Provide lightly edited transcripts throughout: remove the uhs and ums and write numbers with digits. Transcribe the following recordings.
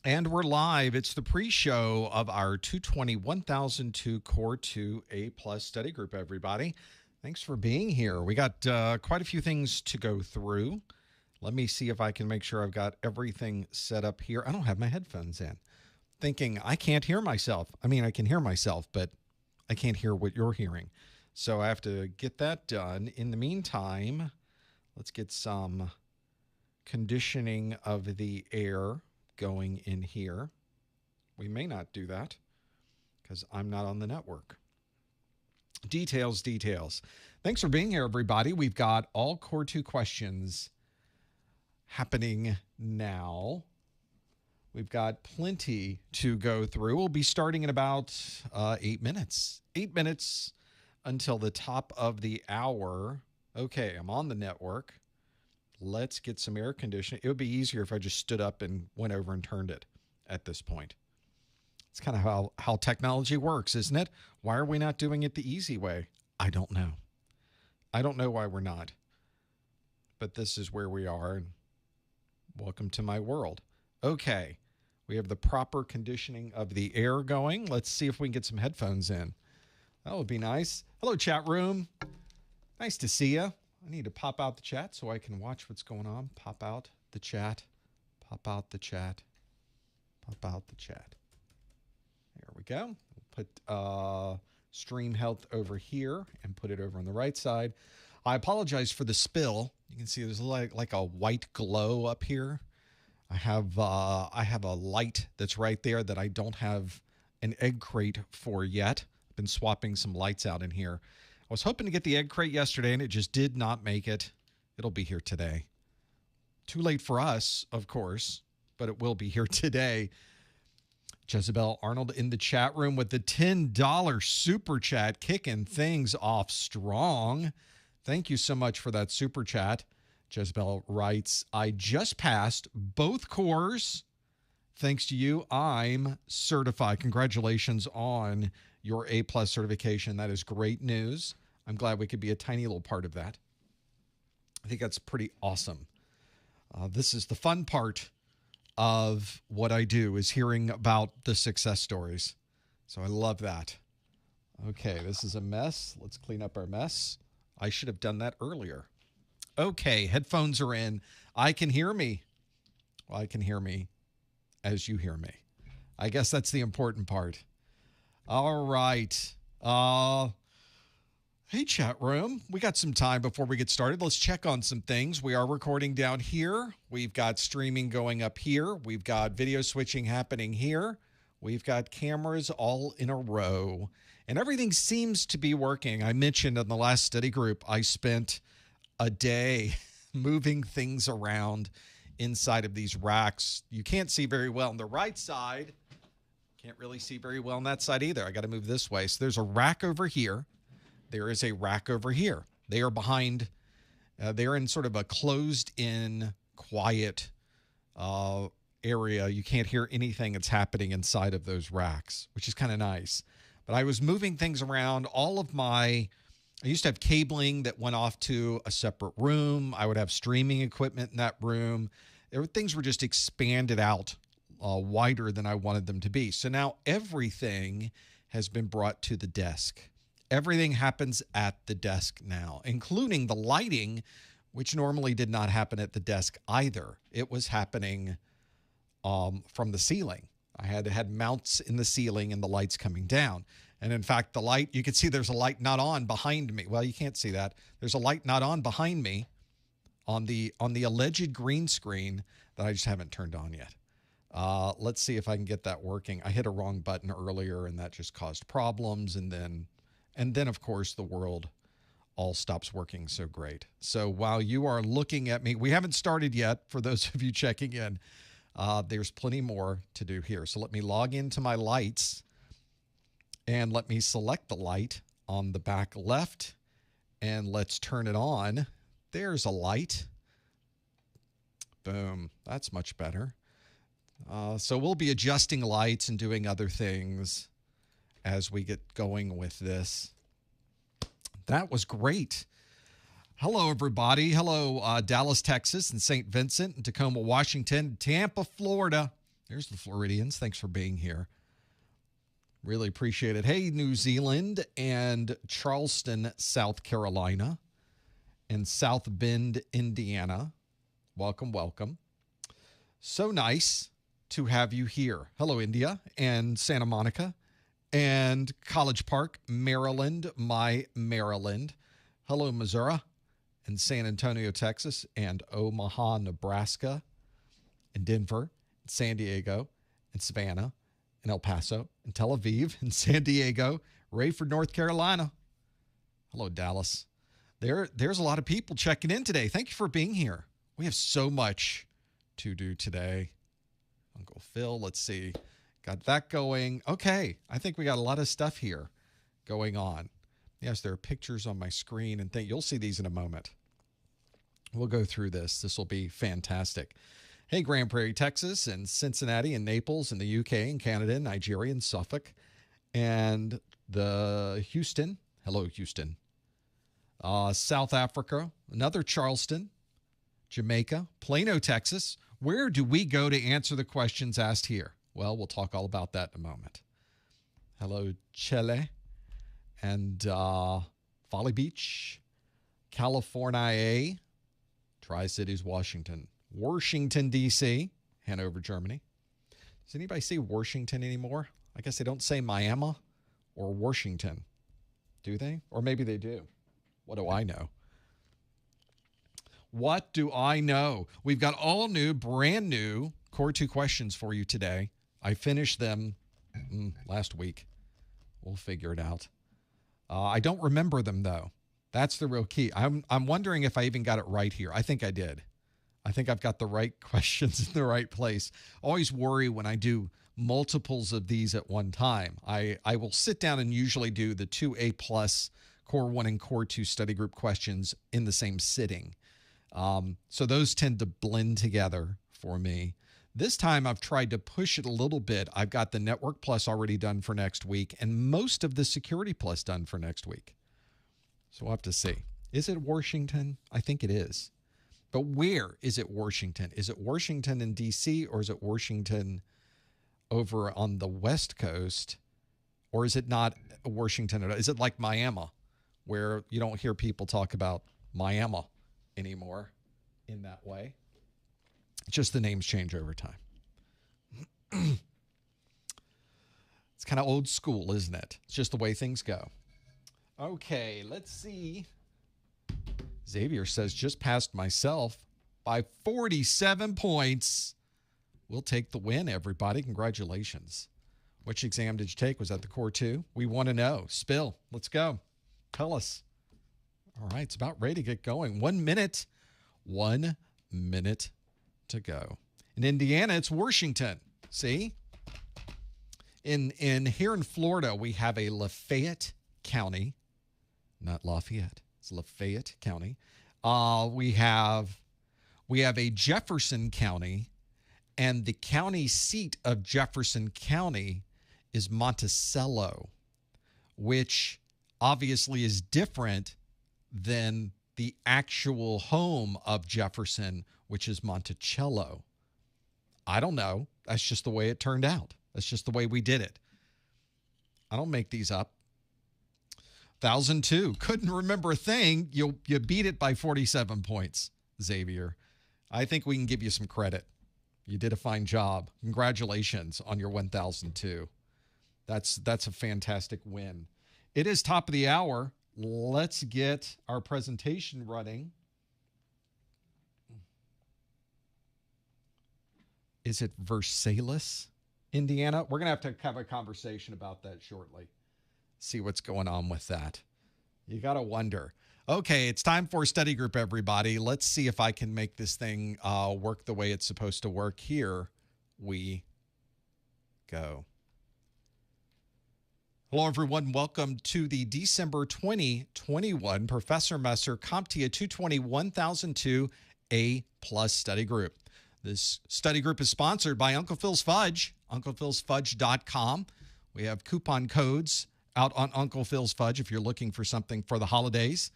And we're live. It's the pre-show of our 220-1002 Core 2 A Plus study group, everybody. Thanks for being here. We got quite a few things to go through. Let me see if I can make sure I've got everything set up here. I don't have my headphones in. Thinking I can't hear myself. I mean, I can hear myself, but I can't hear what you're hearing. So I have to get that done. In the meantime, let's get some conditioning of the air going in here. We may not do that because I'm not on the network. Details. Thanks for being here, everybody. We've got all Core 2 questions happening now. We've got plenty to go through. We'll be starting in about 8 minutes. 8 minutes until the top of the hour. Okay, I'm on the network. Let's get some air conditioning. It would be easier if I just stood up and went over and turned it at this point. It's kind of how technology works, isn't it? Why are we not doing it the easy way? I don't know. I don't know why we're not. But this is where we are. And welcome to my world. Okay. We have the proper conditioning of the air going. Let's see if we can get some headphones in. That would be nice. Hello, chat room. Nice to see you. I need to pop out the chat so I can watch what's going on. Pop out the chat. Pop out the chat. Pop out the chat. There we go. We'll put stream health over here and put it over on the right side. I apologize for the spill. You can see there's like a white glow up here. I have a light that's right there that I don't have an egg crate for yet. I've been swapping some lights out in here. I was hoping to get the egg crate yesterday, and it just did not make it. It'll be here today. Too late for us, of course, but it will be here today. Jezebel Arnold in the chat room with the $10 super chat, kicking things off strong. Thank you so much for that super chat. Jezebel writes, I just passed both cores. Thanks to you, I'm certified. Congratulations on your A-plus certification. That is great news. I'm glad we could be a tiny little part of that. I think that's pretty awesome. This is the fun part of what I do, is hearing about the success stories. So I love that. Okay, this is a mess. Let's clean up our mess. I should have done that earlier. Okay, headphones are in. I can hear me. Well, I can hear me as you hear me. I guess that's the important part. All right. Hey, chat room. We got some time before we get started. Let's check on some things. We are recording down here. We've got streaming going up here. We've got video switching happening here. We've got cameras all in a row. And everything seems to be working. I mentioned in the last study group, I spent a day moving things around inside of these racks. You can't see very well on the right side. Can't really see very well on that side either. I got to move this way. So there's a rack over here. There is a rack over here. They are behind, they're in sort of a closed-in, quiet area. You can't hear anything that's happening inside of those racks, which is kind of nice. But I was moving things around. I used to have cabling that went off to a separate room. I would have streaming equipment in that room. Things were just expanded out wider than I wanted them to be. So now everything has been brought to the desk. Everything happens at the desk now, including the lighting, which normally did not happen at the desk either. It was happening from the ceiling. I had mounts in the ceiling and the lights coming down. And in fact, the light, you can see there's a light not on behind me. Well, you can't see that. There's a light not on behind me on the alleged green screen that I just haven't turned on yet. Let's see if I can get that working. I hit a wrong button earlier, and that just caused problems. And then, of course, the world all stops working so great. So while you are looking at me, we haven't started yet, for those of you checking in. There's plenty more to do here. So let me log into my lights, and let me select the light on the back left, and let's turn it on. There's a light. Boom. That's much better. So we'll be adjusting lights and doing other things as we get going with this. That was great. Hello, everybody. Hello, Dallas, Texas, and St. Vincent, and Tacoma, Washington, Tampa, Florida. There's the Floridians. Thanks for being here. Really appreciate it. Hey, New Zealand and Charleston, South Carolina, and South Bend, Indiana. Welcome, welcome. So nice to have you here. Hello, India and Santa Monica and College Park, Maryland, my Maryland. Hello, Missouri and San Antonio, Texas, and Omaha, Nebraska, and Denver, and San Diego, and Savannah, and El Paso, and Tel Aviv, and San Diego, Rayford, North Carolina. Hello, Dallas. There's a lot of people checking in today. Thank you for being here. We have so much to do today. Uncle Phil, let's see. Got that going. Okay, I think we got a lot of stuff here going on. Yes, there are pictures on my screen, and you'll see these in a moment. We'll go through this. This will be fantastic. Hey, Grand Prairie, Texas, and Cincinnati, and Naples, and the UK, and Canada, and Nigeria, and Suffolk, and the Houston. Hello, Houston. South Africa, another Charleston, Jamaica, Plano, Texas. Where do we go to answer the questions asked here? Well, we'll talk all about that in a moment. Hello, Chile, and Folly Beach, California, Tri-Cities, Washington, D.C., Hanover, Germany. Does anybody say Washington anymore? I guess they don't say Miami or Washington, do they? Or maybe they do. What do I know? What do I know? We've got all new, brand new Core 2 questions for you today. I finished them last week. We'll figure it out. I don't remember them, though. That's the real key. I'm wondering if I even got it right here. I think I did. I think I've got the right questions in the right place. Always worry when I do multiples of these at one time. I will sit down and usually do the 2A plus Core 1 and Core 2 study group questions in the same sitting. So those tend to blend together for me. This time I've tried to push it a little bit. I've got the Network Plus already done for next week and most of the Security Plus done for next week. So we'll have to see. Is it Washington? I think it is. But where is it Washington? Is it Washington in D.C. or is it Washington over on the West Coast? Or is it not Washington at all? Is it like Miami, where you don't hear people talk about Miami anymore in that way? Just the names change over time. It's kind of old school, isn't it? It's just the way things go. Okay, let's see. Xavier says, just passed myself by 47 points. We'll take the win, everybody. Congratulations. Which exam did you take? Was that the Core 2? We want to know. Spill. Let's go. Tell us. All right, it's about ready to get going. 1 minute. 1 minute to go. In Indiana, it's Washington. See? Here in Florida, we have a Lafayette County. Not Lafayette. It's Lafayette County. We have a Jefferson County, and the county seat of Jefferson County is Monticello, which obviously is different than the actual home of Jefferson, which is Monticello. I don't know. That's just the way it turned out. That's just the way we did it. I don't make these up. 1,002. Couldn't remember a thing. You beat it by 47 points, Xavier. I think we can give you some credit. You did a fine job. Congratulations on your 1,002. That's a fantastic win. It is top of the hour. Let's get our presentation running. Is it Versailles, Indiana? We're going to have a conversation about that shortly. See what's going on with that. You got to wonder. Okay, it's time for study group, everybody. Let's see if I can make this thing work the way it's supposed to work. Here we go. Hello, everyone. Welcome to the December 2021 Professor Messer CompTIA 220-1002 A+ study group. This study group is sponsored by Uncle Phil's Fudge, UnclePhil'sFudge.com. We have coupon codes out on Uncle Phil's Fudge if you're looking for something for the holidays.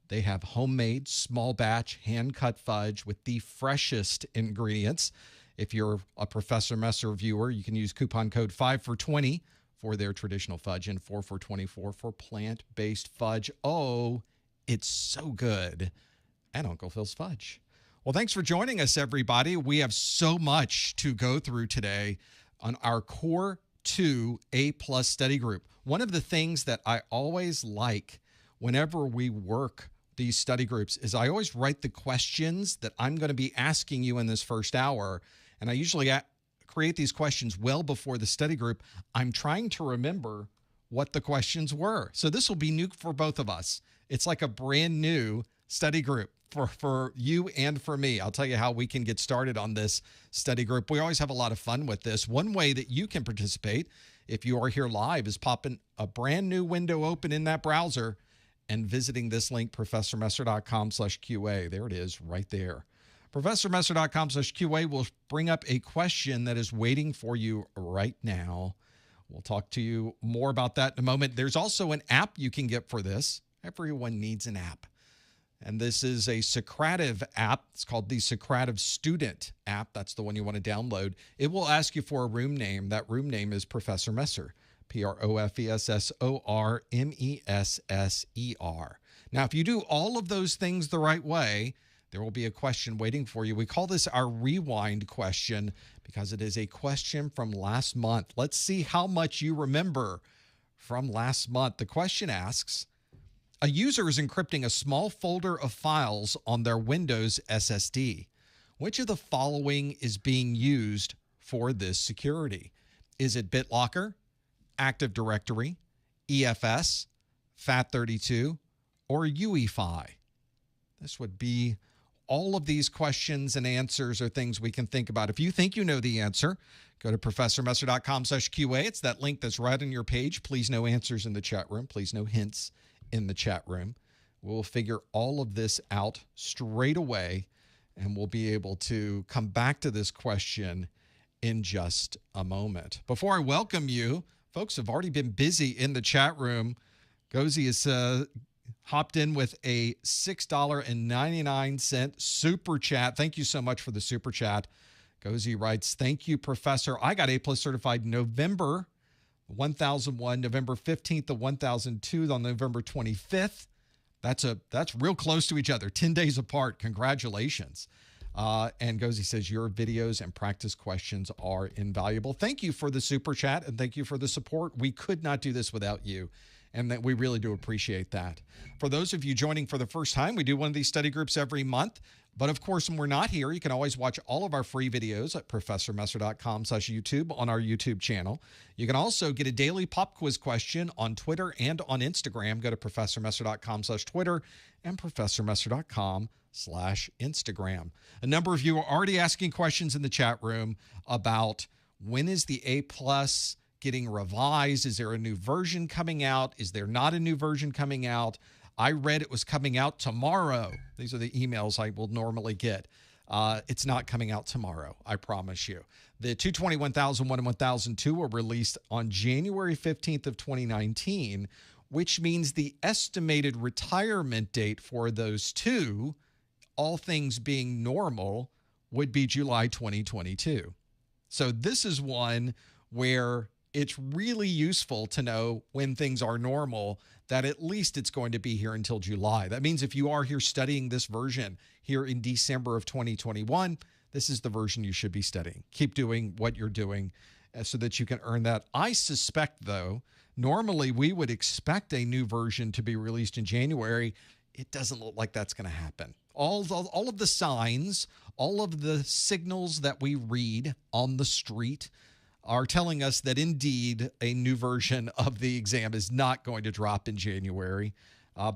They have homemade, small batch, hand-cut fudge with the freshest ingredients. If you're a Professor Messer viewer, you can use coupon code 5 for 20 for their traditional fudge and 4 for 24 for plant-based fudge. Oh, it's so good at Uncle Phil's Fudge. Well, thanks for joining us, everybody. We have so much to go through today on our Core 2 A+ study group. One of the things that I always like whenever we work these study groups is I always write the questions that I'm going to be asking you in this first hour. And I usually create these questions well before the study group. I'm trying to remember what the questions were. So this will be new for both of us. It's like a brand new study group for you and for me. I'll tell you how we can get started on this study group. We always have a lot of fun with this. One way that you can participate if you are here live is popping a brand new window open in that browser and visiting this link, professormesser.com/QA. There it is right there. professormesser.com/QA will bring up a question that is waiting for you right now. We'll talk to you more about that in a moment. There's also an app you can get for this. Everyone needs an app. And this is a Socrative app. It's called the Socrative Student app. That's the one you want to download. It will ask you for a room name. That room name is Professor Messer. Professormesser. Now, if you do all of those things the right way, there will be a question waiting for you. We call this our rewind question because it is a question from last month. Let's see how much you remember from last month. The question asks, a user is encrypting a small folder of files on their Windows SSD. Which of the following is being used for this security? Is it BitLocker, Active Directory, EFS, FAT32, or UEFI? This would be all of these questions and answers are things we can think about. If you think you know the answer, go to professormesser.com/QA. It's that link that's right on your page. Please no answers in the chat room. Please no hints in the chat room. We'll figure all of this out straight away, and we'll be able to come back to this question in just a moment. Before I welcome you, folks have already been busy in the chat room. Gozi has hopped in with a $6.99 super chat. Thank you so much for the super chat. Gozi writes, thank you, Professor. I got A+ certified November 1001, November 15th of 1002 on November 25th. That's real close to each other, 10 days apart. Congratulations. And Gozi says, your videos and practice questions are invaluable. Thank you for the super chat and thank you for the support. We could not do this without you, and that we really do appreciate that. For those of you joining for the first time, we do one of these study groups every month. But of course, when we're not here, you can always watch all of our free videos at professormesser.com/YouTube on our YouTube channel. You can also get a daily pop quiz question on Twitter and on Instagram. Go to professormesser.com/Twitter and professormesser.com/Instagram. A number of you are already asking questions in the chat room about when is the A+ getting revised? Is there a new version coming out? Is there not a new version coming out? I read it was coming out tomorrow. These are the emails I will normally get. It's not coming out tomorrow, I promise you. The 220, 1001, and 1002 were released on January 15th of 2019, which means the estimated retirement date for those two, all things being normal, would be July 2022. So this is one where it's really useful to know when things are normal, that at least it's going to be here until July. That means if you are here studying this version here in December of 2021, this is the version you should be studying. Keep doing what you're doing so that you can earn that. I suspect, though, normally we would expect a new version to be released in January. It doesn't look like that's going to happen. All of the signs, all of the signals that we read on the street are telling us that indeed a new version of the exam is not going to drop in January.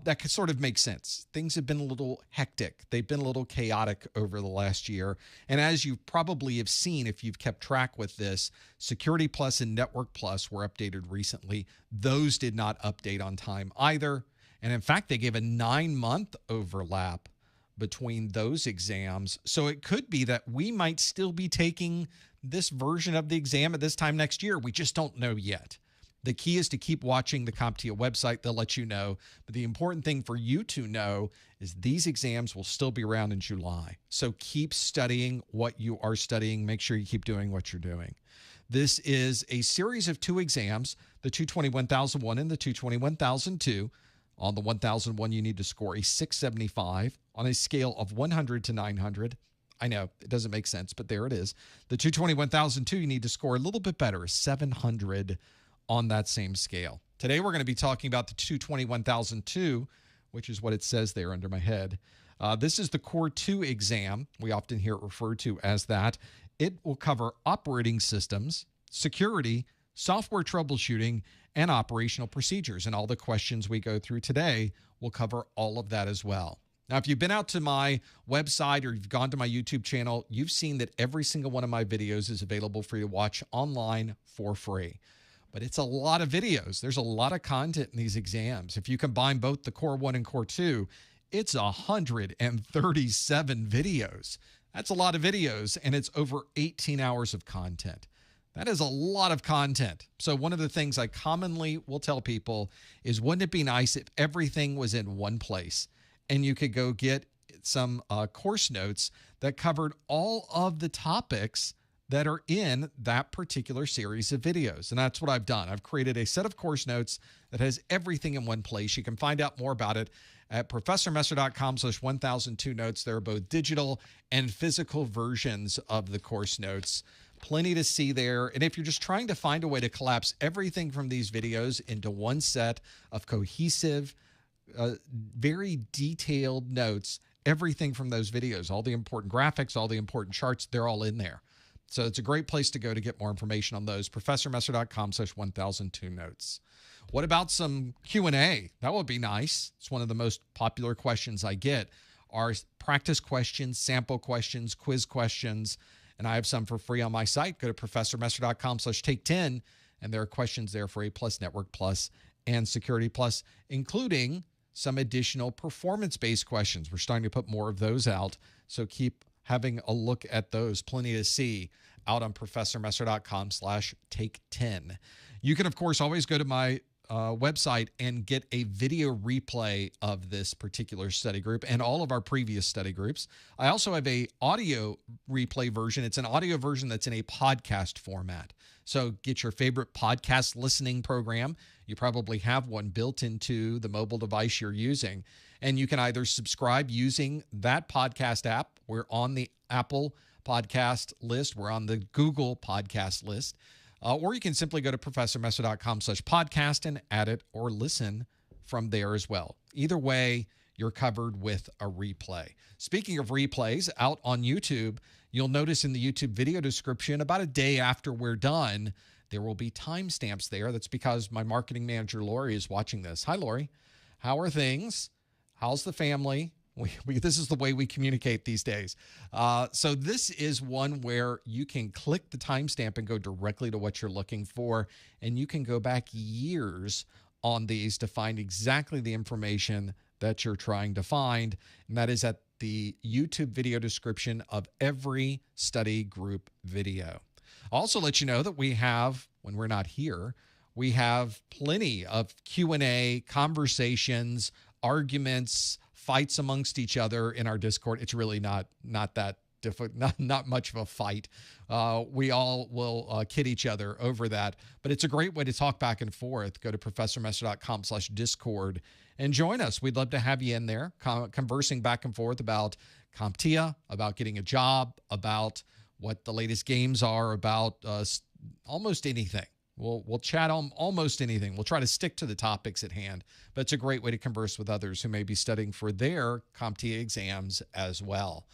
That could sort of make sense. Things have been a little hectic. They've been a little chaotic over the last year. And as you probably have seen, if you've kept track with this, Security Plus and Network Plus were updated recently. Those did not update on time either. And in fact, they gave a 9-month overlap between those exams. So it could be that we might still be taking this version of the exam at this time next year. We just don't know yet. The key is to keep watching the CompTIA website. They'll let you know. But the important thing for you to know is these exams will still be around in July. So keep studying what you are studying. Make sure you keep doing what you're doing. This is a series of 2 exams, the 220-1001 and the 220-1002. On the 1001, you need to score a 675 on a scale of 100 to 900. I know, it doesn't make sense, but there it is. The 220-1002, you need to score a little bit better, a 700 on that same scale. Today, we're going to be talking about the 220-1002, which is what it says there under my head. This is the Core 2 exam. We often hear it referred to as that. It will cover operating systems, security, software troubleshooting, and operational procedures. And all the questions we go through today will cover all of that as well. Now, if you've been out to my website or you've gone to my YouTube channel, you've seen that every single one of my videos is available for you to watch online for free. But it's a lot of videos. There's a lot of content in these exams. If you combine both the Core 1 and Core 2, it's 137 videos. That's a lot of videos, and it's over 18 hours of content. That is a lot of content. So one of the things I commonly will tell people is, wouldn't it be nice if everything was in one place and you could go get some course notes that covered all of the topics that are in that particular series of videos? And that's what I've done. I've created a set of course notes that has everything in one place. You can find out more about it at professormesser.com/1002 notes. There are both digital and physical versions of the course notes. Plenty to see there. And if you're just trying to find a way to collapse everything from these videos into one set of cohesive, very detailed notes, everything from those videos, all the important graphics, all the important charts, they're all in there. So it's a great place to go to get more information on those. professormesser.com/1002 notes. What about some Q&A? That would be nice. It's one of the most popular questions I get are practice questions, sample questions, quiz questions, and I have some for free on my site. Go to professormesser.com/take10, and there are questions there for A+, Network Plus, and Security Plus, including some additional performance-based questions. We're starting to put more of those out, so keep having a look at those. Plenty to see out on professormesser.com/take10. You can, of course, always go to my website and get a video replay of this particular study group and all of our previous study groups. I also have a audio replay version. It's an audio version that's in a podcast format. So get your favorite podcast listening program. You probably have one built into the mobile device you're using. And you can either subscribe using that podcast app. We're on the Apple podcast list. We're on the Google podcast list. Or you can simply go to professormesser.com/podcast and add it or listen from there as well. Either way, you're covered with a replay. Speaking of replays, out on YouTube, you'll notice in the YouTube video description, about a day after we're done, there will be timestamps there. That's because my marketing manager, Lori, is watching this. Hi, Lori. How are things? How's the family? This is the way we communicate these days. So this is one where you can click the timestamp and go directly to what you're looking for, and you can go back years on these to find exactly the information that you're trying to find, and that is at the YouTube video description of every study group video. I'll also let you know that we have, when we're not here, we have plenty of Q&A, conversations, arguments, fights amongst each other in our Discord. It's really not that difficult, not much of a fight. We all will kid each other over that, but it's a great way to talk back and forth. Go to professormesser.com/discord and join us. We'd love to have you in there, conversing back and forth about CompTIA, about getting a job, about what the latest games are, about almost anything. We'll chat on almost anything. We'll try to stick to the topics at hand, but it's a great way to converse with others who may be studying for their CompTIA exams as well.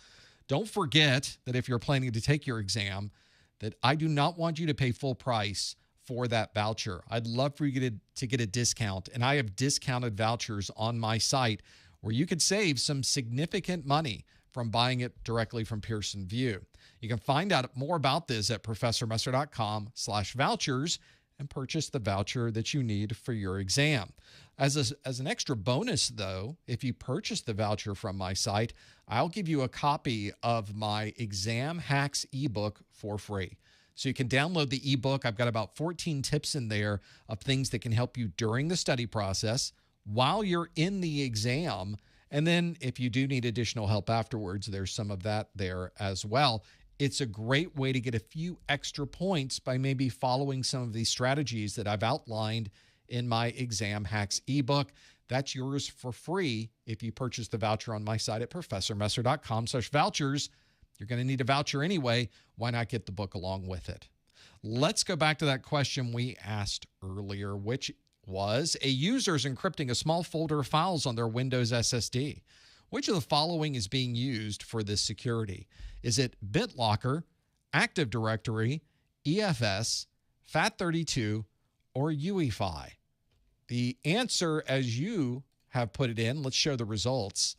Don't forget that if you're planning to take your exam, that I do not want you to pay full price for that voucher. I'd love for you to get a discount, and I have discounted vouchers on my site where you could save some significant money from buying it directly from Pearson VUE. You can find out more about this at professormesser.com/vouchers and purchase the voucher that you need for your exam. As an extra bonus, though, if you purchase the voucher from my site, I'll give you a copy of my Exam Hacks ebook for free. So you can download the ebook. I've got about 14 tips in there of things that can help you during the study process, while you're in the exam. And then if you do need additional help afterwards, there's some of that there as well. It's a great way to get a few extra points by maybe following some of these strategies that I've outlined in my Exam Hacks ebook. That's yours for free if you purchase the voucher on my site at professormesser.com/vouchers. You're going to need a voucher anyway. Why not get the book along with it? Let's go back to that question we asked earlier, which was a user is encrypting a small folder of files on their Windows SSD. Which of the following is being used for this security? Is it BitLocker, Active Directory, EFS, FAT32, or UEFI? The answer, as you have put it in, let's show the results.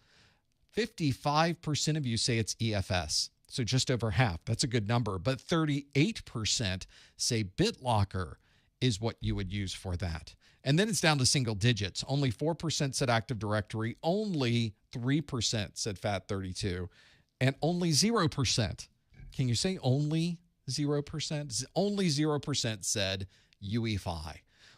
55% of you say it's EFS, so just over half. That's a good number. But 38% say BitLocker is what you would use for that. And then it's down to single digits. Only 4% said Active Directory, only 3% said FAT32, and only 0%. Can you say only 0%? Only 0% said UEFI.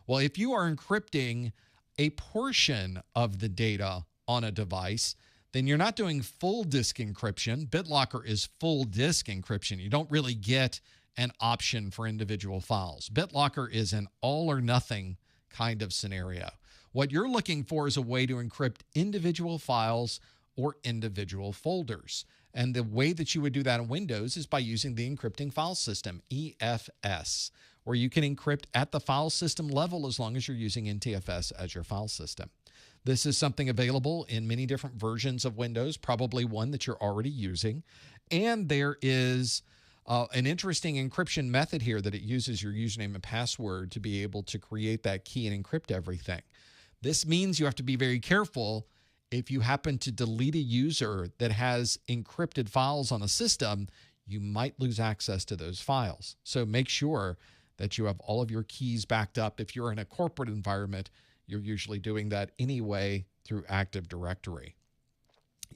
Well, if you are encrypting a portion of the data on a device, then you're not doing full disk encryption. BitLocker is full disk encryption. You don't really get an option for individual files. BitLocker is an all or nothing kind of scenario. What you're looking for is a way to encrypt individual files or individual folders. And the way that you would do that in Windows is by using the encrypting file system, EFS, where you can encrypt at the file system level as long as you're using NTFS as your file system. This is something available in many different versions of Windows, probably one that you're already using. And there is an interesting encryption method here that it uses your username and password to be able to create that key and encrypt everything. This means you have to be very careful if you happen to delete a user that has encrypted files on a system, you might lose access to those files. So make sure that you have all of your keys backed up. If you're in a corporate environment, you're usually doing that anyway through Active Directory.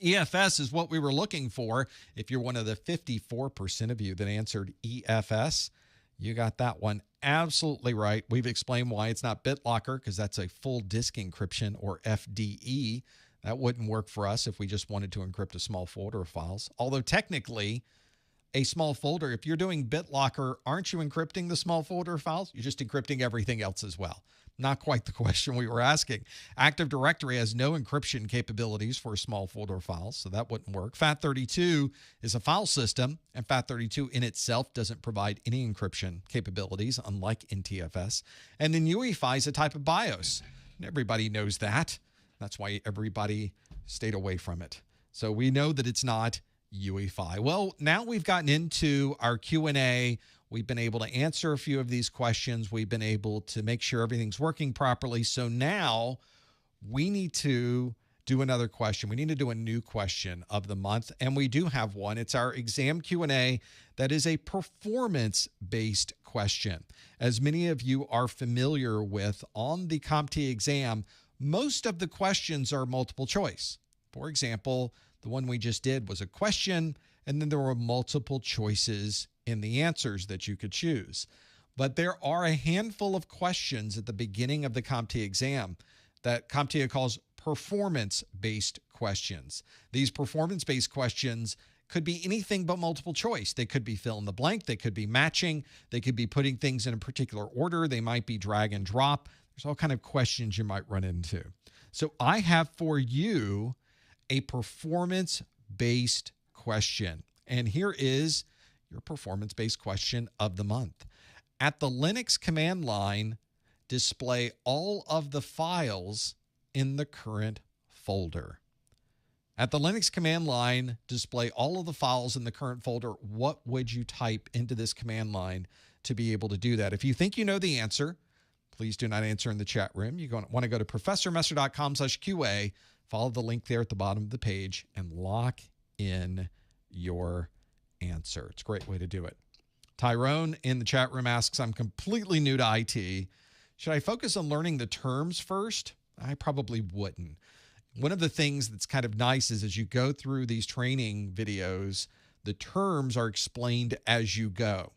EFS is what we were looking for. If you're one of the 54% of you that answered EFS, you got that one absolutely right. We've explained why it's not BitLocker, because that's a full disk encryption, or FDE. That wouldn't work for us if we just wanted to encrypt a small folder of files. Although technically, a small folder, if you're doing BitLocker, aren't you encrypting the small folder files? You're just encrypting everything else as well. Not quite the question we were asking. Active Directory has no encryption capabilities for small folder files, so that wouldn't work. FAT32 is a file system, and FAT32 in itself doesn't provide any encryption capabilities, unlike NTFS. And then UEFI is a type of BIOS. And everybody knows that. That's why everybody stayed away from it. So we know that it's not UEFI. Well, now we've gotten into our Q&A. We've been able to answer a few of these questions. We've been able to make sure everything's working properly. So now we need to do another question. We need to do a new question of the month, and we do have one. It's our exam Q&A that is a performance-based question. As many of you are familiar with, on the CompTIA exam, most of the questions are multiple choice. For example, the one we just did was a question, and then there were multiple choices in the answers that you could choose. But there are a handful of questions at the beginning of the CompTIA exam that CompTIA calls performance-based questions. These performance-based questions could be anything but multiple choice. They could be fill in the blank. They could be matching. They could be putting things in a particular order. They might be drag and drop. There's all kinds of questions you might run into. So I have for you a performance-based question. And here is your performance-based question of the month. At the Linux command line, display all of the files in the current folder. At the Linux command line, display all of the files in the current folder. What would you type into this command line to be able to do that? If you think you know the answer, please do not answer in the chat room. You're going to want to go to professormesser.com/QA, follow the link there at the bottom of the page, and lock in your answer. It's a great way to do it. Tyrone in the chat room asks, I'm completely new to IT. Should I focus on learning the terms first? I probably wouldn't. One of the things that's kind of nice is as you go through these training videos, the terms are explained as you go.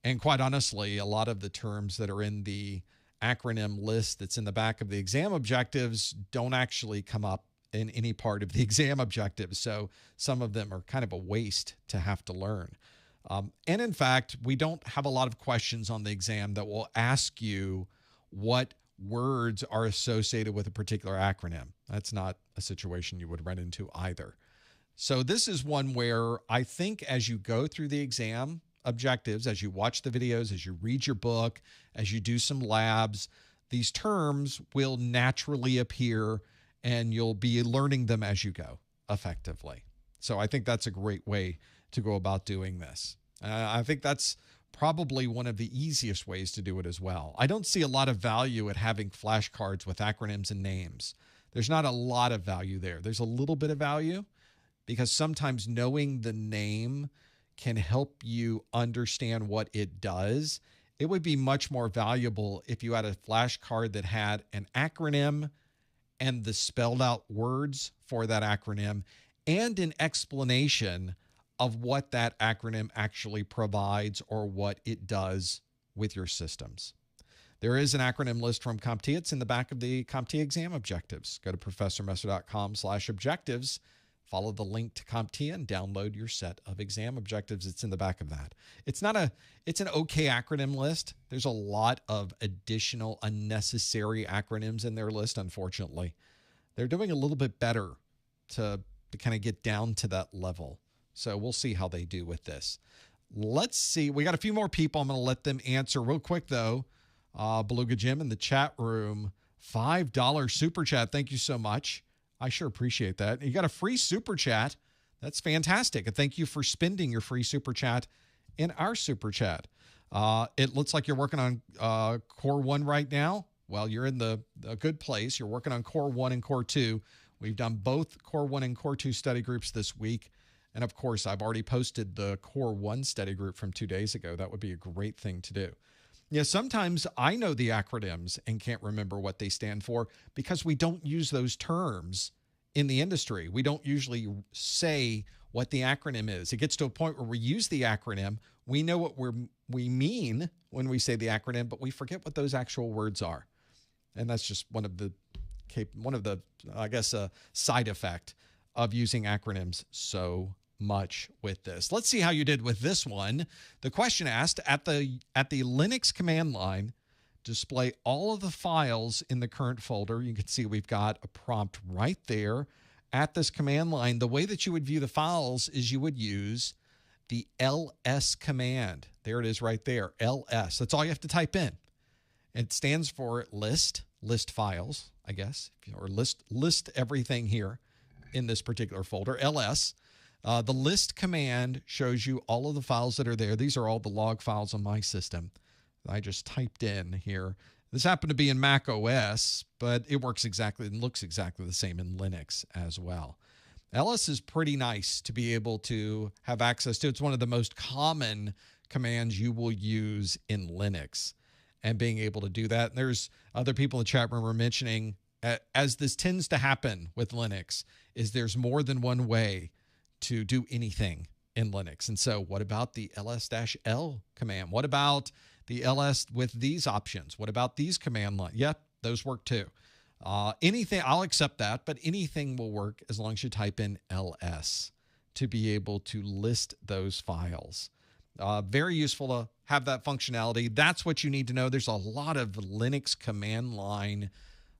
And quite honestly, a lot of the terms that are in the acronym list that's in the back of the exam objectives don't actually come up in any part of the exam objectives. So some of them are kind of a waste to have to learn. And in fact, we don't have a lot of questions on the exam that will ask you what words are associated with a particular acronym. That's not a situation you would run into either. So this is one where I think as you go through the exam objectives, as you watch the videos, as you read your book, as you do some labs, these terms will naturally appear and you'll be learning them as you go effectively. So I think that's a great way to go about doing this. I think that's probably one of the easiest ways to do it as well. I don't see a lot of value at having flashcards with acronyms and names. There's not a lot of value there. There's a little bit of value because sometimes knowing the name can help you understand what it does. It would be much more valuable if you had a flashcard that had an acronym and the spelled out words for that acronym and an explanation of what that acronym actually provides or what it does with your systems. There is an acronym list from CompTIA. It's in the back of the CompTIA exam objectives. Go to professormesser.com/objectives. Follow the link to CompTIA and download your set of exam objectives. It's in the back of that. It's an okay acronym list. There's a lot of additional unnecessary acronyms in their list, unfortunately. They're doing a little bit better to kind of get down to that level. So we'll see how they do with this. Let's see. We got a few more people. I'm going to let them answer real quick, though. Beluga Jim in the chat room, $5 super chat. Thank you so much. I sure appreciate that. You got a free super chat. That's fantastic. And thank you for spending your free super chat in our super chat. It looks like you're working on Core 1 right now. Well, you're in a good place. You're working on Core 1 and Core 2. We've done both Core 1 and Core 2 study groups this week. And of course, I've already posted the Core 1 study group from 2 days ago. That would be a great thing to do. Yeah, sometimes I know the acronyms and can't remember what they stand for because we don't use those terms in the industry. We don't usually say what the acronym is. It gets to a point where we use the acronym. We know what we mean when we say the acronym, but we forget what those actual words are. And that's just one of the, I guess, side effect of using acronyms so much with this. Let's see how you did with this one. The question asked, at the Linux command line, display all of the files in the current folder. You can see we've got a prompt right there at this command line. The way that you would view the files is you would use the ls command. There it is right there, ls. That's all you have to type in. It stands for list files, I guess, or list everything here in this particular folder, ls. The list command shows you all of the files that are there. These are all the log files on my system. I just typed in here. This happened to be in Mac OS, but it works exactly and looks exactly the same in Linux as well. ls is pretty nice to be able to have access to. It's one of the most common commands you will use in Linux, and being able to do that. And there's other people in the chat room are mentioning, as this tends to happen with Linux, is there's more than one way to do anything in Linux. And so what about the ls-l command? What about the ls with these options? What about these command lines? Yep, those work too. Anything, I'll accept that, but anything will work as long as you type in ls to be able to list those files. Very useful to have that functionality. That's what you need to know. There's a lot of Linux command line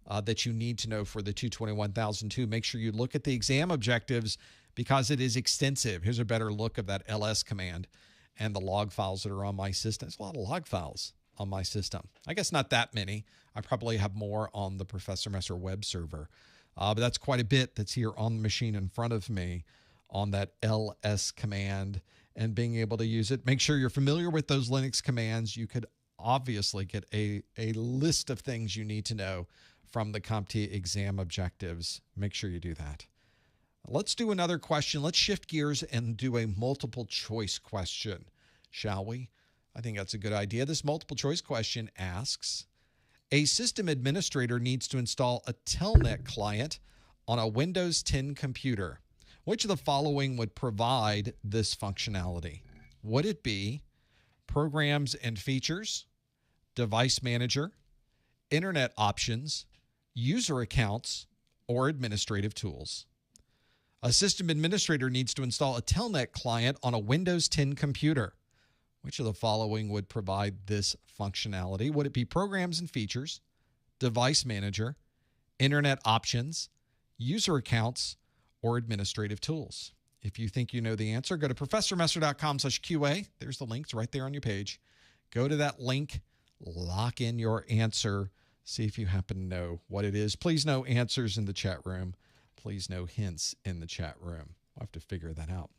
that you need to know for the 221002. Make sure you look at the exam objectives because it is extensive. Here's a better look of that ls command and the log files that are on my system. There's a lot of log files on my system. I guess not that many. I probably have more on the Professor Messer web server. But that's quite a bit that's here on the machine in front of me on that ls command and being able to use it. Make sure you're familiar with those Linux commands. You could obviously get a list of things you need to know from the CompTIA exam objectives. Make sure you do that. Let's do another question. Let's shift gears and do a multiple choice question, shall we? I think that's a good idea. This multiple choice question asks, a system administrator needs to install a telnet client on a Windows 10 computer. Which of the following would provide this functionality? Would it be programs and features, device manager, internet options, user accounts, or administrative tools. A system administrator needs to install a Telnet client on a Windows 10 computer. Which of the following would provide this functionality? Would it be programs and features, device manager, internet options, user accounts, or administrative tools? If you think you know the answer, go to professormesser.com/QA. There's the links right there on your page. Go to that link, lock in your answer, see if you happen to know what it is. Please no answers in the chat room. Please no hints in the chat room. We'll have to figure that out.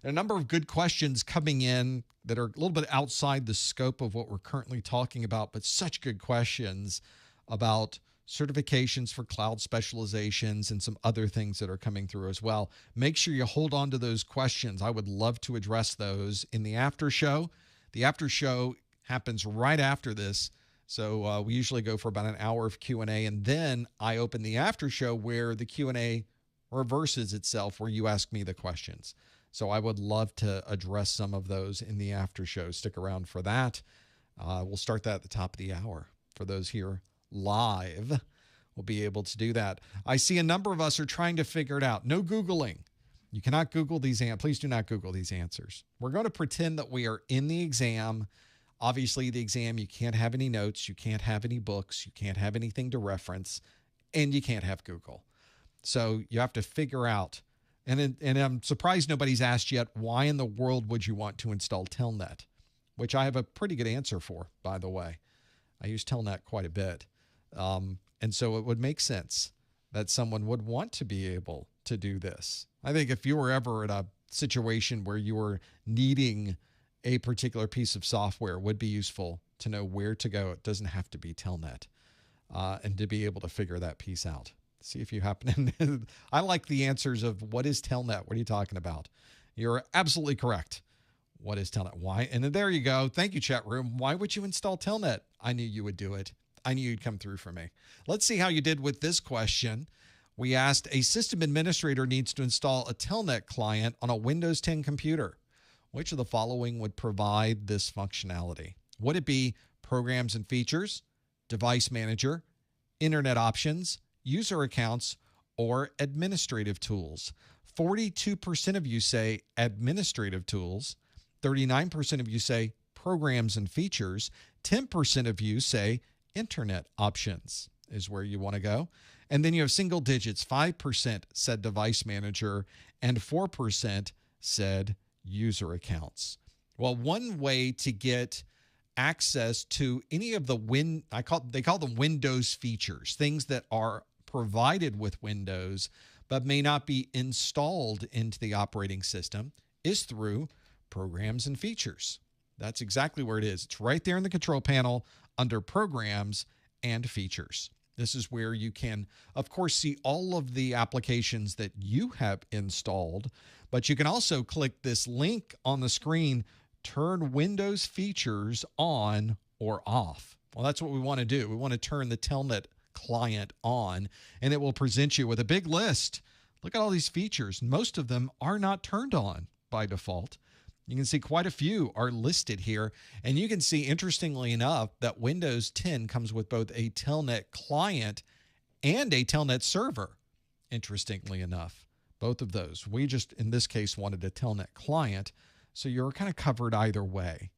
There are a number of good questions coming in that are a little bit outside the scope of what we're currently talking about, but such good questions about certifications for cloud specializations and some other things that are coming through as well. Make sure you hold on to those questions. I would love to address those in the after show. The after show happens right after this. So we usually go for about an hour of Q&A, and then I open the after show where the Q&A reverses itself, where you ask me the questions. So I would love to address some of those in the after show. Stick around for that. We'll start that at the top of the hour. For those here live, we'll be able to do that. I see a number of us are trying to figure it out. No Googling. You cannot Google these answers. Please do not Google these answers. We're going to pretend that we are in the exam. Obviously, the exam, you can't have any notes. You can't have any books. You can't have anything to reference. And you can't have Google. So you have to figure out. And I'm surprised nobody's asked yet, why in the world would you want to install Telnet? Which I have a pretty good answer for, by the way. I use Telnet quite a bit. And so it would make sense that someone would want to be able to do this. I think if you were ever in a situation where you were needing a particular piece of software, it would be useful to know where to go. It doesn't have to be Telnet, and to be able to figure that piece out. See if you happen to. I like the answers of what is Telnet? What are you talking about? You're absolutely correct. What is Telnet? Why? And there you go. Thank you, chat room. Why would you install Telnet? I knew you would do it. I knew you'd come through for me. Let's see how you did with this question. We asked, a system administrator needs to install a Telnet client on a Windows 10 computer. Which of the following would provide this functionality? Would it be programs and features, device manager, internet options, user accounts, or administrative tools? 42% of you say administrative tools. 39% of you say programs and features. 10% of you say internet options is where you want to go. And then you have single digits. 5% said device manager and 4% said user accounts. Well, one way to get access to any of the they call them Windows features, things that are provided with Windows but may not be installed into the operating system, is through programs and features. That's exactly where it is. It's right there in the control panel under programs and features. This is where you can, of course, see all of the applications that you have installed, but you can also click this link on the screen, turn Windows features on or off. Well, that's what we want to do. We want to turn the Telnet client on, and it will present you with a big list. Look at all these features. Most of them are not turned on by default. You can see quite a few are listed here, and you can see, interestingly enough, that Windows 10 comes with both a Telnet client and a Telnet server. Interestingly enough, both of those. We just, in this case, wanted a Telnet client, so you're kind of covered either way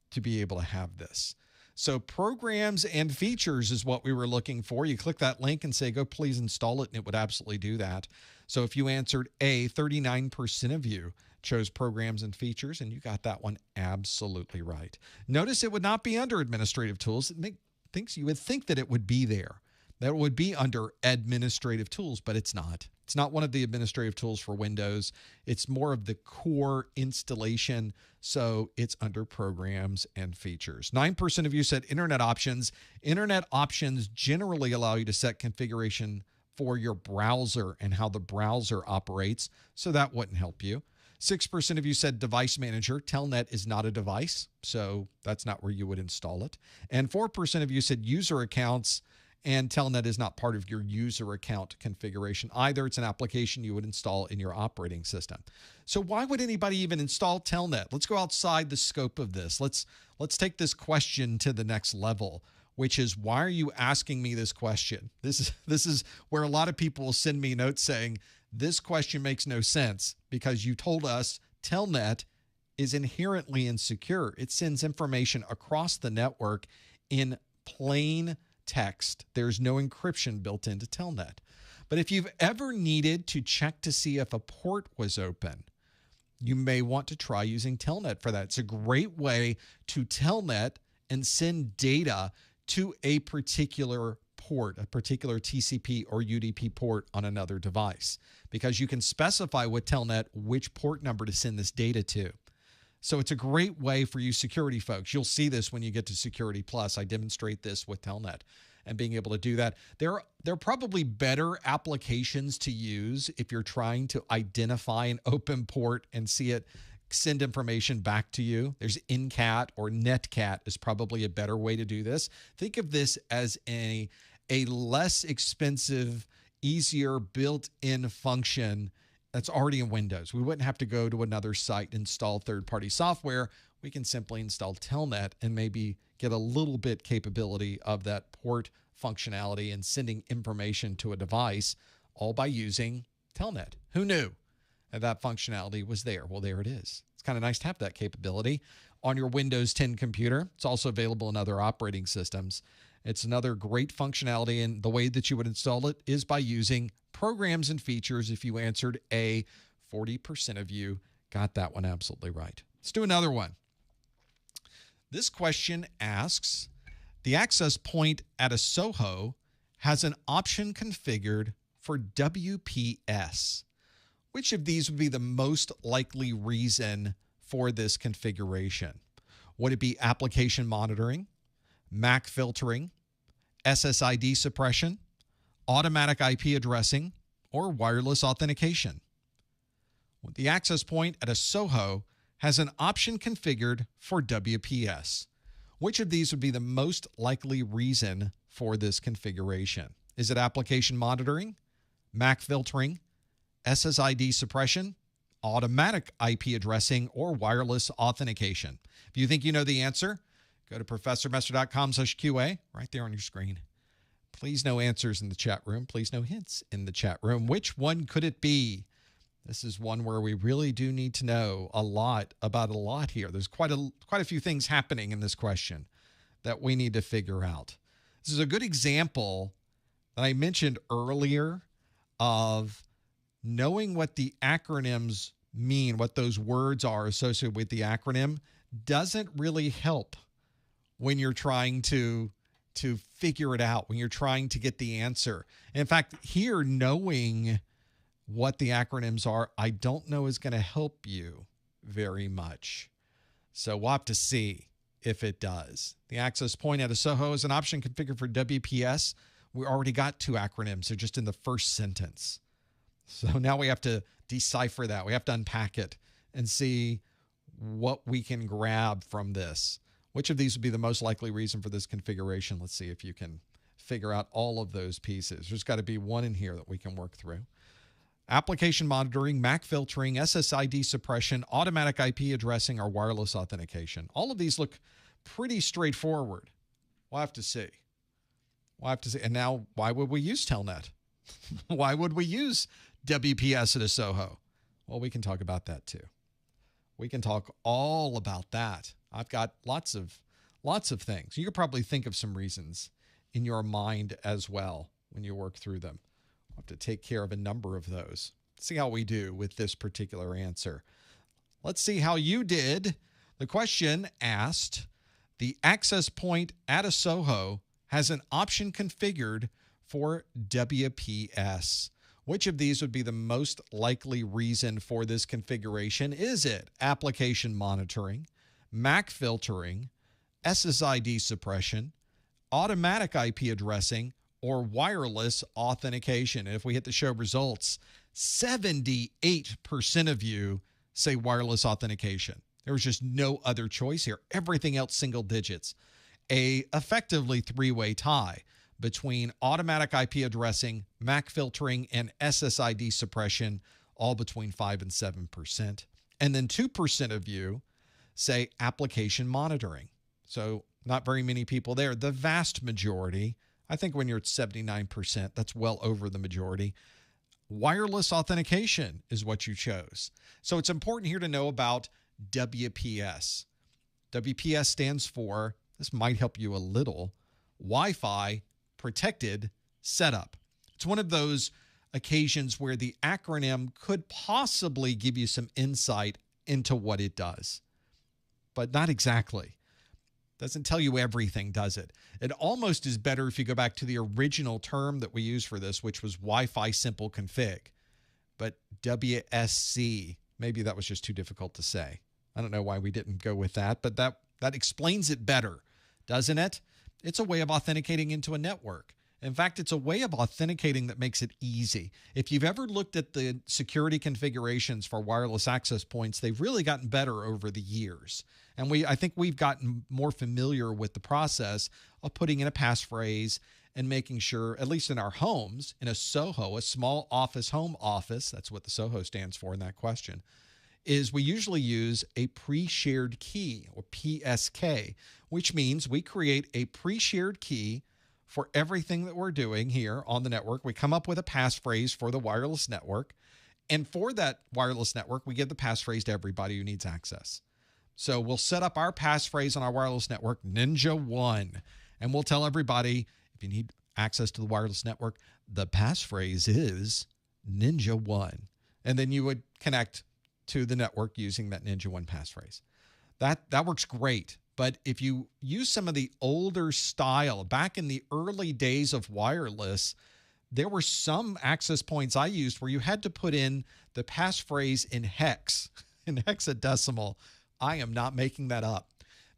to be able to have this. So programs and features is what we were looking for. You click that link and say, go please install it, and it would absolutely do that. So if you answered A, 39% of you chose programs and features, and you got that one absolutely right. Notice it would not be under administrative tools. You would think that it would be there. That it would be under administrative tools, but it's not. It's not one of the administrative tools for Windows. It's more of the core installation, so it's under programs and features. 9% of you said internet options. Internet options generally allow you to set configuration for your browser and how the browser operates, so that wouldn't help you. 6% of you said device manager. Telnet is not a device, so that's not where you would install it. And 4% of you said user accounts. And Telnet is not part of your user account configuration either. It's an application you would install in your operating system. So why would anybody even install Telnet? Let's go outside the scope of this. Let's take this question to the next level, which is, why are you asking me this question? This is where a lot of people will send me notes saying, this question makes no sense because you told us Telnet is inherently insecure. It sends information across the network in plain text. There's no encryption built into Telnet. But if you've ever needed to check to see if a port was open, you may want to try using Telnet for that. It's a great way to Telnet and send data to a particular port, a particular TCP or UDP port on another device, because you can specify with Telnet which port number to send this data to. So it's a great way for you security folks. You'll see this when you get to Security Plus. I demonstrate this with Telnet and being able to do that. There are probably better applications to use if you're trying to identify an open port and see it send information back to you. There's NCAT or NetCat is probably a better way to do this. Think of this as a less expensive, easier built-in function that's already in Windows. We wouldn't have to go to another site, install third-party software. We can simply install Telnet and maybe get a little bit capability of that port functionality and sending information to a device, all by using Telnet. Who knew that functionality was there? Well, there it is. It's kind of nice to have that capability on your Windows 10 computer. It's also available in other operating systems. It's another great functionality, and the way that you would install it is by using programs and features. If you answered A, 40% of you got that one absolutely right. Let's do another one. This question asks, the access point at a SOHO has an option configured for WPS. Which of these would be the most likely reason for this configuration? Would it be application monitoring, MAC filtering, SSID suppression, automatic IP addressing, or wireless authentication? The access point at a SOHO has an option configured for WPS. Which of these would be the most likely reason for this configuration? Is it application monitoring, MAC filtering, SSID suppression, automatic IP addressing, or wireless authentication? If you think you know the answer, go to ProfessorMester.com/QA, right there on your screen. Please no answers in the chat room. Please no hints in the chat room. Which one could it be? This is one where we really do need to know a lot about a lot here. There's quite a few things happening in this question that we need to figure out. This is a good example that I mentioned earlier of knowing what the acronyms mean, what those words are associated with the acronym, doesn't really help when you're trying to figure it out, when you're trying to get the answer. In fact, here, knowing what the acronyms are, I don't know is going to help you very much. So we'll have to see if it does. The access point at a SOHO is an option configured for WPS. We already got two acronyms. They're just in the first sentence. So now we have to decipher that. We have to unpack it and see what we can grab from this. Which of these would be the most likely reason for this configuration? Let's see if you can figure out all of those pieces. There's got to be one in here that we can work through. Application monitoring, MAC filtering, SSID suppression, automatic IP addressing, or wireless authentication. All of these look pretty straightforward. We'll have to see. We'll have to see. And now, why would we use Telnet? Why would we use WPS at a SOHO? Well, we can talk about that too. We can talk all about that. I've got lots of things. You could probably think of some reasons in your mind as well when you work through them. We'll have to take care of a number of those. See how we do with this particular answer. Let's see how you did. The question asked, the access point at a SOHO has an option configured for WPS. Which of these would be the most likely reason for this configuration? Is it application monitoring, MAC filtering, SSID suppression, automatic IP addressing, or wireless authentication? And if we hit the show results, 78% of you say wireless authentication. There was just no other choice here. Everything else single digits. A effectively three-way tie. between automatic IP addressing, MAC filtering, and SSID suppression, all between 5 and 7%. And then 2% of you say application monitoring. So not very many people there. The vast majority, I think when you're at 79%, that's well over the majority. Wireless authentication is what you chose. So it's important here to know about WPS. WPS stands for, this might help you a little, Wi-Fi Protected Setup. It's one of those occasions where the acronym could possibly give you some insight into what it does, but not exactly. Doesn't tell you everything, does it? It almost is better if you go back to the original term that we used for this, which was Wi-Fi Simple Config. But WSC, maybe that was just too difficult to say. I don't know why we didn't go with that, but that explains it better, doesn't it? It's a way of authenticating into a network. In fact, it's a way of authenticating that makes it easy. If you've ever looked at the security configurations for wireless access points, they've really gotten better over the years. And I think we've gotten more familiar with the process of putting in a passphrase and making sure, at least in our homes, in a SOHO, a small office home office, that's what the SOHO stands for in that question, is we usually use a pre-shared key, or PSK, which means we create a pre-shared key for everything that we're doing here on the network. We come up with a passphrase for the wireless network. And for that wireless network, we give the passphrase to everybody who needs access. So we'll set up our passphrase on our wireless network, Ninja1. And we'll tell everybody, if you need access to the wireless network, the passphrase is Ninja1. And then you would connect to the network using that Ninja1 passphrase. That works great. But if you use some of the older style, back in the early days of wireless, there were some access points I used where you had to put in the passphrase in hex, in hexadecimal. I am not making that up.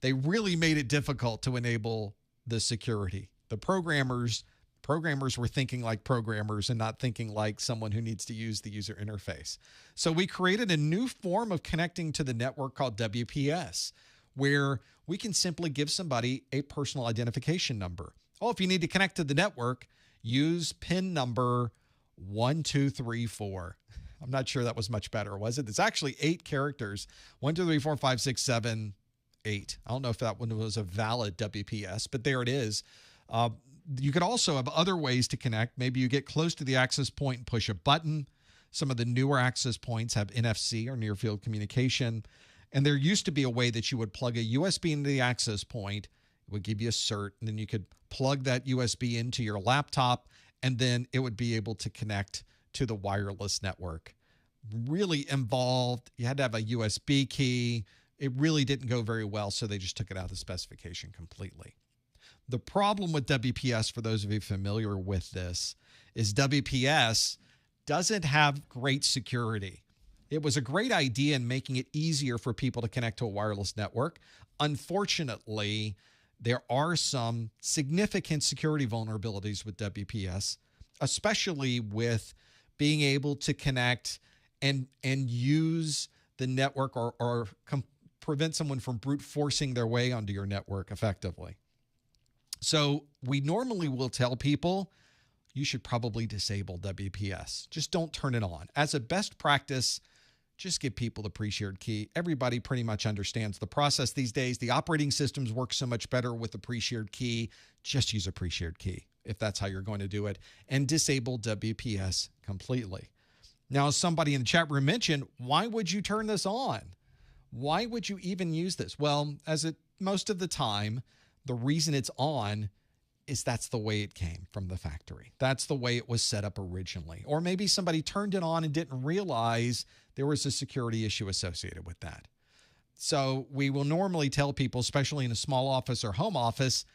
They really made it difficult to enable the security. The programmers were thinking like programmers and not thinking like someone who needs to use the user interface. So we created a new form of connecting to the network called WPS, where we can simply give somebody a personal identification number. Oh, if you need to connect to the network, use PIN number 1234. I'm not sure that was much better, was it? It's actually 8 characters. 1, 2, 3, 4, 5, 6, 7, 8. I don't know if that one was a valid WPS, but there it is. You could also have other ways to connect. Maybe you get close to the access point and push a button. Some of the newer access points have NFC, or near field communication. And there used to be a way that you would plug a USB into the access point. It would give you a cert, and then you could plug that USB into your laptop, and then it would be able to connect to the wireless network. Really involved. You had to have a USB key. It really didn't go very well, so they just took it out of the specification completely. The problem with WPS, for those of you familiar with this, is WPS doesn't have great security. It was a great idea in making it easier for people to connect to a wireless network. Unfortunately, there are some significant security vulnerabilities with WPS, especially with being able to connect and use the network or prevent someone from brute forcing their way onto your network effectively. So we normally will tell people, you should probably disable WPS. Just don't turn it on. As a best practice, just give people the pre-shared key. Everybody pretty much understands the process these days. The operating systems work so much better with the pre-shared key. Just use a pre-shared key if that's how you're going to do it, and disable WPS completely. Now, as somebody in the chat room mentioned, why would you turn this on? Why would you even use this? Well, most of the time, the reason it's on is that's the way it came from the factory. That's the way it was set up originally. Or maybe somebody turned it on and didn't realize there was a security issue associated with that. So we will normally tell people, especially in a small office or home office,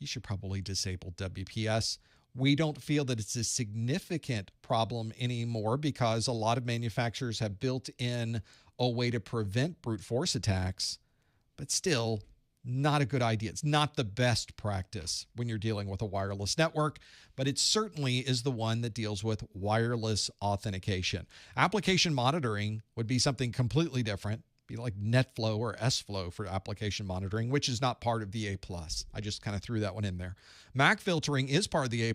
you should probably disable WPS. We don't feel that it's a significant problem anymore because a lot of manufacturers have built in a way to prevent brute force attacks, but still not a good idea. It's not the best practice when you're dealing with a wireless network, but it certainly is the one that deals with wireless authentication. Application monitoring would be something completely different. be like NetFlow or SFlow for application monitoring, which is not part of the A+. I just kind of threw that one in there. MAC filtering is part of the A+,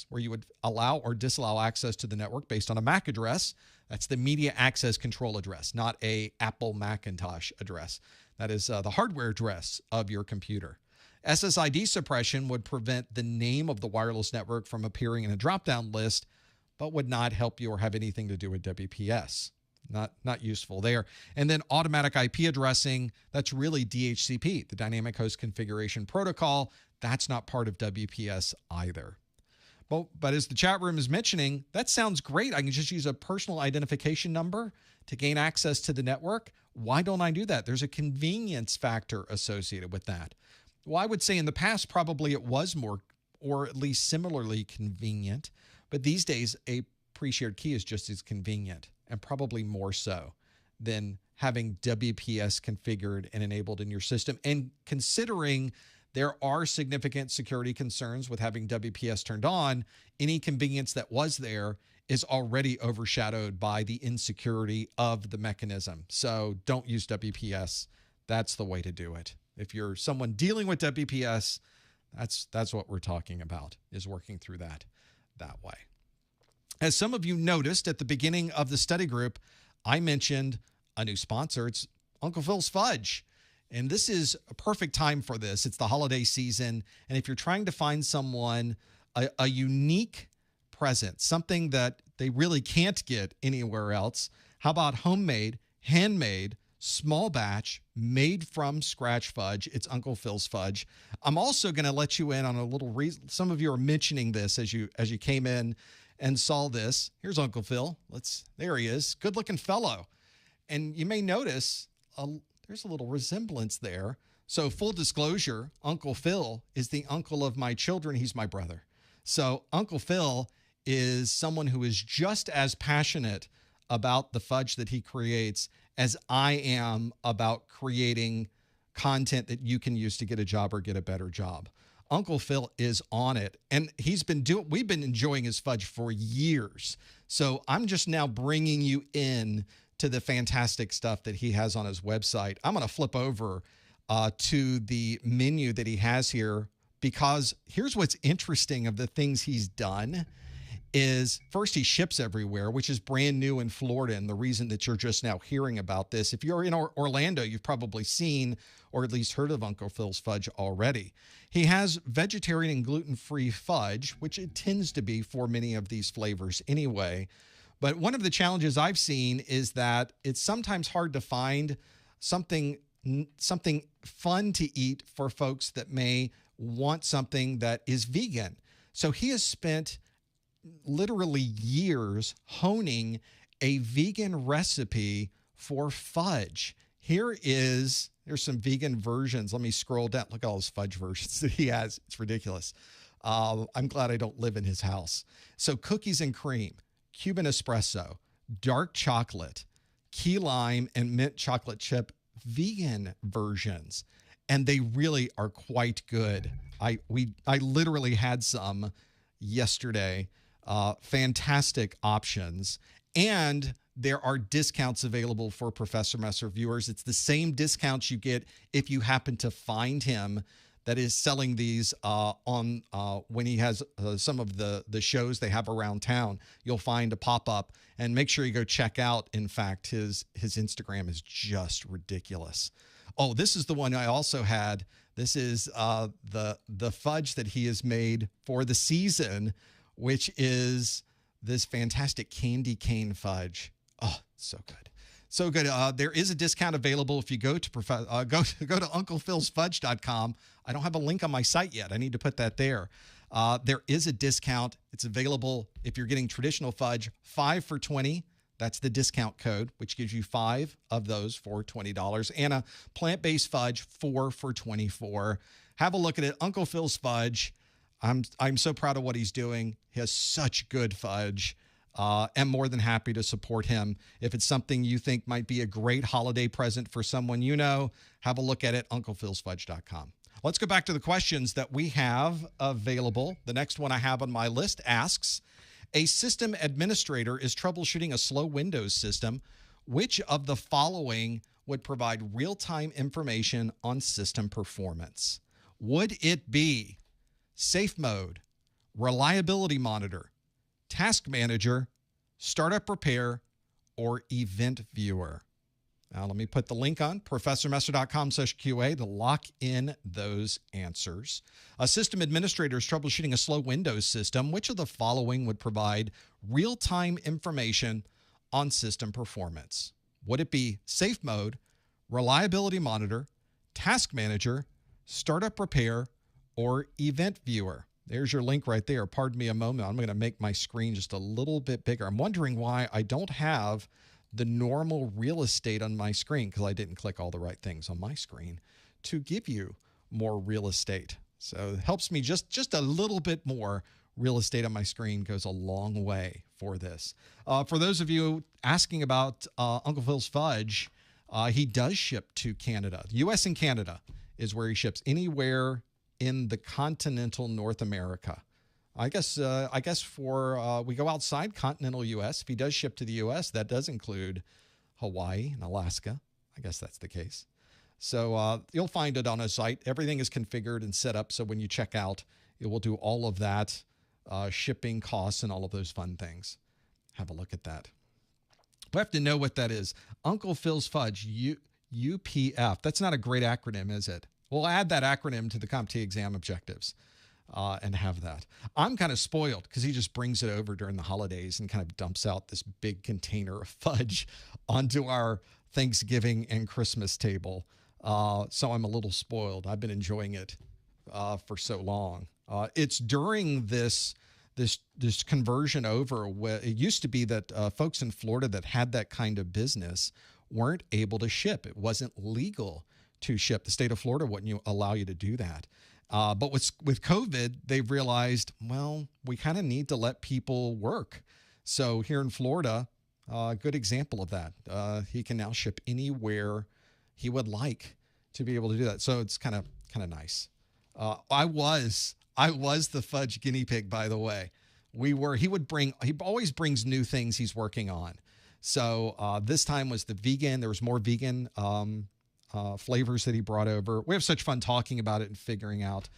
where you would allow or disallow access to the network based on a MAC address. That's the media access control address, not a Apple Macintosh address. That is the hardware address of your computer. SSID suppression would prevent the name of the wireless network from appearing in a drop-down list, but would not help you or have anything to do with WPS. Not useful there. And then automatic IP addressing, that's really DHCP, the Dynamic Host Configuration Protocol. That's not part of WPS either. But as the chat room is mentioning, that sounds great. I can just use a personal identification number to gain access to the network. Why don't I do that? There's a convenience factor associated with that. Well, I would say in the past, probably it was more, or at least similarly convenient. But these days, a pre-shared key is just as convenient, and probably more so than having WPS configured and enabled in your system. And considering there are significant security concerns with having WPS turned on, any convenience that was there is already overshadowed by the insecurity of the mechanism. So don't use WPS. That's the way to do it. If you're someone dealing with WPS, that's what we're talking about, is working through that way. As some of you noticed at the beginning of the study group, I mentioned a new sponsor. It's Uncle Phil's Fudge. And this is a perfect time for this. It's the holiday season. And if you're trying to find someone a unique present, something that they really can't get anywhere else, how about homemade, handmade, small batch, made from scratch fudge? It's Uncle Phil's Fudge. I'm also going to let you in on a little reason. Some of you are mentioning this as you came in and saw this. Here's Uncle Phil. There he is. Good-looking fellow. And you may notice there's a little resemblance there. So full disclosure, Uncle Phil is the uncle of my children. He's my brother. So Uncle Phil is someone who is just as passionate about the fudge that he creates as I am about creating content that you can use to get a job or get a better job. Uncle Phil is on it, and we've been enjoying his fudge for years. So I'm just now bringing you in to the fantastic stuff that he has on his website. I'm going to flip over to the menu that he has here, because here's what's interesting of the things he's done is, first, he ships everywhere, which is brand new in Florida, and the reason that you're just now hearing about this. If you're in Orlando, you've probably seen or at least heard of Uncle Phil's Fudge already. He has vegetarian and gluten-free fudge, which it tends to be for many of these flavors anyway. But one of the challenges I've seen is that it's sometimes hard to find something fun to eat for folks that may want something that is vegan. So he has spent literally years honing a vegan recipe for fudge. There's some vegan versions. Let me scroll down. Look at all those fudge versions that he has. It's ridiculous. I'm glad I don't live in his house. So cookies and cream, Cuban espresso, dark chocolate, key lime, and mint chocolate chip vegan versions. And they really are quite good. I literally had some yesterday. Fantastic options. And there are discounts available for Professor Messer viewers. It's the same discounts you get if you happen to find him that is selling these when he has some of the shows they have around town. You'll find a pop-up, and make sure you go check out. In fact, his Instagram is just ridiculous. Oh, this is the one I also had. This is the fudge that he has made for the season, which is this fantastic candy cane fudge. Oh, so good. So good. There is a discount available if you go to go to UnclePhil'sFudge.com. I don't have a link on my site yet. I need to put that there. There is a discount. It's available if you're getting traditional fudge, 5 for $20. That's the discount code, which gives you 5 of those for $20, and a plant-based fudge, 4 for $24. Have a look at it. Uncle Phil's Fudge. I'm so proud of what he's doing. He has such good fudge. I'm more than happy to support him. If it's something you think might be a great holiday present for someone you know, have a look at it, UnclePhil'sFudge.com. Let's go back to the questions that we have available. The next one I have on my list asks, a system administrator is troubleshooting a slow Windows system. Which of the following would provide real-time information on system performance? Would it be Safe Mode, Reliability Monitor, Task Manager, Startup Repair, or Event Viewer? Now, let me put the link on professormesser.com/QA to lock in those answers. A system administrator is troubleshooting a slow Windows system. Which of the following would provide real-time information on system performance? Would it be Safe Mode, Reliability Monitor, Task Manager, Startup Repair, or Event Viewer? There's your link right there. Pardon me a moment. I'm going to make my screen just a little bit bigger. I'm wondering why I don't have the normal real estate on my screen, because I didn't click all the right things on my screen to give you more real estate. So it helps me just a little bit more real estate on my screen goes a long way for this. For those of you asking about Uncle Phil's Fudge, he does ship to Canada. U.S. and Canada is where he ships. Anywhere in the continental North America. I guess for we go outside continental U.S. If he does ship to the U.S., that does include Hawaii and Alaska. I guess that's the case. So you'll find it on his site. Everything is configured and set up so when you check out, it will do all of that, shipping costs and all of those fun things. Have a look at that. We have to know what that is. Uncle Phil's Fudge, UPF. That's not a great acronym, is it? We'll add that acronym to the CompTIA exam objectives. And have that. I'm kind of spoiled because he just brings it over during the holidays and kind of dumps out this big container of fudge onto our Thanksgiving and Christmas table. So I'm a little spoiled. I've been enjoying it for so long. It's during this conversion over. It used to be that folks in Florida that had that kind of business weren't able to ship. It wasn't legal to ship. The state of Florida wouldn't allow you to do that. But with COVID, they've realized, well, we kind of need to let people work. So here in Florida, a good example of that. He can now ship anywhere he would like to be able to do that. So it's kind of nice. I was the Fudge guinea pig, by the way. He always brings new things he's working on. So this time was the vegan. There was more vegan flavors that he brought over. We have such fun talking about it and figuring out.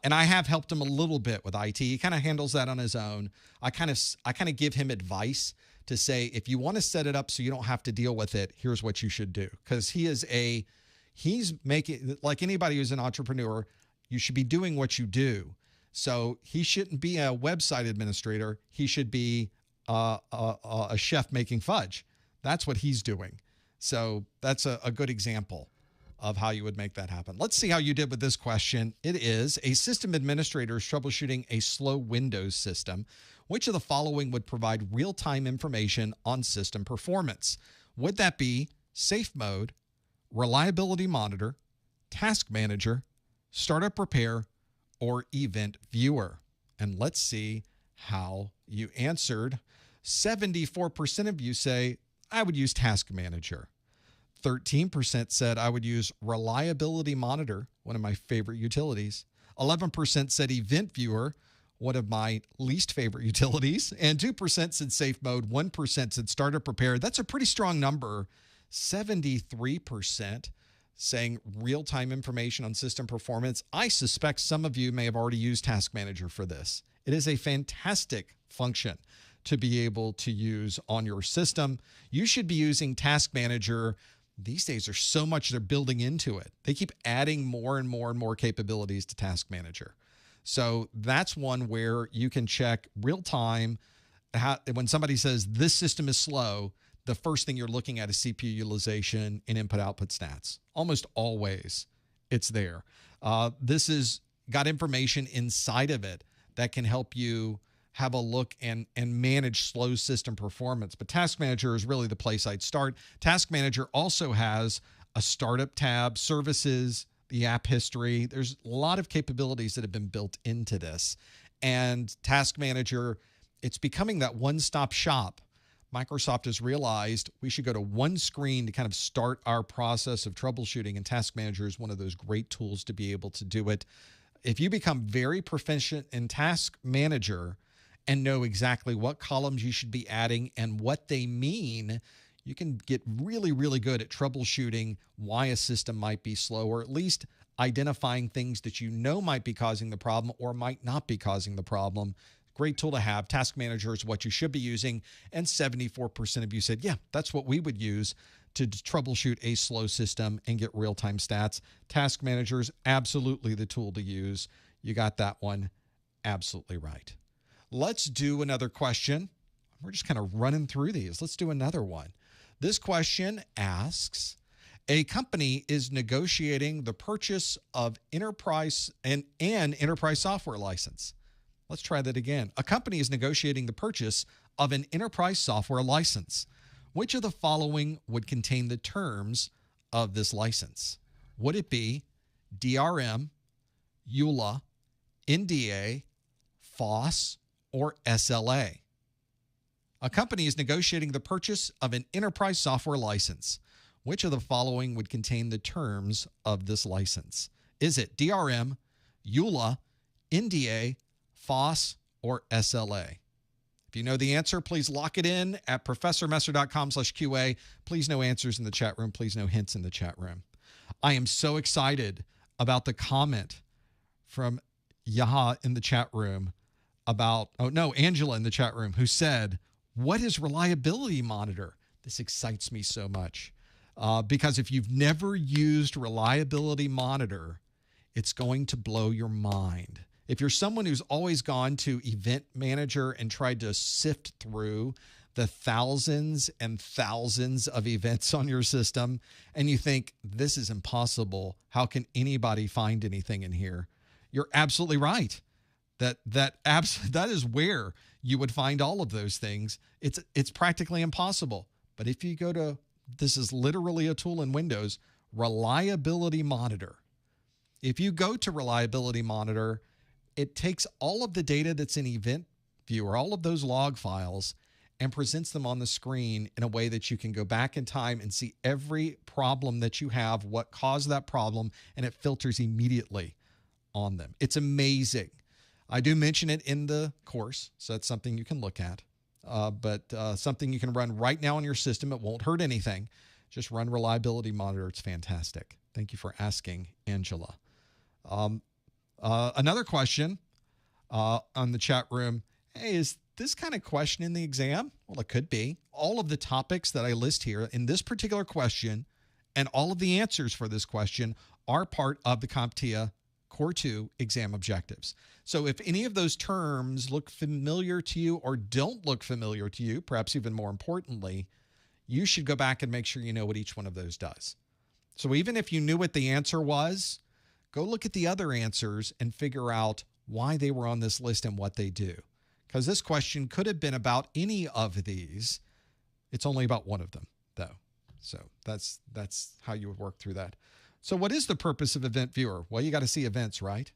And I have helped him a little bit with IT. He kind of handles that on his own. I kind of give him advice to say, if you want to set it up so you don't have to deal with it, here's what you should do. Because he's making, like anybody who's an entrepreneur, you should be doing what you do. So he shouldn't be a website administrator. He should be a chef making fudge. That's what he's doing. So that's a good example of how you would make that happen. Let's see how you did with this question. It is a system administrator is troubleshooting a slow Windows system. Which of the following would provide real-time information on system performance? Would that be Safe Mode, Reliability Monitor, Task Manager, Startup Repair, or Event Viewer? And let's see how you answered. 74% of you say, I would use Task Manager. 13% said I would use Reliability Monitor, one of my favorite utilities. 11% said Event Viewer, one of my least favorite utilities. And 2% said Safe Mode. 1% said Startup Repair. That's a pretty strong number. 73% saying real-time information on system performance. I suspect some of you may have already used Task Manager for this. It is a fantastic function to be able to use on your system. You should be using Task Manager. These days, there's so much they're building into it. They keep adding more and more and more capabilities to Task Manager. So that's one where you can check real time. When somebody says this system is slow, the first thing you're looking at is CPU utilization and input-output stats. Almost always it's there. This has got information inside of it that can help you have a look and manage slow system performance. But Task Manager is really the place I'd start. Task Manager also has a startup tab, services, the app history. There's a lot of capabilities that have been built into this. And Task Manager, it's becoming that one-stop shop. Microsoft has realized we should go to one screen to kind of start our process of troubleshooting, and Task Manager is one of those great tools to be able to do it. If you become very proficient in Task Manager and know exactly what columns you should be adding and what they mean, you can get really, really good at troubleshooting why a system might be slow, or at least identifying things that you know might be causing the problem or might not be causing the problem. Great tool to have. Task Manager is what you should be using. And 74% of you said, yeah, that's what we would use to troubleshoot a slow system and get real-time stats. Task Manager is absolutely the tool to use. You got that one absolutely right. Let's do another question. We're just kind of running through these. Let's do another one. This question asks, a company is negotiating the purchase of enterprise and an enterprise software license. Let's try that again. A company is negotiating the purchase of an enterprise software license. Which of the following would contain the terms of this license? Would it be DRM, EULA, NDA, FOSS, or SLA? A company is negotiating the purchase of an enterprise software license. Which of the following would contain the terms of this license? Is it DRM, EULA, NDA, FOSS, or SLA? If you know the answer, please lock it in at professormesser.com/QA. Please no answers in the chat room. Please no hints in the chat room. I am so excited about the comment from Yaha in the chat room about, Angela in the chat room, who said, what is Reliability Monitor? This excites me so much because if you've never used Reliability Monitor, it's going to blow your mind. If you're someone who's always gone to Event Manager and tried to sift through the thousands and thousands of events on your system, and you think, this is impossible, how can anybody find anything in here? You're absolutely right. That is where you would find all of those things. It's practically impossible. But if you go to, this is literally a tool in Windows, Reliability Monitor. If you go to Reliability Monitor, it takes all of the data that's in Event Viewer, all of those log files, and presents them on the screen in a way that you can go back in time and see every problem that you have, what caused that problem, and it filters immediately on them. It's amazing. I do mention it in the course, so that's something you can look at, but something you can run right now on your system. It won't hurt anything. Just run Reliability Monitor. It's fantastic. Thank you for asking, Angela. Another question on the chat room. Hey, is this kind of question in the exam? Well, it could be. All of the topics that I list here in this particular question and all of the answers for this question are part of the CompTIA Core 2 exam objectives. So if any of those terms look familiar to you or don't look familiar to you, perhaps even more importantly, you should go back and make sure you know what each one of those does. So even if you knew what the answer was, go look at the other answers and figure out why they were on this list and what they do. Because this question could have been about any of these. It's only about one of them, though. So that's how you would work through that. So what is the purpose of Event Viewer? Well, you got to see events, right?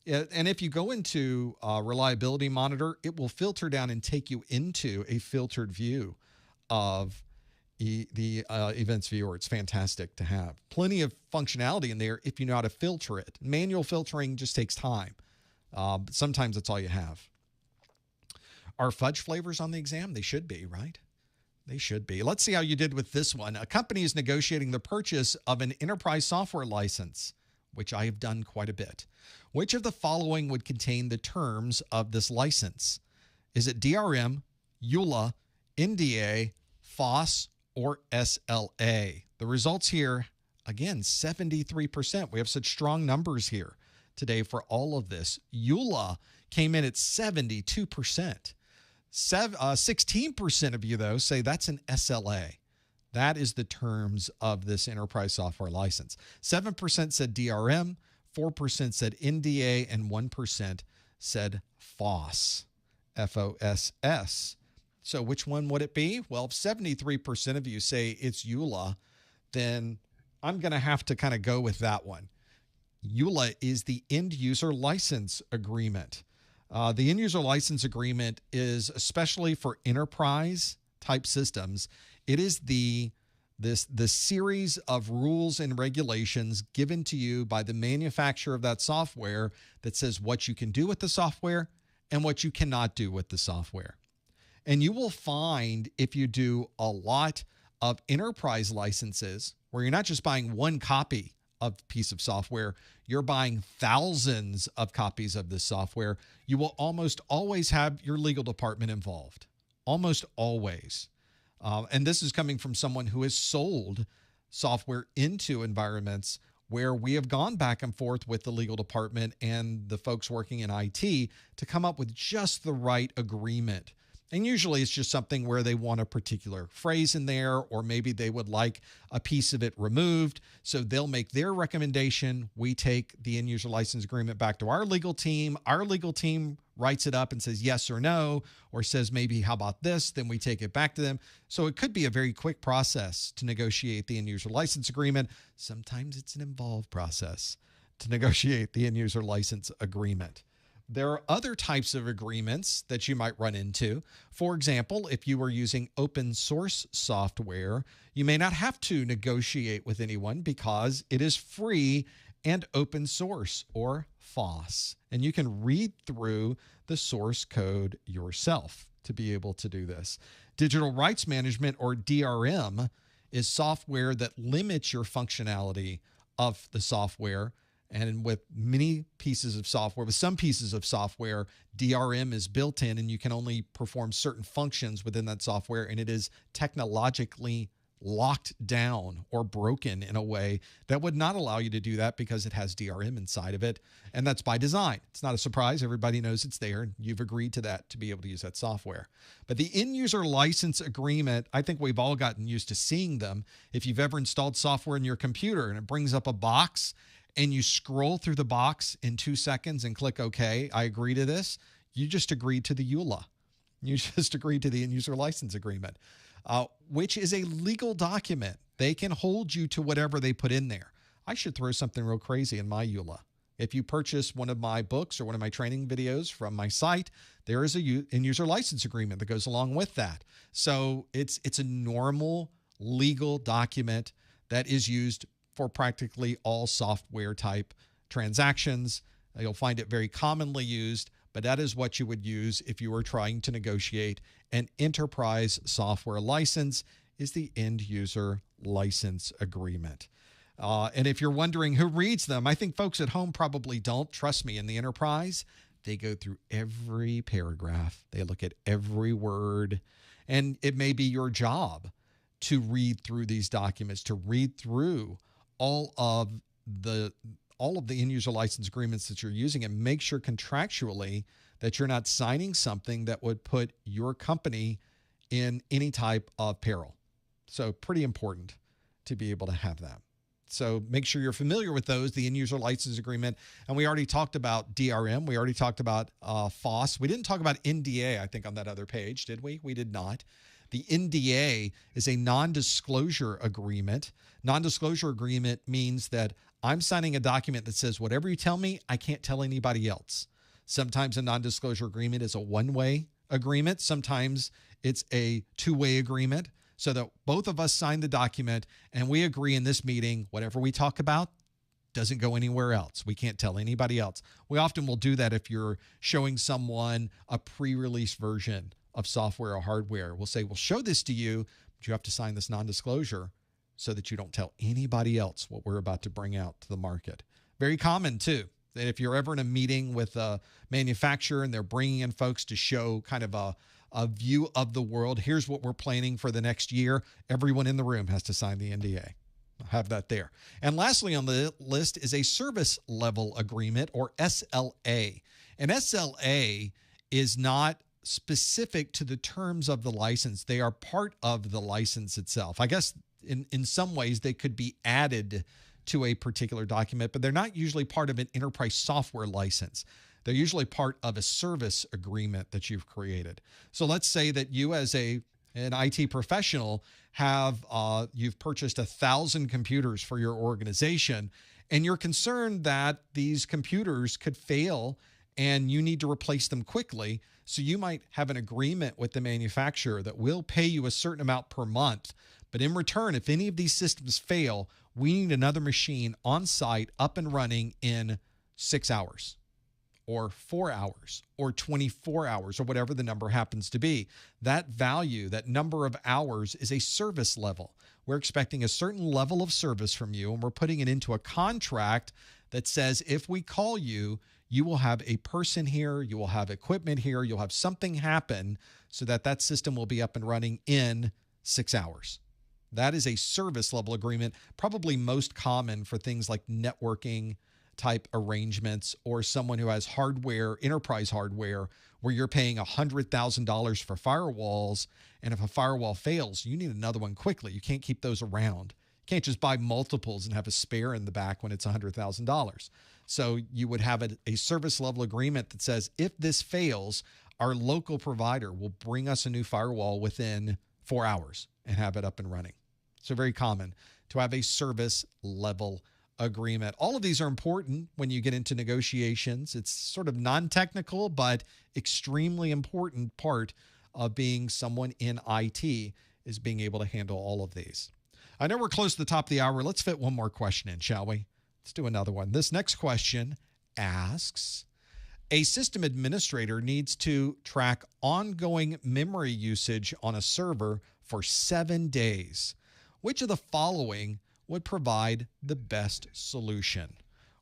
And if you go into Reliability Monitor, it will filter down and take you into a filtered view of the Events Viewer. It's fantastic to have. Plenty of functionality in there if you know how to filter it. Manual filtering just takes time. But sometimes that's all you have. Are Fudge flavors on the exam? They should be, right? They should be. Let's see how you did with this one. A company is negotiating the purchase of an enterprise software license, which I have done quite a bit. Which of the following would contain the terms of this license? Is it DRM, EULA, NDA, FOSS, or SLA? The results here, again, 73%. We have such strong numbers here today for all of this. EULA came in at 72%. 16% of you, though, say that's an SLA. That is the terms of this enterprise software license. 7% said DRM, 4% said NDA, and 1% said FOSS, F-O-S-S. So which one would it be? Well, if 73% of you say it's EULA, then I'm going to have to kind of go with that one. EULA is the End User License Agreement. The End User License Agreement is especially for enterprise type systems. It is the series of rules and regulations given to you by the manufacturer of that software that says what you can do with the software and what you cannot do with the software. And you will find if you do a lot of enterprise licenses, where you're not just buying one copy of a piece of software, you're buying thousands of copies of this software, you will almost always have your legal department involved. Almost always. And this is coming from someone who has sold software into environments where we have gone back and forth with the legal department and the folks working in IT to come up with just the right agreement. And usually it's just something where they want a particular phrase in there, or maybe they would like a piece of it removed. So they'll make their recommendation. We take the end user license agreement back to our legal team. Our legal team writes it up and says yes or no, or says maybe how about this? Then we take it back to them. So it could be a very quick process to negotiate the end user license agreement. Sometimes it's an involved process to negotiate the end user license agreement. There are other types of agreements that you might run into. For example, if you are using open source software, you may not have to negotiate with anyone because it is free and open source, or FOSS. And you can read through the source code yourself to be able to do this. Digital rights management, or DRM, is software that limits your functionality of the software. And with many pieces of software, with some pieces of software, DRM is built in, and you can only perform certain functions within that software, and it is technologically locked down or broken in a way that would not allow you to do that because it has DRM inside of it. And that's by design. It's not a surprise. Everybody knows it's there, and you've agreed to that to be able to use that software. But the end user license agreement, I think we've all gotten used to seeing them. If you've ever installed software in your computer and it brings up a box, and you scroll through the box in 2 seconds and click OK, I agree to this, you just agreed to the EULA. You just agreed to the end user license agreement, which is a legal document. They can hold you to whatever they put in there. I should throw something real crazy in my EULA. If you purchase one of my books or one of my training videos from my site, there is a end user license agreement that goes along with that. So it's a normal legal document that is used for practically all software type transactions. You'll find it very commonly used, but that is what you would use if you were trying to negotiate an enterprise software license, is the end user license agreement. And if you're wondering who reads them, I think folks at home probably don't. Trust me, in the enterprise, they go through every paragraph. They look at every word, and it may be your job to read through these documents, to read through all of the end user license agreements that you're using, and make sure contractually that you're not signing something that would put your company in any type of peril. So pretty important to be able to have that. So make sure you're familiar with those, the end user license agreement. And we already talked about DRM. We already talked about FOSS. We didn't talk about NDA, I think, on that other page, did we? We did not. The NDA is a non-disclosure agreement. Non-disclosure agreement means that I'm signing a document that says whatever you tell me, I can't tell anybody else. Sometimes a non-disclosure agreement is a one-way agreement. Sometimes it's a two-way agreement, so that both of us sign the document and we agree in this meeting, whatever we talk about doesn't go anywhere else. We can't tell anybody else. We often will do that if you're showing someone a pre-release version of software or hardware. We'll say, we'll show this to you, but you have to sign this non-disclosure so that you don't tell anybody else what we're about to bring out to the market. Very common too, that if you're ever in a meeting with a manufacturer and they're bringing in folks to show kind of a view of the world, here's what we're planning for the next year, everyone in the room has to sign the NDA. I'll have that there. And lastly on the list is a service level agreement, or SLA. An SLA is not specific to the terms of the license. They are part of the license itself. I guess in some ways they could be added to a particular document, but they're not usually part of an enterprise software license. They're usually part of a service agreement that you've created. So let's say that you as an IT professional you've purchased 1,000 computers for your organization, and you're concerned that these computers could fail and you need to replace them quickly. So you might have an agreement with the manufacturer that will pay you a certain amount per month. But in return, if any of these systems fail, we need another machine on site up and running in 6 hours or 4 hours or 24 hours or whatever the number happens to be. That value, that number of hours, is a service level. We're expecting a certain level of service from you, and we're putting it into a contract that says if we call you, you will have a person here, you will have equipment here, you'll have something happen so that that system will be up and running in 6 hours. That is a service level agreement, probably most common for things like networking type arrangements, or someone who has hardware, enterprise hardware, where you're paying $100,000 for firewalls, and if a firewall fails, you need another one quickly. You can't keep those around. You can't just buy multiples and have a spare in the back when it's $100,000. So you would have a service level agreement that says if this fails, our local provider will bring us a new firewall within 4 hours and have it up and running. So very common to have a service level agreement. All of these are important when you get into negotiations. It's sort of non-technical, but extremely important part of being someone in IT is being able to handle all of these. I know we're close to the top of the hour. Let's fit one more question in, shall we? Let's do another one. This next question asks, a system administrator needs to track ongoing memory usage on a server for 7 days. Which of the following would provide the best solution?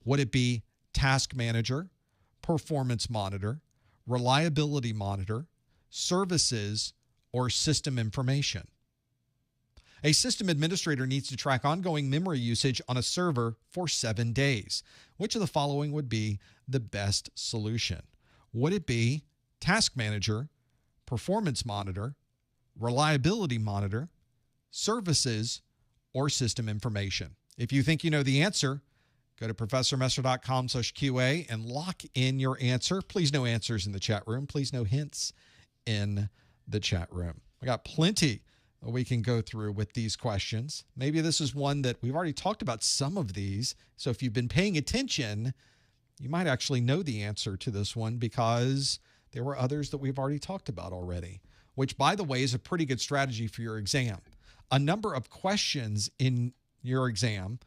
Would it be task manager, performance monitor, reliability monitor, services, or system information? A system administrator needs to track ongoing memory usage on a server for 7 days. Which of the following would be the best solution? Would it be task manager, performance monitor, reliability monitor, services, or system information? If you think you know the answer, go to professormesser.com/QA and lock in your answer. Please no answers in the chat room. Please no hints in the chat room. We got plenty we can go through with these questions. Maybe this is one that we've already talked about some of these. So if you've been paying attention, you might actually know the answer to this one because there were others that we've already talked about already, which, by the way, is a pretty good strategy for your exam. A number of questions in your exam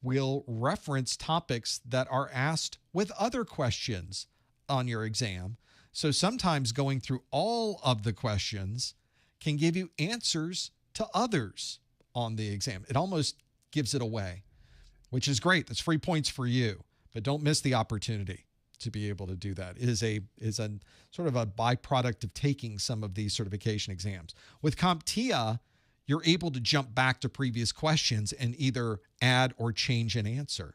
will reference topics that are asked with other questions on your exam. So sometimes going through all of the questions can give you answers to others on the exam. It almost gives it away, which is great. That's free points for you, but don't miss the opportunity to be able to do that. It is a sort of a byproduct of taking some of these certification exams. With CompTIA, you're able to jump back to previous questions and either add or change an answer.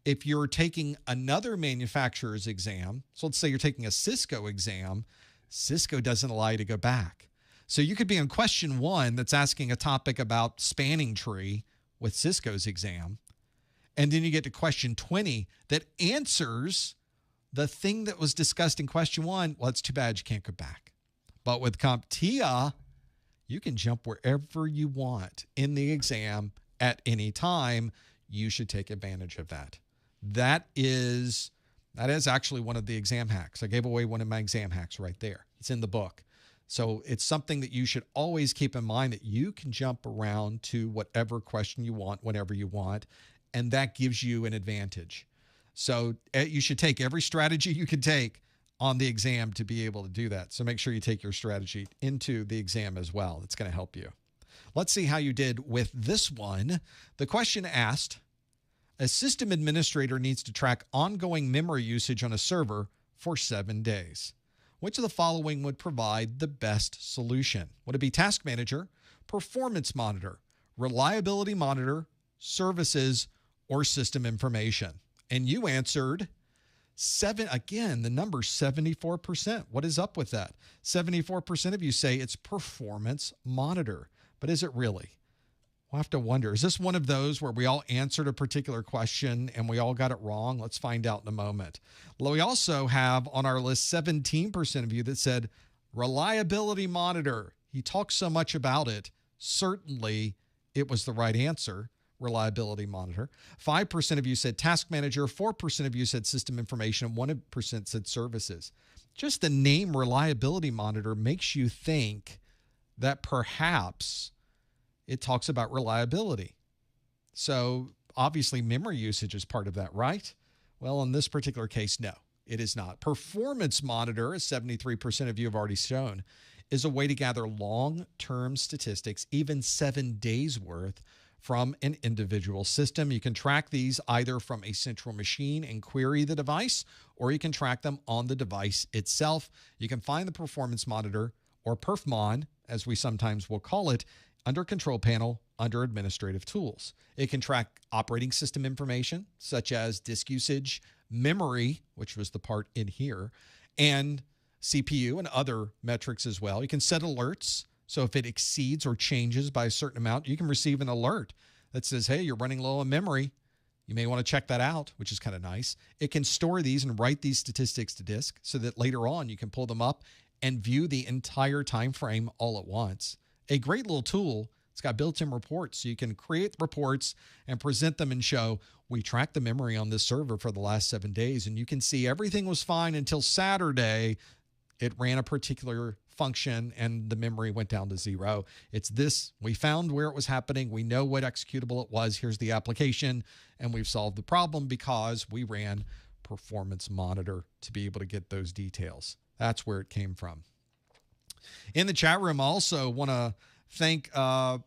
If you're taking another manufacturer's exam, so let's say you're taking a Cisco exam, Cisco doesn't allow you to go back. So you could be on question 1 that's asking a topic about spanning tree with Cisco's exam, and then you get to question 20 that answers the thing that was discussed in question 1. Well, it's too bad you can't go back. But with CompTIA, you can jump wherever you want in the exam at any time. You should take advantage of that. That is actually one of the exam hacks. I gave away one of my exam hacks right there. It's in the book. So it's something that you should always keep in mind, that you can jump around to whatever question you want, whenever you want, and that gives you an advantage. So you should take every strategy you can take on the exam to be able to do that. So make sure you take your strategy into the exam as well. It's going to help you. Let's see how you did with this one. The question asked, a system administrator needs to track ongoing memory usage on a server for 7 days. Which of the following would provide the best solution? Would it be task manager, performance monitor, reliability monitor, services, or system information? And you answered 7. Again, the number 74%. What is up with that? 74% of you say it's performance monitor. But is it really? We'll have to wonder. Is this one of those where we all answered a particular question and we all got it wrong? Let's find out in a moment. Well, we also have on our list 17% of you that said reliability monitor. He talks so much about it. Certainly, it was the right answer, reliability monitor. 5% of you said task manager. 4% of you said system information. 1% said services. Just the name reliability monitor makes you think that perhaps it talks about reliability. So obviously memory usage is part of that, right? Well, in this particular case, no, It is not. Performance monitor, as 73% of you have already shown, is a way to gather long-term statistics, even 7 days worth, from an individual system. You can track these either from a central machine and query the device, or you can track them on the device itself. You can find the performance monitor, or perfmon, as we sometimes will call it, under Control Panel, under Administrative Tools. It can track operating system information, such as disk usage, memory, which was the part in here, and CPU and other metrics as well. You can set alerts. So if it exceeds or changes by a certain amount, you can receive an alert that says, hey, you're running low on memory. You may want to check that out, which is kind of nice. It can store these and write these statistics to disk so that later on you can pull them up and view the entire time frame all at once. A great little tool. It's got built-in reports, so you can create reports and present them and show, we tracked the memory on this server for the last 7 days, and you can see everything was fine until Saturday. It ran a particular function and the memory went down to 0. It's this. We found where it was happening. We know what executable it was. Here's the application, and we've solved the problem because we ran performance monitor to be able to get those details. That's where it came from. In the chat room, I also want to thank Pred.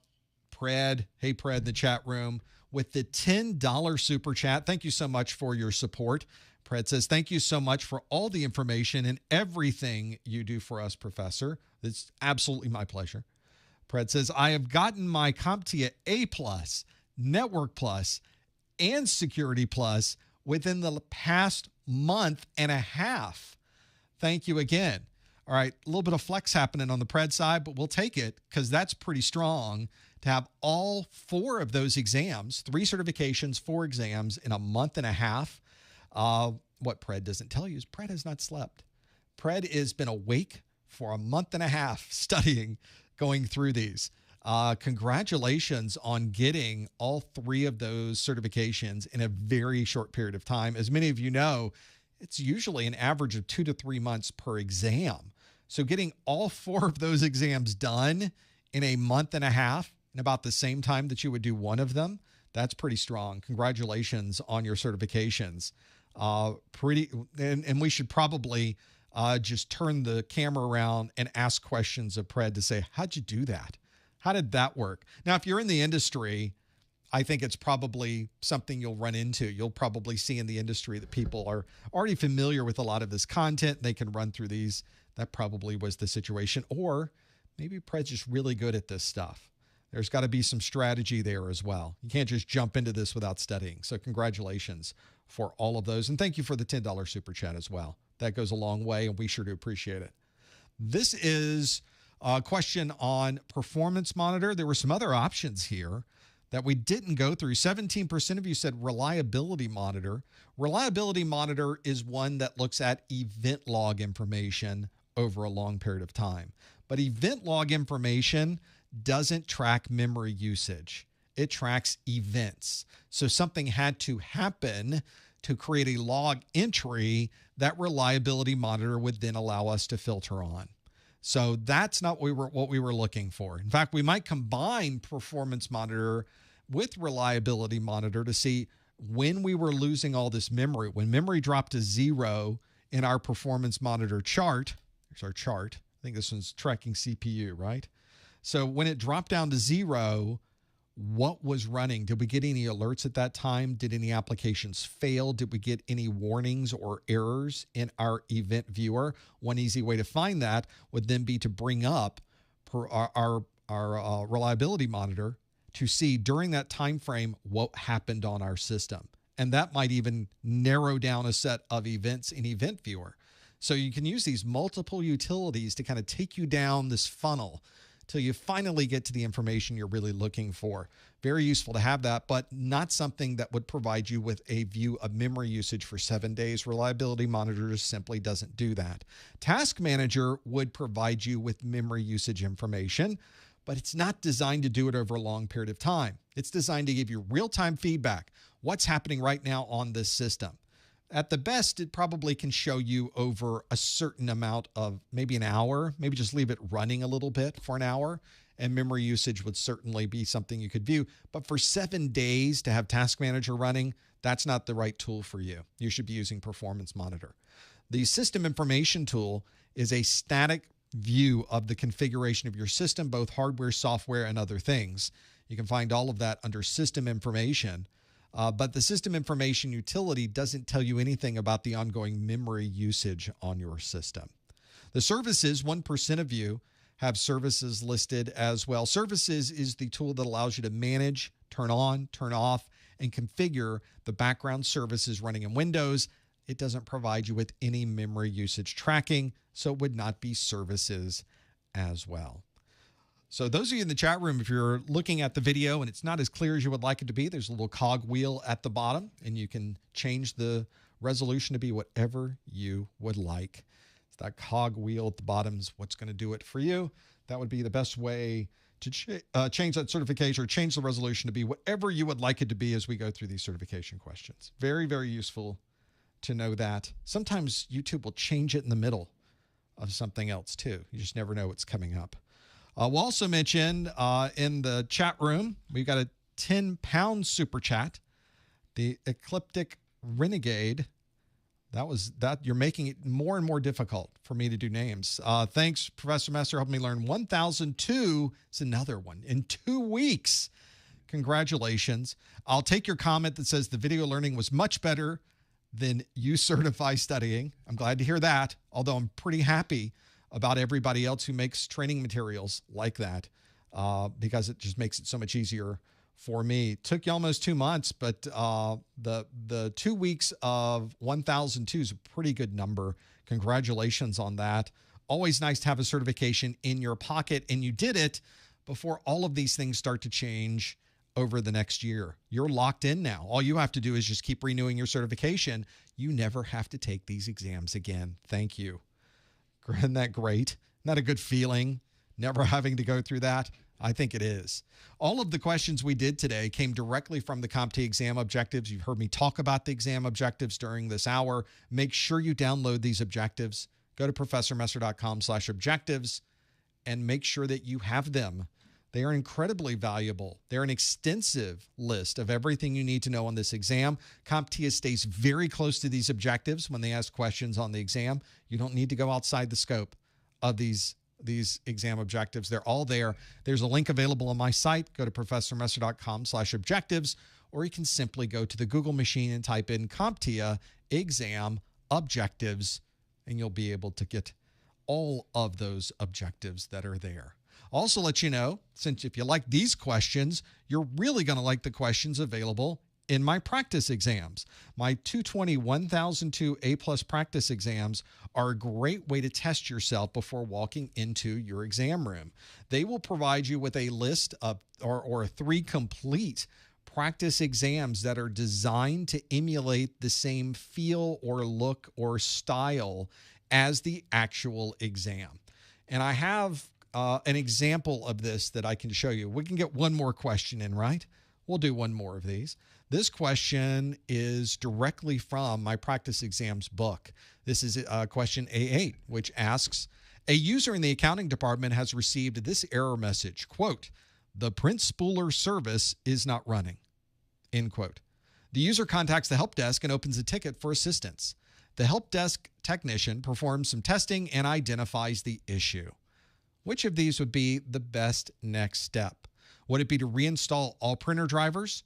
Hey, Pred, in the chat room with the $10 super chat. Thank you so much for your support. Pred says, thank you so much for all the information and everything you do for us, Professor. It's absolutely my pleasure. Pred says, I have gotten my CompTIA A+, Network Plus, and Security Plus within the past month and a half. Thank you again. All right, a little bit of flex happening on the Pred side, but we'll take it because that's pretty strong to have all 4 of those exams, 3 certifications, 4 exams in a month and a half. What Pred doesn't tell you is Pred has not slept. Pred has been awake for a month and a half studying, going through these. Congratulations on getting all 3 of those certifications in a very short period of time. As many of you know, it's usually an average of 2 to 3 months per exam. So getting all 4 of those exams done in a month and a half, in about the same time that you would do one of them, that's pretty strong. Congratulations on your certifications. And we should probably just turn the camera around and ask questions of Pred to say, how'd you do that? How did that work? Now, if you're in the industry, I think it's probably something you'll run into. You'll probably see in the industry that people are already familiar with a lot of this content. They can run through these. That probably was the situation. Or maybe Pred's just really good at this stuff. There's got to be some strategy there as well. You can't just jump into this without studying. So congratulations for all of those. And thank you for the $10 super chat as well. That goes a long way, and we sure do appreciate it. This is a question on performance monitor. There were some other options here that we didn't go through. 17% of you said reliability monitor. Reliability monitor is one that looks at event log information over a long period of time. But event log information doesn't track memory usage. It tracks events. So something had to happen to create a log entry that reliability monitor would then allow us to filter on. So that's not what we were looking for. In fact, we might combine performance monitor with reliability monitor to see when we were losing all this memory. When memory dropped to 0 in our performance monitor chart, here's our chart. I think this one's tracking CPU, right? So when it dropped down to 0, what was running? Did we get any alerts at that time? Did any applications fail? Did we get any warnings or errors in our event viewer? One easy way to find that would then be to bring up our reliability monitor to see during that time frame what happened on our system. And that might even narrow down a set of events in event viewer. So you can use these multiple utilities to kind of take you down this funnel till you finally get to the information you're really looking for. Very useful to have that, but not something that would provide you with a view of memory usage for 7 days. Reliability monitors simply doesn't do that. Task Manager would provide you with memory usage information, but it's not designed to do it over a long period of time. It's designed to give you real-time feedback. What's happening right now on this system? At the best, it probably can show you over a certain amount of maybe an hour, maybe just leave it running a little bit for an hour and memory usage would certainly be something you could view. But for 7 days to have Task Manager running, that's not the right tool for you. You should be using Performance Monitor. The System Information tool is a static view of the configuration of your system, both hardware, software, and other things. You can find all of that under System Information. But the System Information utility doesn't tell you anything about the ongoing memory usage on your system. The services, 1% of you have services listed as well. Services is the tool that allows you to manage, turn on, turn off, and configure the background services running in Windows. It doesn't provide you with any memory usage tracking, so it would not be services as well. So those of you in the chat room, if you're looking at the video and it's not as clear as you would like it to be, there's a little cog wheel at the bottom, and you can change the resolution to be whatever you would like. It's that cog wheel at the bottom is what's going to do it for you. That would be the best way to change that certification or change the resolution to be whatever you would like it to be as we go through these certification questions. Very, very useful to know that. Sometimes YouTube will change it in the middle of something else too. You just never know what's coming up. We'll also mention in the chat room, we've got a 10-pound super chat. The Ecliptic Renegade. You're making it more and more difficult for me to do names. Thanks, Professor Messer, helping me learn 1002. It's another one in 2 weeks. Congratulations. I'll take your comment that says the video learning was much better than you certify studying. I'm glad to hear that, although I'm pretty happy about everybody else who makes training materials like that because it just makes it so much easier for me. It took you almost 2 months, but the 2 weeks of 1002 is a pretty good number. Congratulations on that. Always nice to have a certification in your pocket, and you did it before all of these things start to change over the next year. You're locked in now. All you have to do is just keep renewing your certification. You never have to take these exams again. Thank you. Isn't that great? Not a good feeling, never having to go through that? I think it is. All of the questions we did today came directly from the CompTIA exam objectives. You've heard me talk about the exam objectives during this hour. Make sure you download these objectives. Go to professormesser.com/objectives and make sure that you have them. They are incredibly valuable. They're an extensive list of everything you need to know on this exam. CompTIA stays very close to these objectives when they ask questions on the exam. You don't need to go outside the scope of these exam objectives. They're all there. There's a link available on my site. Go to professormesser.com/objectives, or you can simply go to the Google machine and type in CompTIA exam objectives, and you'll be able to get all of those objectives that are there. Also let you know, since if you like these questions, you're really going to like the questions available in my practice exams. My 220 1002 A+ practice exams are a great way to test yourself before walking into your exam room. They will provide you with a list of or 3 complete practice exams that are designed to emulate the same feel or look or style as the actual exam. And I have an example of this that I can show you. We can get one more question in, right? We'll do one more of these. This question is directly from my practice exams book. This is question A8, which asks, a user in the accounting department has received this error message, quote, the print spooler service is not running, end quote. The user contacts the help desk and opens a ticket for assistance. The help desk technician performs some testing and identifies the issue. Which of these would be the best next step? Would it be to reinstall all printer drivers,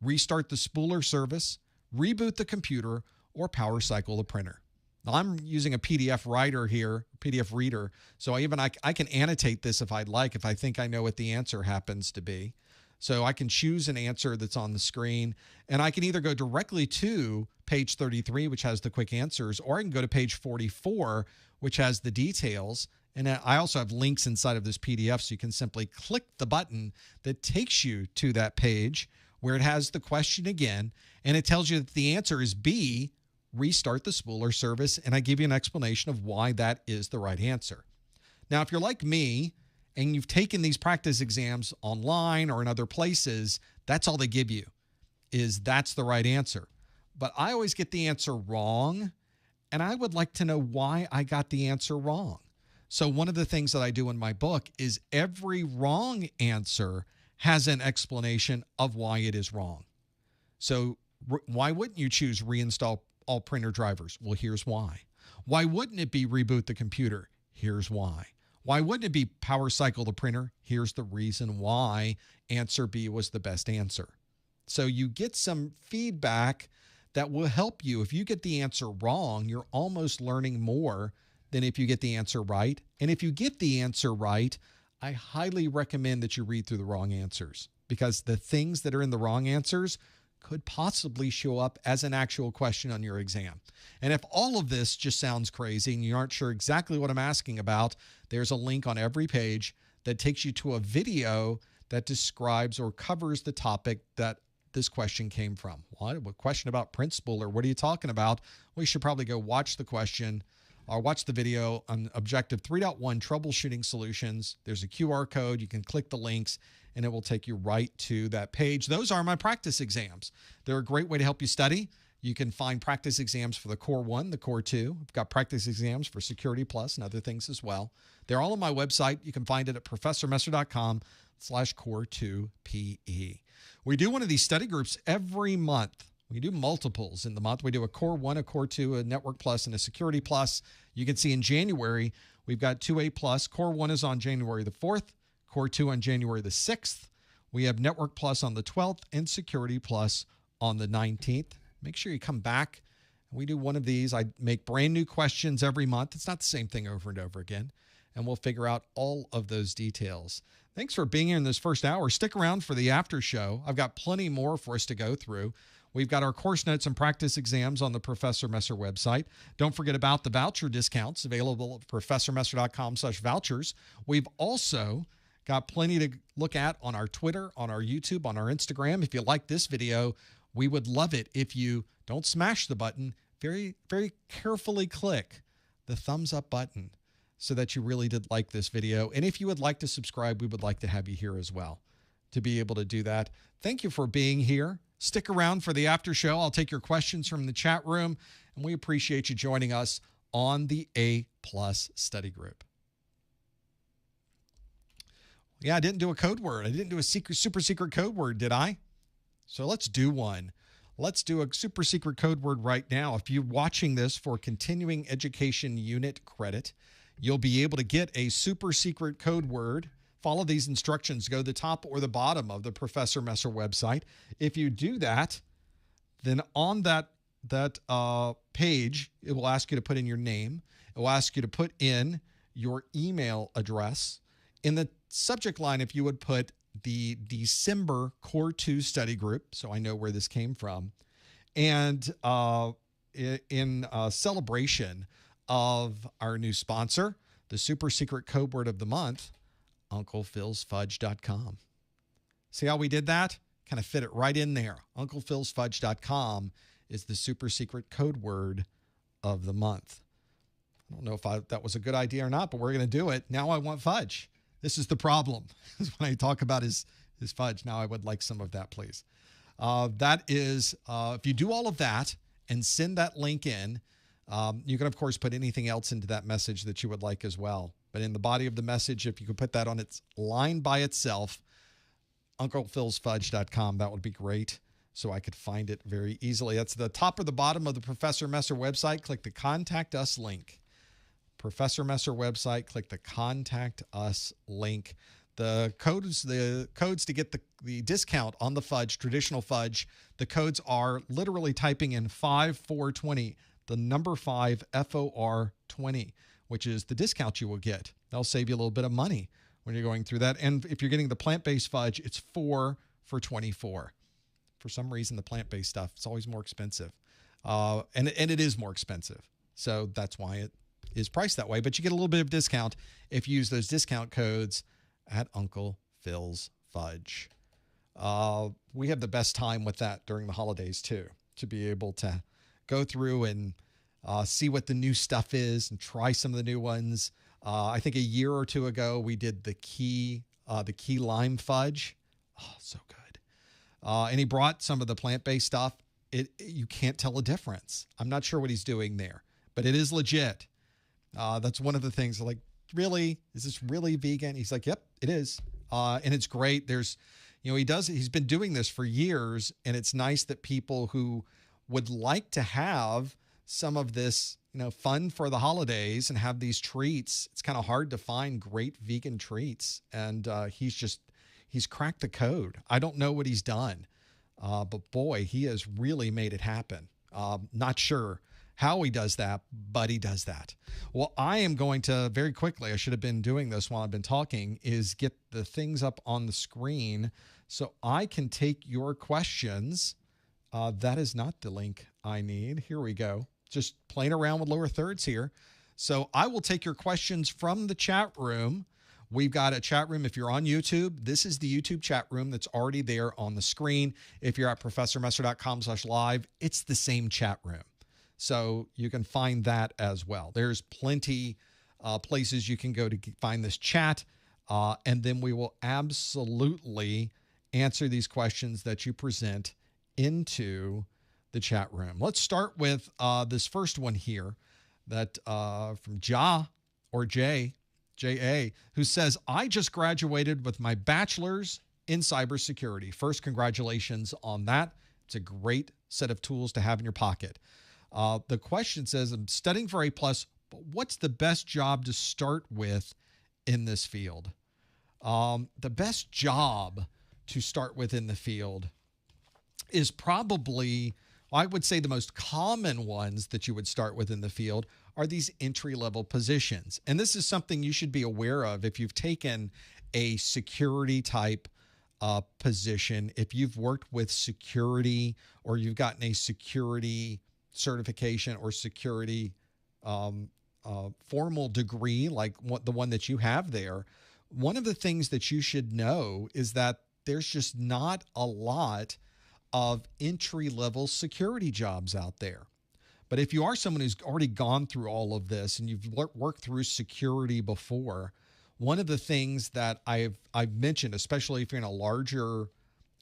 restart the spooler service, reboot the computer, or power cycle the printer? Now, I'm using a PDF writer here, PDF reader, so I can annotate this if I'd like, if I think I know what the answer happens to be. So I can choose an answer that's on the screen, and I can either go directly to page 33, which has the quick answers, or I can go to page 44, which has the details. And I also have links inside of this PDF, so you can simply click the button that takes you to that page where it has the question again, and it tells you that the answer is B, restart the spooler service, and I give you an explanation of why that is the right answer. Now, if you're like me and you've taken these practice exams online or in other places, that's all they give you, is that's the right answer. But I always get the answer wrong, and I would like to know why I got the answer wrong. So one of the things that I do in my book is every wrong answer has an explanation of why it is wrong. So why wouldn't you choose reinstall all printer drivers? Well, here's why. Why wouldn't it be reboot the computer? Here's why. Why wouldn't it be power cycle the printer? Here's the reason why answer B was the best answer. So you get some feedback that will help you. If you get the answer wrong, you're almost learning more than if you get the answer right. And if you get the answer right, I highly recommend that you read through the wrong answers, because the things that are in the wrong answers could possibly show up as an actual question on your exam. And if all of this just sounds crazy and you aren't sure exactly what I'm asking about, there's a link on every page that takes you to a video that describes or covers the topic that this question came from. What question about print spooler? What are you talking about? Well, you should probably go watch the question or watch the video on Objective 3.1 Troubleshooting Solutions. There's a QR code. You can click the links and it will take you right to that page. Those are my practice exams. They're a great way to help you study. You can find practice exams for the Core 1, the Core 2. I've got practice exams for Security Plus and other things as well. They're all on my website. You can find it at professormesser.com/Core2PE. We do one of these study groups every month. We do multiples in the month. We do a Core 1, a Core 2, a Network Plus, and a Security Plus. You can see in January, we've got 2A Plus. Core 1 is on January the 4th. Core 2 on January the 6th. We have Network Plus on the 12th and Security Plus on the 19th. Make sure you come back. We do one of these. I make brand new questions every month. It's not the same thing over and over again. And we'll figure out all of those details. Thanks for being here in this first hour. Stick around for the after show. I've got plenty more for us to go through. We've got our course notes and practice exams on the Professor Messer website. Don't forget about the voucher discounts available at professormesser.com/vouchers. We've also got plenty to look at on our Twitter, on our YouTube, on our Instagram. If you like this video, we would love it if you don't smash the button. Very, very carefully click the thumbs up button so that you really did like this video. And if you would like to subscribe, we would like to have you here as well to be able to do that. Thank you for being here. Stick around for the after show. I'll take your questions from the chat room, and we appreciate you joining us on the A+ study group. Yeah, I didn't do a code word. I didn't do a super secret code word, did I? So let's do one. Let's do a super secret code word right now. If you're watching this for continuing education unit credit, you'll be able to get a super secret code word. Follow these instructions. Go to the top or the bottom of the Professor Messer website. If you do that, then on that page, it will ask you to put in your name. It will ask you to put in your email address. In the subject line, if you would put the December Core 2 study group, so I know where this came from, and in celebration of our new sponsor, the super secret code word of the month, UnclePhil'sFudge.com. See how we did that? Kind of fit it right in there. UnclePhil'sFudge.com is the super secret code word of the month. I don't know if that was a good idea or not, but we're going to do it. Now I want fudge. This is the problem. When I talk about his fudge, now I would like some of that, please. That is, if you do all of that and send that link in, you can, of course, put anything else into that message that you would like as well. But in the body of the message, if you could put that on its line by itself, UnclePhil'sFudge.com, that would be great, so I could find it very easily. That's the top or the bottom of the Professor Messer website. Click the Contact Us link. Professor Messer website, click the Contact Us link. The codes to get the discount on the fudge, traditional fudge, the codes are literally typing in 5420, the number 5 FOR20, which is the discount you will get. That'll save you a little bit of money when you're going through that. And if you're getting the plant-based fudge, it's 4 for 24. For some reason, the plant-based stuff, it's always more expensive. And it is more expensive. So that's why it is priced that way. But you get a little bit of discount if you use those discount codes at Uncle Phil's Fudge. We have the best time with that during the holidays, too, to be able to go through and see what the new stuff is and try some of the new ones. I think a year or two ago, we did the key lime fudge. Oh, so good. And he brought some of the plant-based stuff. You can't tell a difference. I'm not sure what he's doing there, but it is legit. That's one of the things, like, really? Is this really vegan? He's like, yep, it is. And it's great. He's been doing this for years, and it's nice that people who would like to have some of this, fun for the holidays and have these treats. It's kind of hard to find great vegan treats. And he's cracked the code. I don't know what he's done, but boy, he has really made it happen. Not sure how he does that, but he does that. Well, I am going to very quickly, I should have been doing this while I've been talking, is get the things up on the screen so I can take your questions. That is not the link I need. Here we go. Just playing around with lower thirds here. So I will take your questions from the chat room. We've got a chat room. If you're on YouTube, this is the YouTube chat room that's already there on the screen. If you're at professormesser.com/live, it's the same chat room. So you can find that as well. There's plenty places you can go to find this chat. And then we will absolutely answer these questions that you present into the chat room. Let's start with this first one here that from J.A., who says, I just graduated with my bachelor's in cybersecurity. First, congratulations on that. It's a great set of tools to have in your pocket. The question says, I'm studying for A+, but what's the best job to start with in this field? The best job to start with in the field is probably, I would say the most common ones that you would start with in the field are these entry-level positions. And this is something you should be aware of if you've taken a security type position, if you've worked with security or you've gotten a security certification or security formal degree like the one that you have there. One of the things that you should know is that there's just not a lot of entry-level security jobs out there. But if you are someone who's already gone through all of this and you've worked through security before, one of the things that I've mentioned, especially if you're in a larger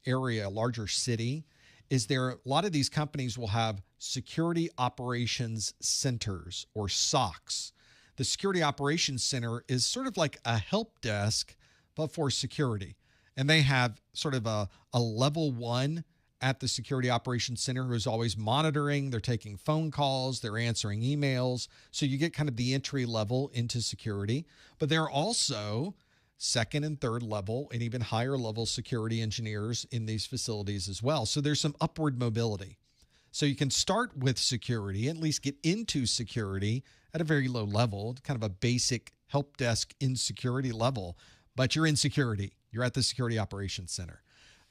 area, a larger city, is a lot of these companies will have security operations centers or SOCs. The Security Operations Center is sort of like a help desk, but for security. And they have sort of a level one at the Security Operations Center who's always monitoring. They're taking phone calls. They're answering emails. So you get kind of the entry level into security. But there are also second and third level and even higher level security engineers in these facilities as well. So there's some upward mobility. So you can start with security, at least get into security at a very low level, kind of a basic help desk in security level, but you're in security. You're at the Security Operations Center.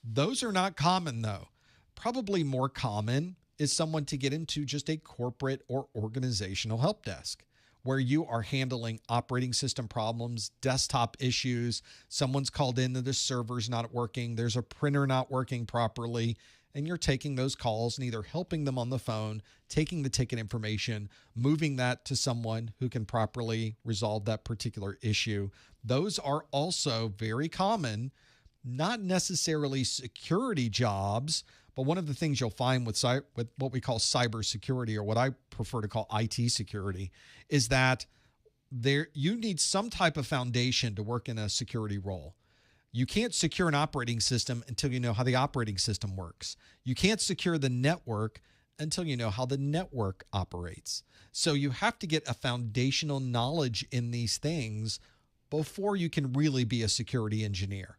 Those are not common though. Probably more common is someone to get into just a corporate or organizational help desk where you are handling operating system problems, desktop issues. Someone's called in that the server's not working. There's a printer not working properly. And you're taking those calls and either helping them on the phone, taking the ticket information, moving that to someone who can properly resolve that particular issue. Those are also very common, not necessarily security jobs, but one of the things you'll find with what we call cybersecurity, or what I prefer to call IT security, is that you need some type of foundation to work in a security role. You can't secure an operating system until you know how the operating system works. You can't secure the network until you know how the network operates. So you have to get a foundational knowledge in these things before you can really be a security engineer.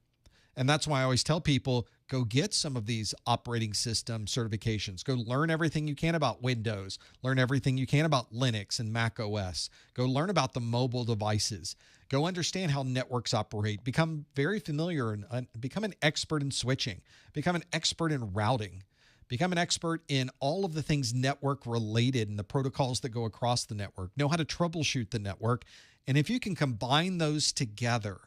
And that's why I always tell people, go get some of these operating system certifications. Go learn everything you can about Windows. Learn everything you can about Linux and Mac OS. Go learn about the mobile devices. Go understand how networks operate. Become very familiar and become an expert in switching. Become an expert in routing. Become an expert in all of the things network related and the protocols that go across the network. Know how to troubleshoot the network. And if you can combine those together,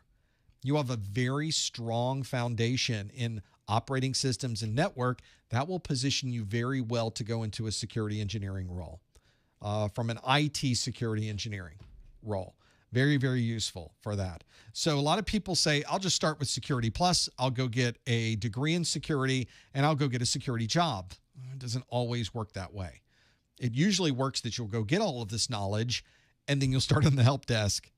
you have a very strong foundation in operating systems and network that will position you very well to go into a security engineering role, from an IT security engineering role. Very, very useful for that. So a lot of people say, I'll just start with Security Plus. I'll go get a degree in security and I'll go get a security job. It doesn't always work that way. It usually works that you'll go get all of this knowledge and then you'll start on the help desk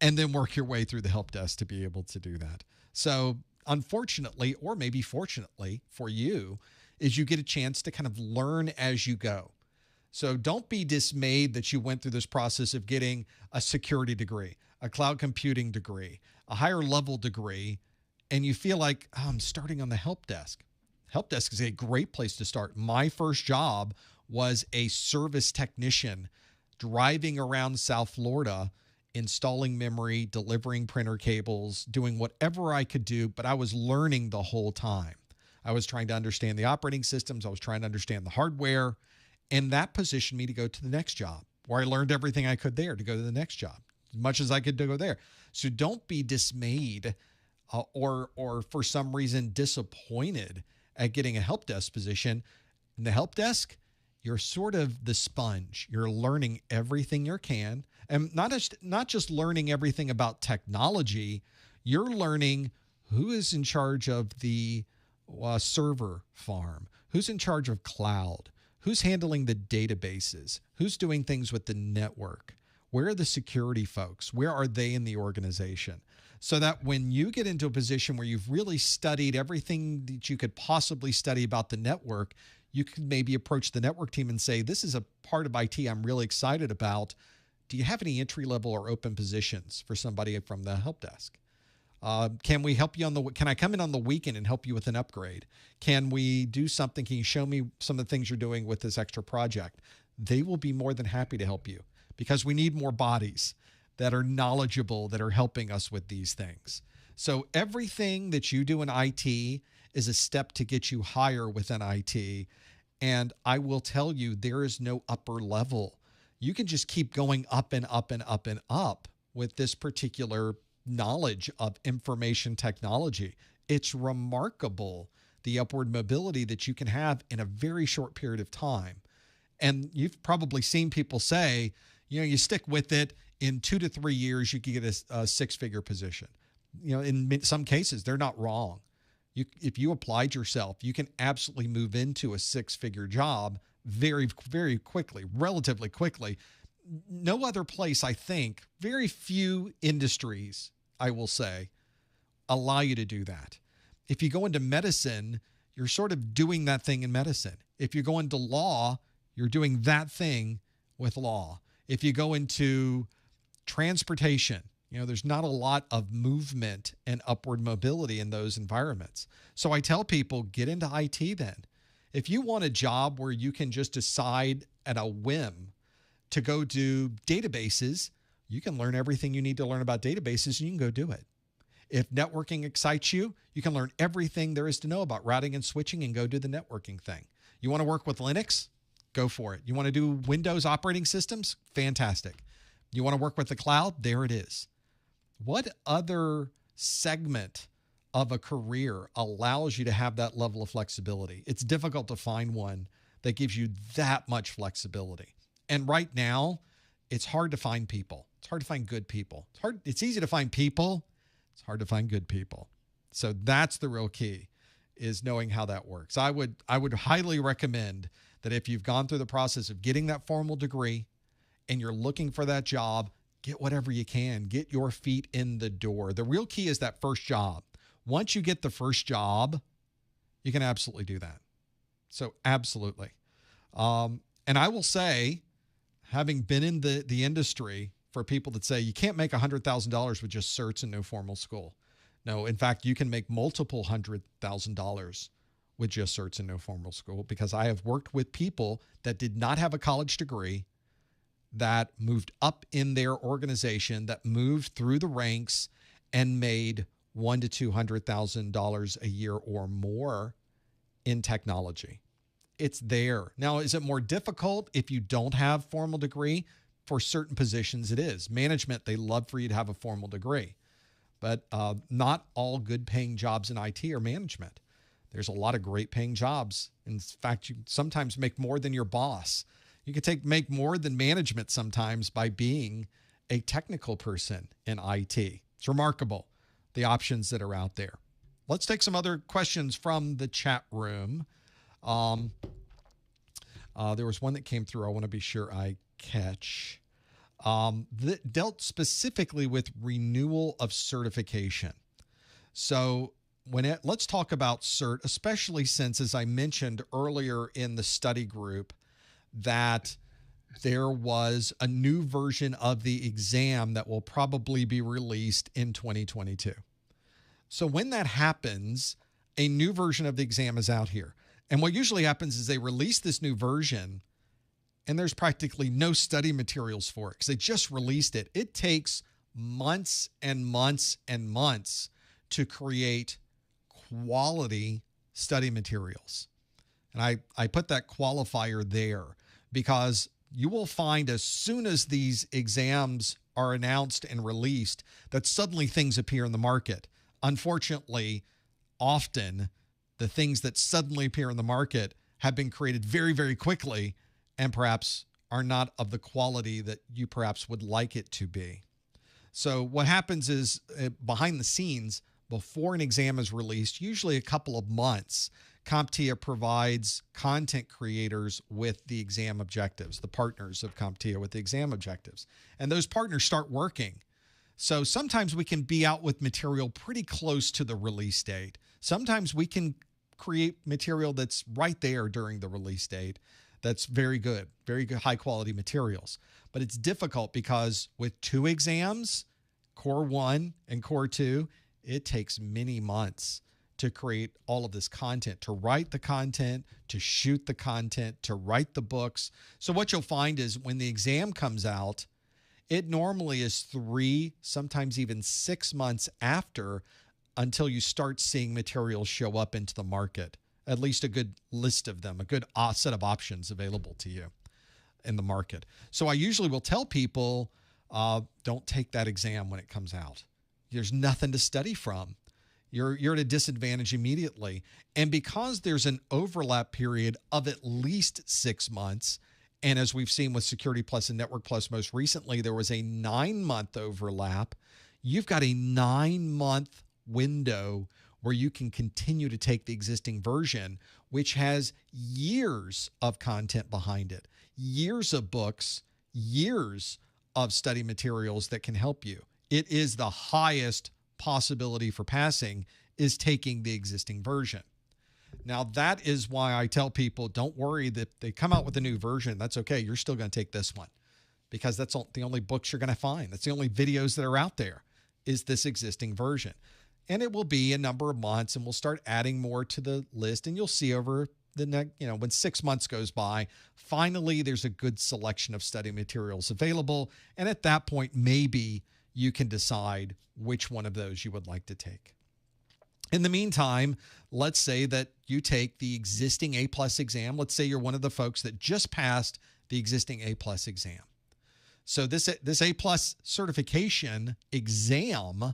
and then work your way through the help desk to be able to do that. So unfortunately, or maybe fortunately for you, is you get a chance to kind of learn as you go. So don't be dismayed that you went through this process of getting a security degree, a cloud computing degree, a higher level degree, and you feel like, oh, I'm starting on the help desk. Help desk is a great place to start. My first job was a service technician driving around South Florida, installing memory, delivering printer cables, doing whatever I could do, but I was learning the whole time. I was trying to understand the operating systems. I was trying to understand the hardware, and that positioned me to go to the next job, where I learned everything I could there to go to the next job, as much as I could to go there. So don't be dismayed or for some reason disappointed at getting a help desk position. In the help desk, you're sort of the sponge. You're learning everything you can, and not just learning everything about technology. You're learning who is in charge of the server farm, who's in charge of cloud, who's handling the databases, who's doing things with the network, where are the security folks, where are they in the organization, so that when you get into a position where you've really studied everything that you could possibly study about the network, you could maybe approach the network team and say, this is a part of IT I'm really excited about. Do you have any entry-level or open positions for somebody from the help desk? Can we help you can I come in on the weekend and help you with an upgrade? Can we do something? Can you show me some of the things you're doing with this extra project? They will be more than happy to help you, because we need more bodies that are knowledgeable, that are helping us with these things. So everything that you do in IT is a step to get you higher within IT. And I will tell you, there is no upper level. You can just keep going up and up and up and up with this particular knowledge of information technology. It's remarkable, the upward mobility that you can have in a very short period of time. And you've probably seen people say, you stick with it, in 2 to 3 years, you can get a six-figure position. In some cases, they're not wrong. If you applied yourself, you can absolutely move into a six-figure job very, very quickly, relatively quickly. No other place, I think, very few industries, I will say, allow you to do that. If you go into medicine, you're sort of doing that thing in medicine. If you go into law, you're doing that thing with law. If you go into transportation, there's not a lot of movement and upward mobility in those environments. So I tell people, get into IT then. If you want a job where you can just decide at a whim to go do databases, you can learn everything you need to learn about databases and you can go do it. If networking excites you, you can learn everything there is to know about routing and switching and go do the networking thing. You want to work with Linux? Go for it. You want to do Windows operating systems? Fantastic. You want to work with the cloud? There it is. What other segment of a career allows you to have that level of flexibility? It's difficult to find one that gives you that much flexibility. And right now, it's hard to find people. It's hard to find good people. It's easy to find people. It's hard to find good people. So that's the real key, is knowing how that works. I would highly recommend that if you've gone through the process of getting that formal degree and you're looking for that job, get whatever you can. Get your feet in the door. The real key is that first job. Once you get the first job, you can absolutely do that. So absolutely. And I will say, having been in the industry, for people that say you can't make $100,000 with just certs and no formal school. No, in fact, you can make multiple $100,000 with just certs and no formal school, because I have worked with people that did not have a college degree, that moved up in their organization, that moved through the ranks and made $100,000 to $200,000 a year or more in technology. It's there. Now, is it more difficult if you don't have formal degree? For certain positions, it is. Management, they love for you to have a formal degree. But not all good paying jobs in IT are management. There's a lot of great paying jobs. In fact, you sometimes make more than your boss. You can make more than management sometimes by being a technical person in IT. It's remarkable, the options that are out there. Let's take some other questions from the chat room. There was one that came through I want to be sure I catch. that dealt specifically with renewal of certification. So let's talk about cert, especially since, as I mentioned earlier in the study group, that there was a new version of the exam that will probably be released in 2022. So when that happens, a new version of the exam is out here. And what usually happens is they release this new version and there's practically no study materials for it because they just released it. It takes months and months and months to create quality study materials. And I put that qualifier there because you will find as soon as these exams are announced and released that suddenly things appear in the market. Unfortunately, often the things that suddenly appear in the market have been created very, very quickly and perhaps are not of the quality that you perhaps would like it to be. So what happens is behind the scenes, before an exam is released, usually a couple of months, CompTIA provides content creators with the exam objectives, the partners of CompTIA with the exam objectives. And those partners start working. So sometimes we can be out with material pretty close to the release date. Sometimes we can create material that's right there during the release date. That's very good high quality materials. But it's difficult because with two exams, Core 1 and Core 2, it takes many months to create all of this content, to write the content, to shoot the content, to write the books. So what you'll find is when the exam comes out, it normally is 3, sometimes even 6 months after until you start seeing materials show up into the market, at least a good list of them, a good set of options available to you in the market. So I usually will tell people, don't take that exam when it comes out. There's nothing to study from. You're at a disadvantage immediately. And because there's an overlap period of at least 6 months, and as we've seen with Security Plus and Network Plus most recently, there was a 9-month overlap. You've got a 9-month window where you can continue to take the existing version, which has years of content behind it, years of books, years of study materials that can help you. It is the highest possibility for passing is taking the existing version. Now, that is why I tell people, don't worry that they come out with a new version. That's okay. You're still going to take this one because that's the only books you're going to find. That's the only videos that are out there is this existing version. And it will be a number of months and we'll start adding more to the list. And you'll see over the next, when 6 months goes by, finally, there's a good selection of study materials available. And at that point, maybe you can decide which one of those you would like to take. In the meantime, let's say that you take the existing A+ exam. Let's say you're one of the folks that just passed the existing A+ exam. So this A+ certification exam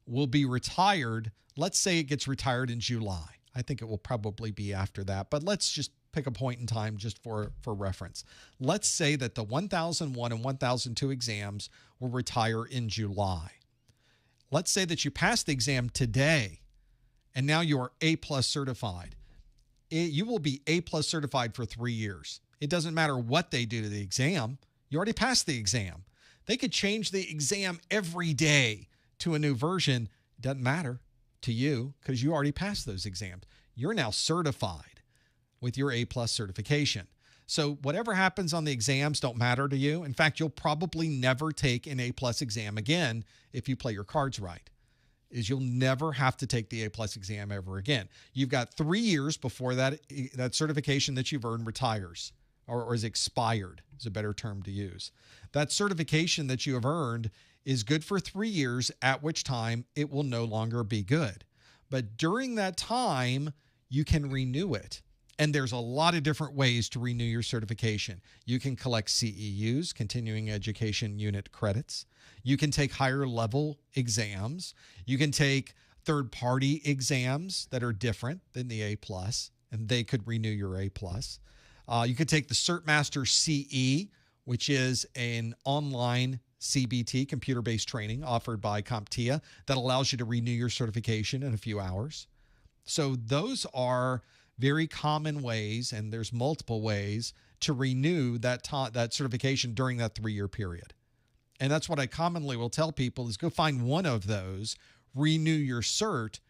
will be retired. Let's say it gets retired in July. I think it will probably be after that, but let's just pick a point in time just for reference. Let's say that the 1001 and 1002 exams will retire in July. Let's say that you passed the exam today and now you are A+ certified. You will be A+ certified for 3 years. It doesn't matter what they do to the exam. You already passed the exam. They could change the exam every day to a new version. It doesn't matter to you because you already passed those exams. You're now certified with your A+ certification. So whatever happens on the exams don't matter to you. In fact, you'll probably never take an A+ exam again if you play your cards right. You'll never have to take the A+ exam ever again. You've got 3 years before that certification that you've earned retires or is expired, is a better term to use. That certification that you have earned is good for 3 years, at which time it will no longer be good. But during that time, you can renew it. And there's a lot of different ways to renew your certification. You can collect CEUs, continuing education unit credits. You can take higher level exams. You can take third-party exams that are different than the A+, and they could renew your A+. You could take the CertMaster CE, which is an online CBT, computer-based training offered by CompTIA that allows you to renew your certification in a few hours. So those are very common ways, and there's multiple ways to renew that certification during that 3-year period. And that's what I commonly will tell people is go find one of those, renew your cert,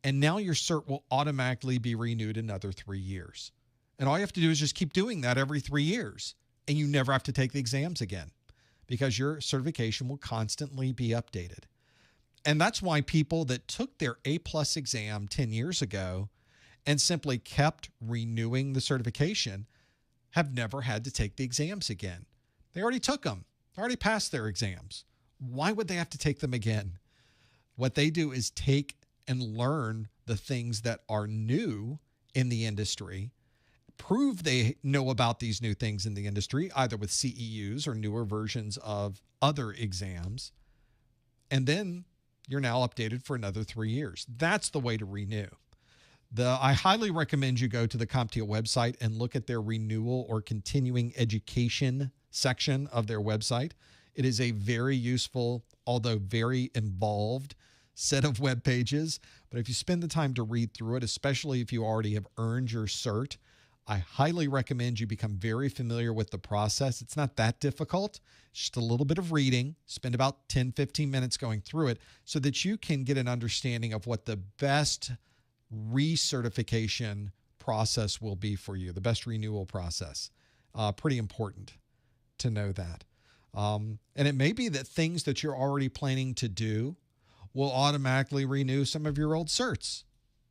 and now your cert will automatically be renewed another 3 years. And all you have to do is just keep doing that every 3 years, and you never have to take the exams again because your certification will constantly be updated. And that's why people that took their A+ exam 10 years ago and simply kept renewing the certification have never had to take the exams again. They already took them. They already passed their exams. Why would they have to take them again? What they do is take and learn the things that are new in the industry, prove they know about these new things in the industry, either with CEUs or newer versions of other exams, and then you're now updated for another 3 years. That's the way to renew. I highly recommend you go to the CompTIA website and look at their renewal or continuing education section of their website. It is a very useful, although very involved set of web pages. But if you spend the time to read through it, especially if you already have earned your cert, I highly recommend you become very familiar with the process. It's not that difficult. It's just a little bit of reading. Spend about 10, 15 minutes going through it so that you can get an understanding of what the best recertification process will be for you, the best renewal process. Pretty important to know that. And it may be that things that you're already planning to do will automatically renew some of your old certs.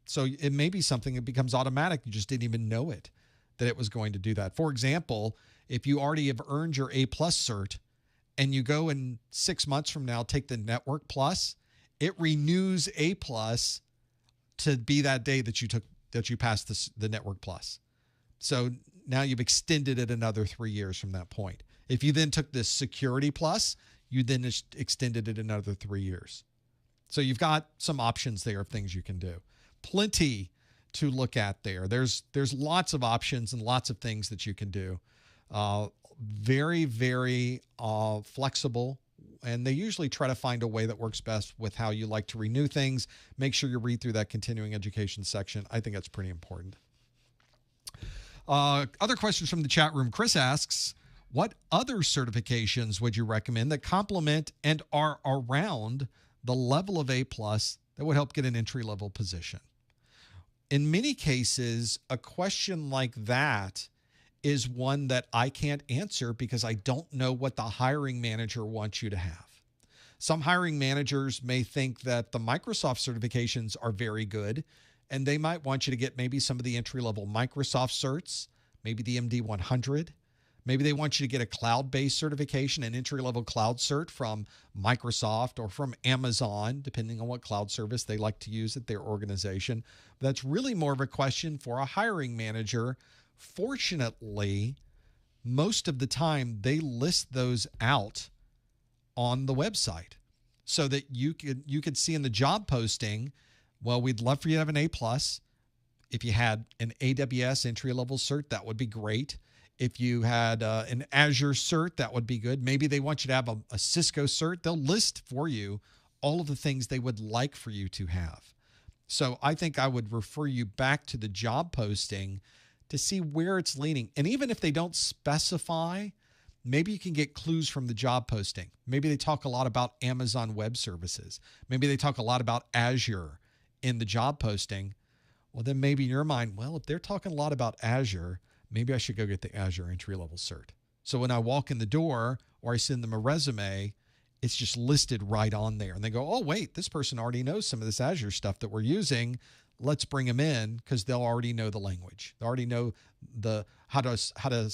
So it may be something that becomes automatic. You just didn't even know it, that it was going to do that. For example, if you already have earned your A+ cert and you go in 6 months from now, take the Network Plus, it renews A+ to be that day that you passed the Network Plus. So now you've extended it another 3 years from that point. If you then took this Security Plus, you then extended it another 3 years. So you've got some options there of things you can do. Plenty to look at there. There's lots of options and lots of things that you can do. Very, very flexible. And they usually try to find a way that works best with how you like to renew things. Make sure you read through that continuing education section. I think that's pretty important. Other questions from the chat room. Chris asks, what other certifications would you recommend that complement and are around the level of A+ that would help get an entry-level position? In many cases, a question like that is one that I can't answer because I don't know what the hiring manager wants you to have. Some hiring managers may think that the Microsoft certifications are very good, and they might want you to get maybe some of the entry-level Microsoft certs, maybe the MD100. Maybe they want you to get a cloud-based certification, an entry-level cloud cert from Microsoft or from Amazon, depending on what cloud service they like to use at their organization. But that's really more of a question for a hiring manager. Fortunately, most of the time they list those out on the website so that you could see in the job posting, well, we'd love for you to have an A+. If you had an AWS entry-level cert, that would be great. If you had an Azure cert, that would be good. Maybe they want you to have a Cisco cert. They'll list for you all of the things they would like for you to have. So I think I would refer you back to the job posting to see where it's leaning. And even if they don't specify, maybe you can get clues from the job posting. Maybe they talk a lot about Amazon Web Services. Maybe they talk a lot about Azure in the job posting. Well, then maybe in your mind, well, if they're talking a lot about Azure, maybe I should go get the Azure entry-level cert. So when I walk in the door or I send them a resume, it's just listed right on there. And they go, oh, wait, this person already knows some of this Azure stuff that we're using. Let's bring them in because they'll already know the language. They already know how to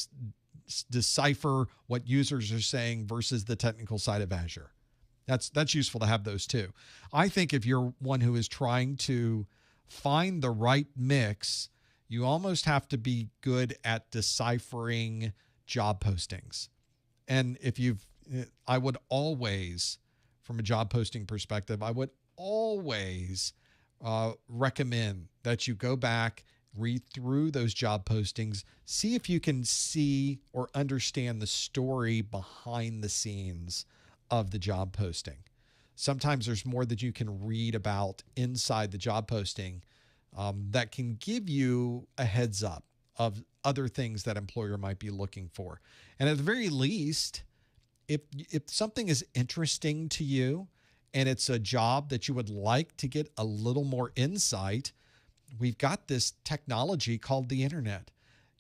decipher what users are saying versus the technical side of Azure. That's useful to have those too. I think if you're one who is trying to find the right mix, you almost have to be good at deciphering job postings. And I would always, from a job posting perspective, I would always recommend that you go back, read through those job postings, see if you can see or understand the story behind the scenes of the job posting. Sometimes there's more that you can read about inside the job posting that can give you a heads up of other things that employer might be looking for. And at the very least, if something is interesting to you and it's a job that you would like to get a little more insight, we've got this technology called the internet.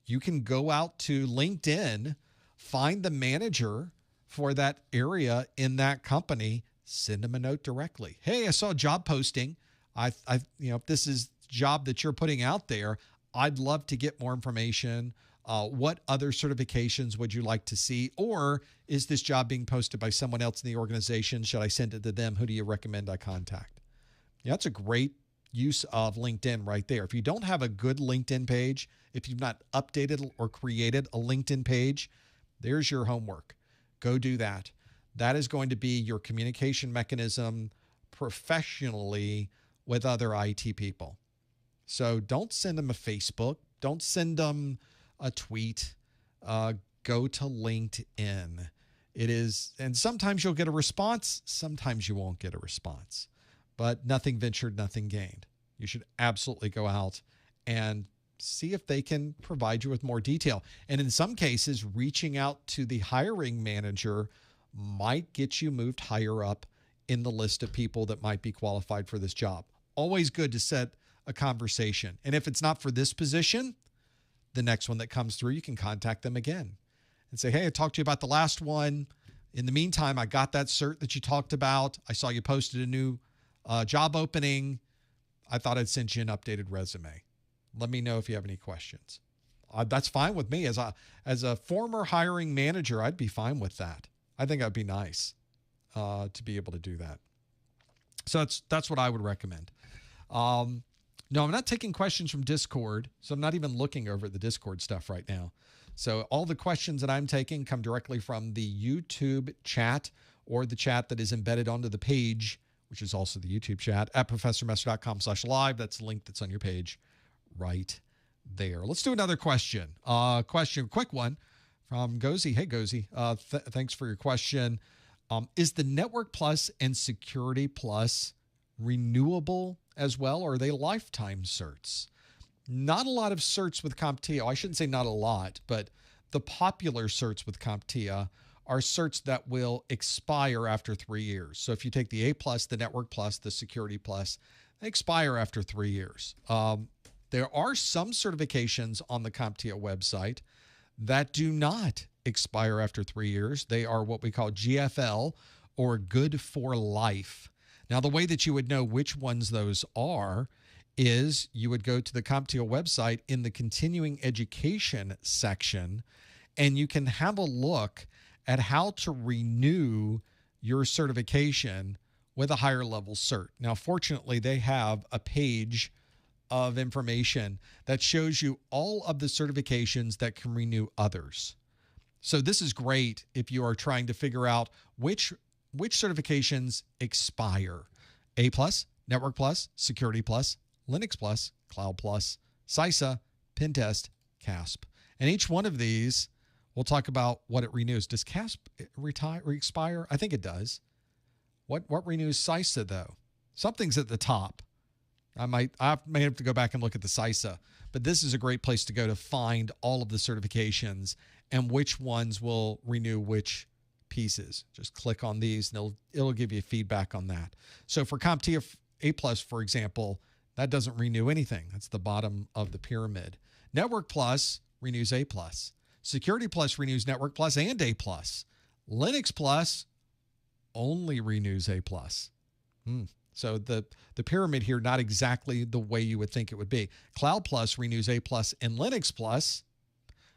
You can go out to LinkedIn, find the manager for that area in that company, send them a note directly. Hey, I saw a job posting. If this is a job that you're putting out there, I'd love to get more information. What other certifications would you like to see? Or is this job being posted by someone else in the organization? Should I send it to them? Who do you recommend I contact? Yeah, that's a great use of LinkedIn right there. If you don't have a good LinkedIn page, if you've not updated or created a LinkedIn page, there's your homework. Go do that. That is going to be your communication mechanism professionally with other IT people. So don't send them a Facebook. Don't send them a tweet. Go to LinkedIn. It is, and sometimes you'll get a response. Sometimes you won't get a response. But nothing ventured, nothing gained. You should absolutely go out and see if they can provide you with more detail. And in some cases, reaching out to the hiring manager might get you moved higher up in the list of people that might be qualified for this job. Always good to set a conversation. And if it's not for this position, the next one that comes through, you can contact them again and say, hey, I talked to you about the last one. In the meantime, I got that cert that you talked about. I saw you posted a new job opening. I thought I'd send you an updated resume. Let me know if you have any questions. That's fine with me. As a former hiring manager, I'd be fine with that. I think that'd be nice to be able to do that. So that's what I would recommend. No, I'm not taking questions from Discord, so I'm not even looking over the Discord stuff right now. So all the questions that I'm taking come directly from the YouTube chat or the chat that is embedded onto the page, which is also the YouTube chat at professormesser.com/live. That's the link that's on your page right there. Let's do another question. Quick one from Gozi. Hey, Gozi. Thanks for your question. Is the Network Plus and Security Plus renewable as well, or are they lifetime certs? Not a lot of certs with CompTIA. I shouldn't say not a lot, but the popular certs with CompTIA are certs that will expire after 3 years. So if you take the A+, the Network Plus, the Security Plus, they expire after 3 years. There are some certifications on the CompTIA website that do not expire after 3 years. They are what we call GFL, or Good for Life. Now, the way that you would know which ones those are is you would go to the CompTIA website in the continuing education section, and you can have a look at how to renew your certification with a higher level cert. Now, fortunately, they have a page of information that shows you all of the certifications that can renew others. So this is great if you are trying to figure out which certifications expire. A+, Network Plus, Security Plus, Linux Plus, Cloud Plus, CISA, Pentest, CASP. And each one of these, we'll talk about what it renews. Does CASP expire? I think it does. What renews CISA, though? Something's at the top. I may have to go back and look at the CISA, but this is a great place to go to find all of the certifications and which ones will renew which pieces. Just click on these and it'll give you feedback on that. So for CompTIA A+, for example, that doesn't renew anything. That's the bottom of the pyramid. Network Plus renews A+. Security Plus renews Network Plus and A+. Linux Plus only renews A+. So the pyramid here, not exactly the way you would think it would be. Cloud Plus renews A+ and Linux Plus,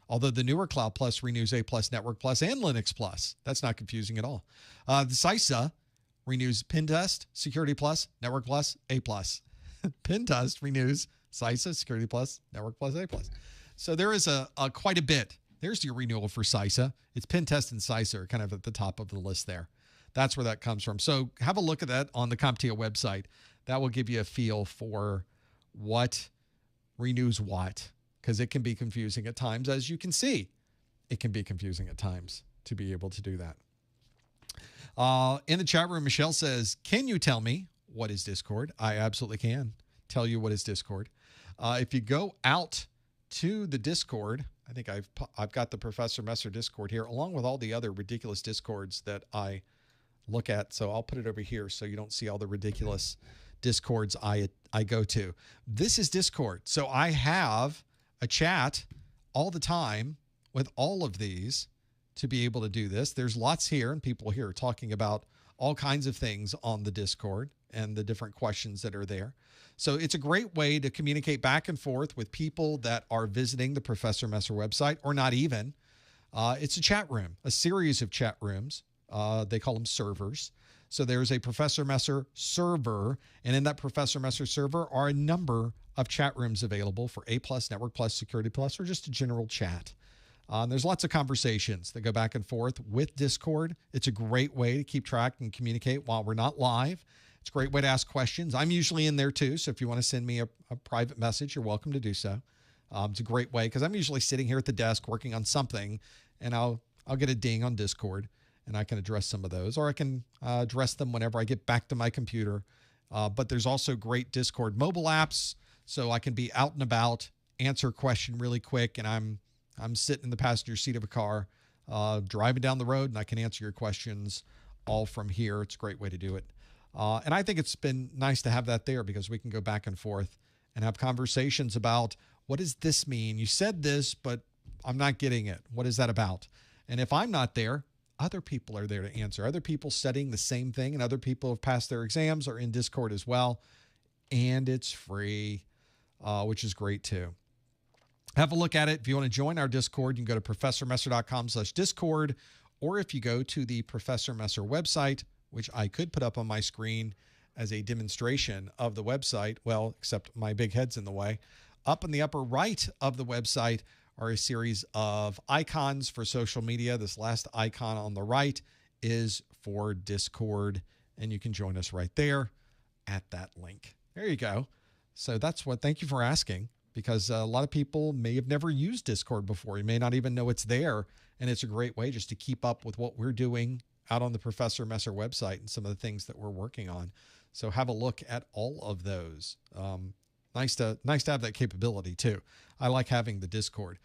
although the newer Cloud Plus renews A+, Network Plus, and Linux Plus. That's not confusing at all. The CISA renews Pentest, Security Plus, Network Plus, A+. Pentest renews CISA, Security Plus, Network Plus, A+. So there is a quite a bit. There's your renewal for CISA. It's Pentest and CISA are kind of at the top of the list there. That's where that comes from. So have a look at that on the CompTIA website. That will give you a feel for what renews what, because it can be confusing at times. As you can see, it can be confusing at times to be able to do that. In the chat room, Michelle says, can you tell me what is Discord? I absolutely can tell you what is Discord. If you go out to the Discord, I think I've got the Professor Messer Discord here, along with all the other ridiculous Discords that I look at. So I'll put it over here so you don't see all the ridiculous Discords I go to. This is Discord. So I have a chat all the time with all of these to be able to do this. There's lots here, and people here are talking about all kinds of things on the Discord and the different questions that are there. So it's a great way to communicate back and forth with people that are visiting the Professor Messer website, or not even. It's a chat room, a series of chat rooms. They call them servers. So there's a Professor Messer server, and in that Professor Messer server are a number of chat rooms available for A+, Network Plus, Security Plus, or just a general chat. There's lots of conversations that go back and forth with Discord. It's a great way to keep track and communicate while we're not live. It's a great way to ask questions. I'm usually in there too, so if you want to send me a private message, you're welcome to do so. It's a great way because I'm usually sitting here at the desk working on something, and I'll get a ding on Discord, and I can address some of those, or I can address them whenever I get back to my computer. But there's also great Discord mobile apps, so I can be out and about, answer a question really quick, and I'm sitting in the passenger seat of a car, driving down the road, and I can answer your questions all from here. It's a great way to do it. And I think it's been nice to have that there because we can go back and forth and have conversations about, what does this mean? You said this, but I'm not getting it. What is that about? And if I'm not there, other people are there to answer. Other people studying the same thing, and other people have passed their exams are in Discord as well. And it's free, which is great too. Have a look at it. If you want to join our Discord, you can go to professormesser.com/Discord, or if you go to the Professor Messer website, which I could put up on my screen as a demonstration of the website, well, except my big head's in the way. Up in the upper right of the website are a series of icons for social media. This last icon on the right is for Discord, and you can join us right there at that link. There you go. So thank you for asking, because a lot of people may have never used Discord before. You may not even know it's there, and it's a great way just to keep up with what we're doing out on the Professor Messer website and some of the things that we're working on. So have a look at all of those. Nice to have that capability too. I like having the Discord.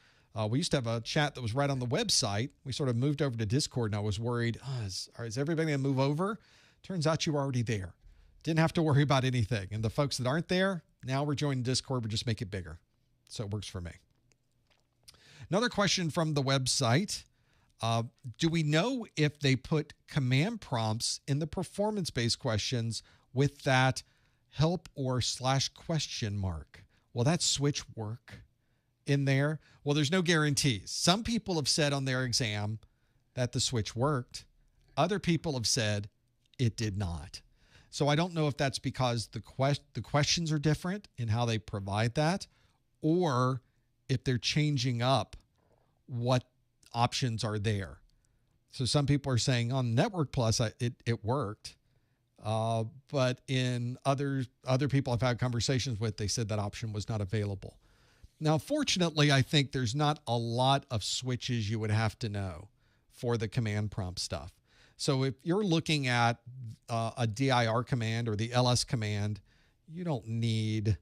We used to have a chat that was right on the website. We sort of moved over to Discord, and I was worried, is everybody going to move over? Turns out you were already there. Didn't have to worry about anything. And the folks that aren't there, now we're joining Discord, but just make it bigger. So it works for me. Another question from the website. Do we know if they put command prompts in the performance-based questions with that help or /question mark? Will that switch work in there? Well, there's no guarantees. Some people have said on their exam that the switch worked. Other people have said it did not. So I don't know if that's because the questions are different in how they provide that, or if they're changing up what options are there. So some people are saying on Network Plus it worked, but in other people I've had conversations with, they said that option was not available. Now, fortunately, I think there's not a lot of switches you would have to know for the command prompt stuff. So if you're looking at a dir command or the ls command, you don't need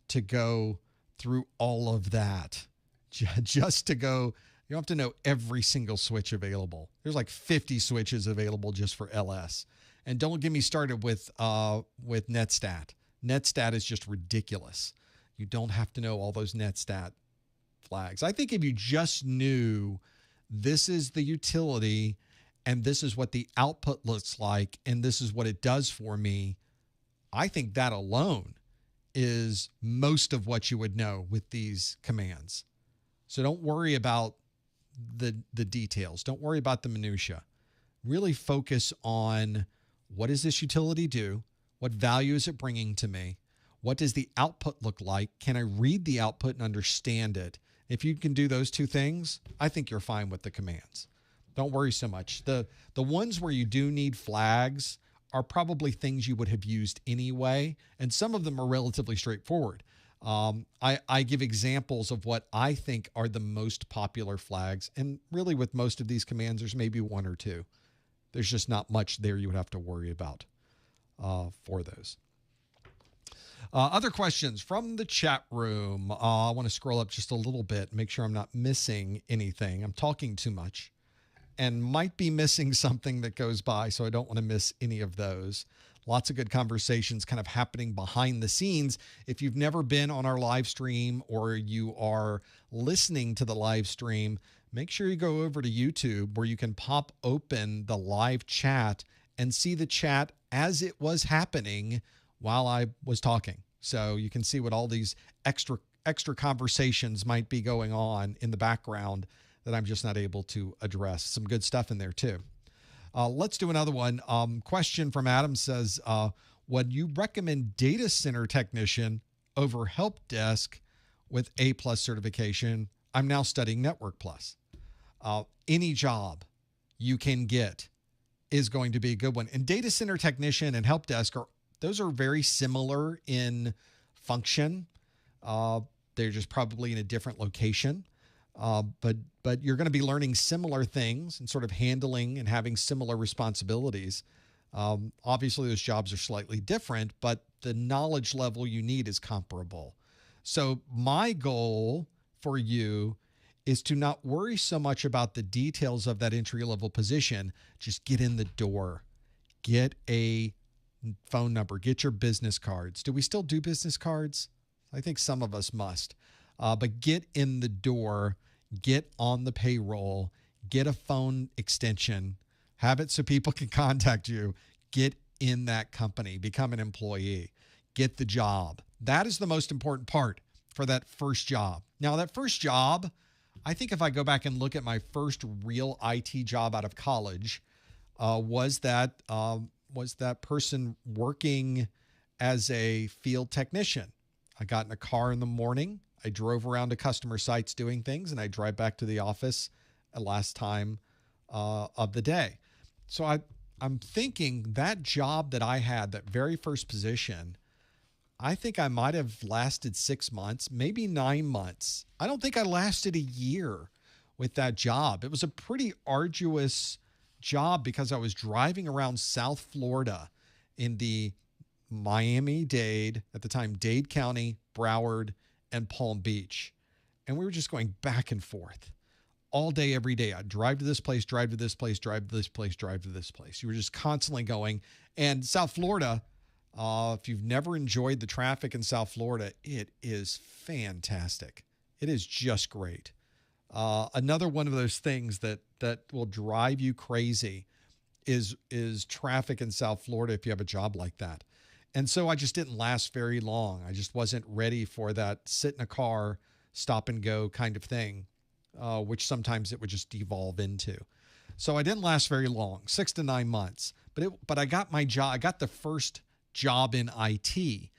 to go through all of that just to go. You don't have to know every single switch available. There's like 50 switches available just for ls. And don't get me started with netstat. Netstat is just ridiculous. You don't have to know all those netstat flags. I think if you just knew this is the utility and this is what the output looks like and this is what it does for me, I think that alone is most of what you would know with these commands. So don't worry about the details. Don't worry about the minutia. Really focus on, what does this utility do? What value is it bringing to me? What does the output look like? Can I read the output and understand it? If you can do those two things, I think you're fine with the commands. Don't worry so much. The ones where you do need flags are probably things you would have used anyway, and some of them are relatively straightforward. I give examples of what I think are the most popular flags, and really with most of these commands, there's maybe one or two. There's just not much there you would have to worry about for those. Other questions from the chat room. I want to scroll up just a little bit, make sure I'm not missing anything. I'm talking too much and might be missing something that goes by, so I don't want to miss any of those. Lots of good conversations kind of happening behind the scenes. If you've never been on our live stream or you are listening to the live stream, make sure you go over to YouTube where you can pop open the live chat and see the chat as it was happening while I was talking. So you can see what all these extra conversations might be going on in the background that I'm just not able to address. Some good stuff in there too. Let's do another one. Question from Adam says, would you recommend data center technician over help desk with A+ certification? I'm now studying Network Plus. Any job you can get is going to be a good one. And data center technician and help desk those are very similar in function. They're just probably in a different location. But you're going to be learning similar things and sort of handling and having similar responsibilities. Obviously, those jobs are slightly different, but the knowledge level you need is comparable. So my goal for you is to not worry so much about the details of that entry-level position. Just get in the door. Get a phone number. Get your business cards. Do we still do business cards? I think some of us must. But get in the door. Get on the payroll. Get a phone extension. Have it so people can contact you. Get in that company. Become an employee. Get the job. That is the most important part for that first job. Now, that first job, I think if I go back and look at my first real IT job out of college, was that person working as a field technician. I got in a car in the morning. I drove around to customer sites doing things, and I drive back to the office last time of the day. So I'm thinking that job that I had, that very first position, I think I might have lasted 6 months, maybe 9 months. I don't think I lasted a year with that job. It was a pretty arduous job because I was driving around South Florida in the Miami-Dade, at the time, Dade County, Broward, and Palm Beach. And we were just going back and forth all day, every day. I'd drive to this place, drive to this place, drive to this place, drive to this place. You were just constantly going. And South Florida, if you've never enjoyed the traffic in South Florida, it is fantastic. It is just great. Another one of those things that will drive you crazy is traffic in South Florida if you have a job like that. And so I just didn't last very long. I just wasn't ready for that sit in a car, stop and go kind of thing, which sometimes it would just devolve into. So I didn't last very long, 6 to 9 months. But I got my job. I got the first job in IT.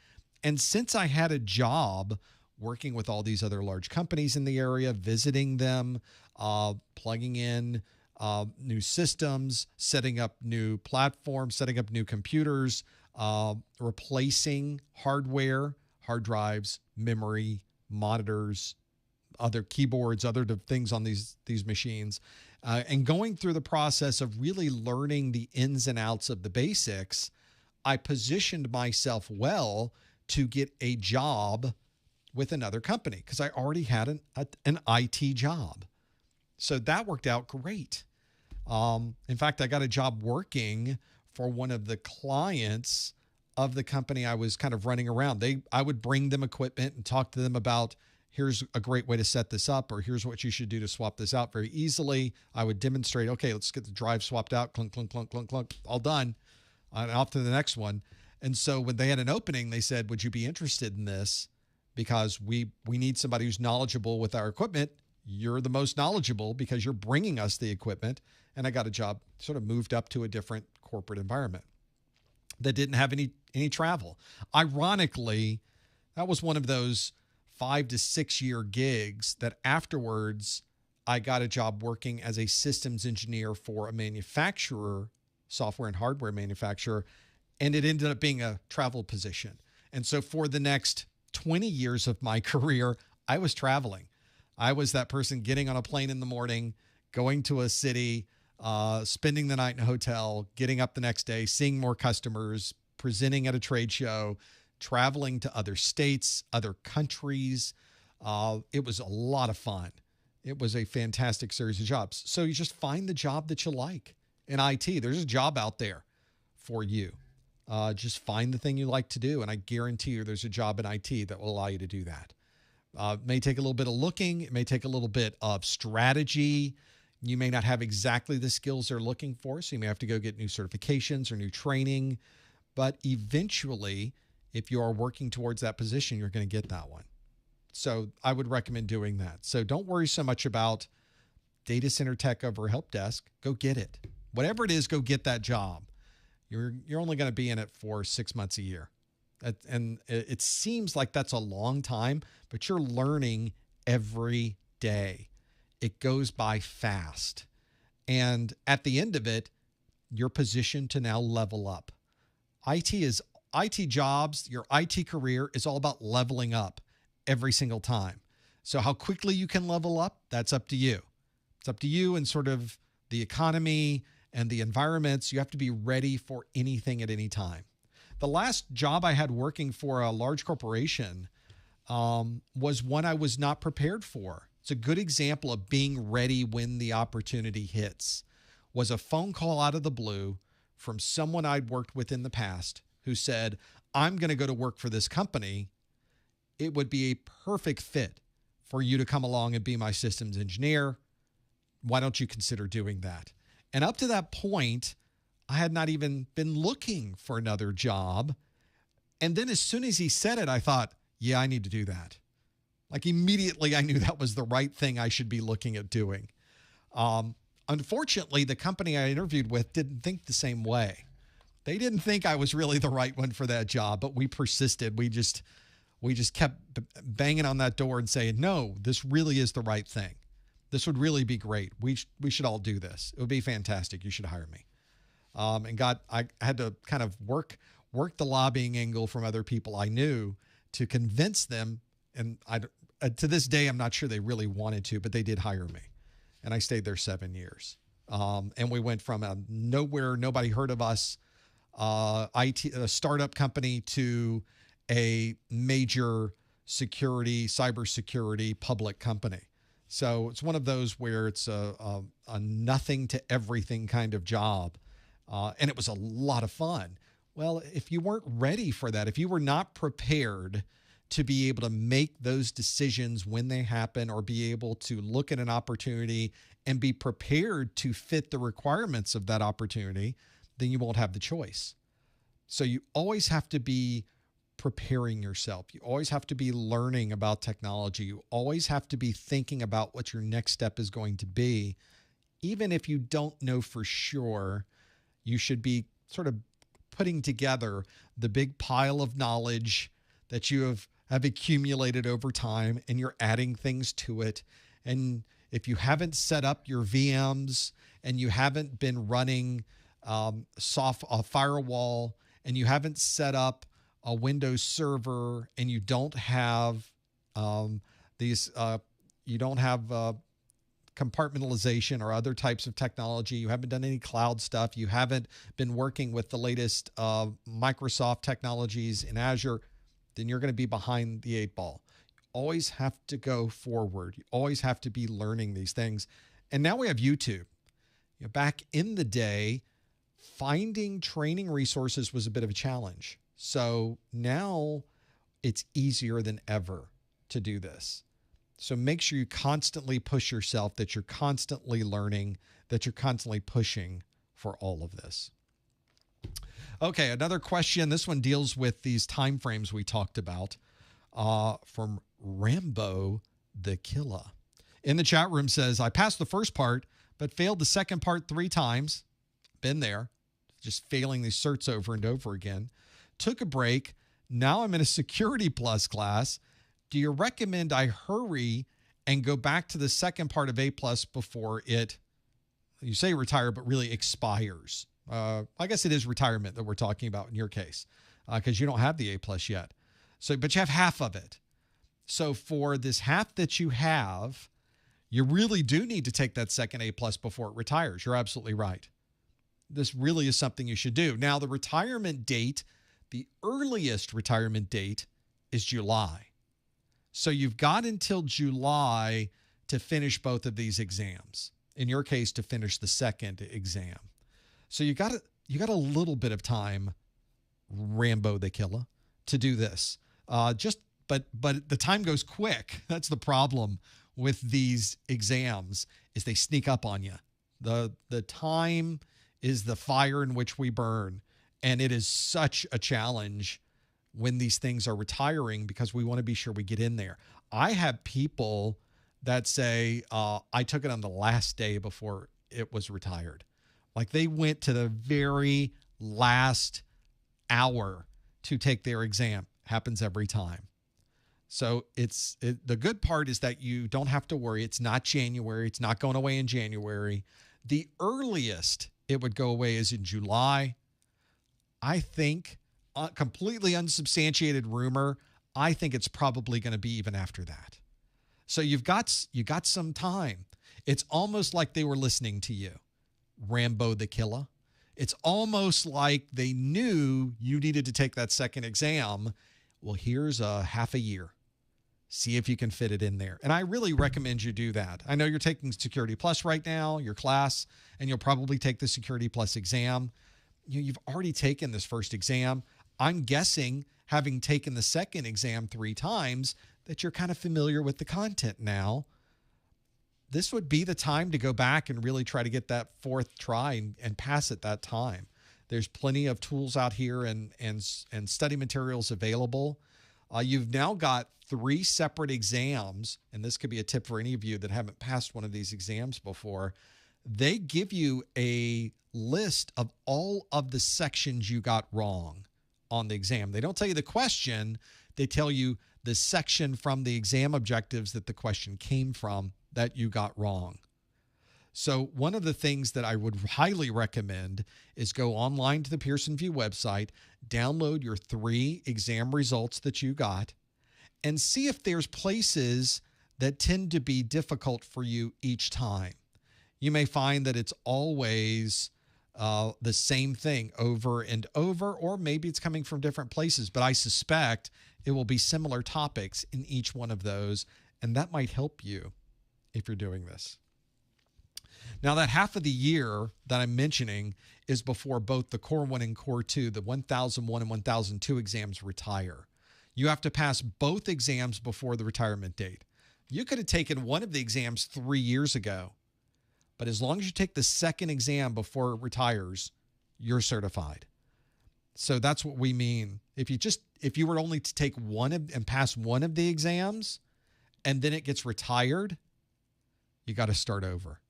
And since I had a job working with all these other large companies in the area, visiting them, plugging in new systems, setting up new platforms, setting up new computers, replacing hardware, hard drives, memory, monitors, other keyboards, other things on these machines, and going through the process of really learning the ins and outs of the basics, I positioned myself well to get a job with another company because I already had an IT job. So that worked out great. In fact, I got a job working for one of the clients of the company I was kind of running around. I would bring them equipment and talk to them about, here's a great way to set this up, or here's what you should do to swap this out very easily. I would demonstrate, okay, let's get the drive swapped out, clunk, clunk, clunk, clunk, clunk, all done, and off to the next one. And so when they had an opening, they said, would you be interested in this? Because we need somebody who's knowledgeable with our equipment. You're the most knowledgeable because you're bringing us the equipment. And I got a job, sort of moved up to a different corporate environment that didn't have any travel. Ironically, that was one of those 5 to 6 year gigs that afterwards I got a job working as a systems engineer for a manufacturer, software and hardware manufacturer, and it ended up being a travel position. And so for the next 20 years of my career, I was traveling. I was that person getting on a plane in the morning, going to a city, spending the night in a hotel, getting up the next day, seeing more customers, presenting at a trade show, traveling to other states, other countries. It was a lot of fun. It was a fantastic series of jobs. So you just find the job that you like in IT. There's a job out there for you. Just find the thing you like to do. And I guarantee you there's a job in IT that will allow you to do that. It may take a little bit of looking. It may take a little bit of strategy. You may not have exactly the skills they're looking for. So you may have to go get new certifications or new training. But eventually, if you are working towards that position, you're going to get that one. So I would recommend doing that. So don't worry so much about data center tech over help desk. Go get it. Whatever it is, go get that job. You're only going to be in it for 6 months a year. And it seems like that's a long time, but you're learning every day. It goes by fast. And at the end of it, you're positioned to now level up. IT jobs, your IT career is all about leveling up every single time. So how quickly you can level up, that's up to you. It's up to you and sort of the economy and the environments. You have to be ready for anything at any time. The last job I had working for a large corporation was one I was not prepared for. It's a good example of being ready when the opportunity hits. Was a phone call out of the blue from someone I'd worked with in the past who said, I'm going to go to work for this company. It would be a perfect fit for you to come along and be my systems engineer. Why don't you consider doing that? And up to that point, I had not even been looking for another job. And then as soon as he said it, I thought, yeah, I need to do that. Like immediately I knew that was the right thing I should be looking at doing. Unfortunately, the company I interviewed with didn't think the same way. They didn't think I was really the right one for that job, but we persisted. We just kept banging on that door and saying, no, this really is the right thing. This would really be great. We should all do this. It would be fantastic. You should hire me. I had to kind of work the lobbying angle from other people I knew to convince them. And to this day, I'm not sure they really wanted to, but they did hire me. And I stayed there 7 years. And we went from nowhere, nobody heard of us, a startup company to a major cybersecurity public company. So it's one of those where it's a nothing to everything kind of job. And it was a lot of fun. Well, if you weren't ready for that, if you were not prepared to be able to make those decisions when they happen or be able to look at an opportunity and be prepared to fit the requirements of that opportunity, then you won't have the choice. So you always have to be preparing yourself. You always have to be learning about technology. You always have to be thinking about what your next step is going to be. Even if you don't know for sure, you should be sort of putting together the big pile of knowledge that you have accumulated over time, and you're adding things to it. And if you haven't set up your VMs and you haven't been running a firewall and you haven't set up a Windows server and you don't have compartmentalization or other types of technology, you haven't done any cloud stuff, you haven't been working with the latest Microsoft technologies in Azure, then you're going to be behind the 8 ball. You always have to go forward. You always have to be learning these things. And now we have YouTube. Back in the day, finding training resources was a bit of a challenge. So now it's easier than ever to do this. So make sure you constantly push yourself, that you're constantly learning, that you're constantly pushing for all of this. Okay, another question. This one deals with these time frames we talked about from Rambo the Killer. In the chat room says, I passed the first part, but failed the second part 3 times. Been there, just failing these certs over and over again. Took a break. Now I'm in a Security Plus class. Do you recommend I hurry and go back to the second part of A Plus before it, you say retire, but really expires? I guess it is retirement that we're talking about in your case, because you don't have the A Plus yet. So, but you have half of it. So for this half that you have, you really do need to take that second A Plus before it retires. You're absolutely right. This really is something you should do. Now, the retirement date The earliest retirement date is July. So you've got until July to finish both of these exams. In your case, to finish the second exam. So you got a little bit of time, Rambo the Killer, to do this. But the time goes quick. That's the problem with these exams, is they sneak up on you. The time is the fire in which we burn, and it is such a challenge when these things are retiring because we want to be sure we get in there. I have people that say, I took it on the last day before it was retired. Like they went to the very last hour to take their exam. Happens every time. So the good part is that you don't have to worry. It's not January. It's not going away in January. The earliest it would go away is in July. I think, completely unsubstantiated rumor, I think it's probably going to be even after that. So you got some time. It's almost like they were listening to you, Rambo the Killer. It's almost like they knew you needed to take that second exam. Well, here's a half a year. See if you can fit it in there. And I really recommend you do that. I know you're taking Security Plus right now, your class, and you'll probably take the Security Plus exam. You've already taken this first exam. I'm guessing, having taken the second exam 3 times, that you're kind of familiar with the content now. This would be the time to go back and really try to get that 4th try and pass it that time. There's plenty of tools out here and study materials available. You've now got 3 separate exams, and this could be a tip for any of you that haven't passed one of these exams before. They give you a list of all of the sections you got wrong on the exam. They don't tell you the question. They tell you the section from the exam objectives that the question came from that you got wrong. So one of the things that I would highly recommend is go online to the Pearson VUE website, download your 3 exam results that you got, and see if there's places that tend to be difficult for you each time. You may find that it's always the same thing over and over, or maybe it's coming from different places, but I suspect it will be similar topics in each one of those, and that might help you if you're doing this. Now, that half of the year that I'm mentioning is before both the Core 1 and Core 2, the 1001 and 1002 exams retire. You have to pass both exams before the retirement date. You could have taken one of the exams 3 years ago, but as long as you take the second exam before it retires, you're certified. So that's what we mean. If you were only to take and pass one of the exams, and then it gets retired, you got to start over.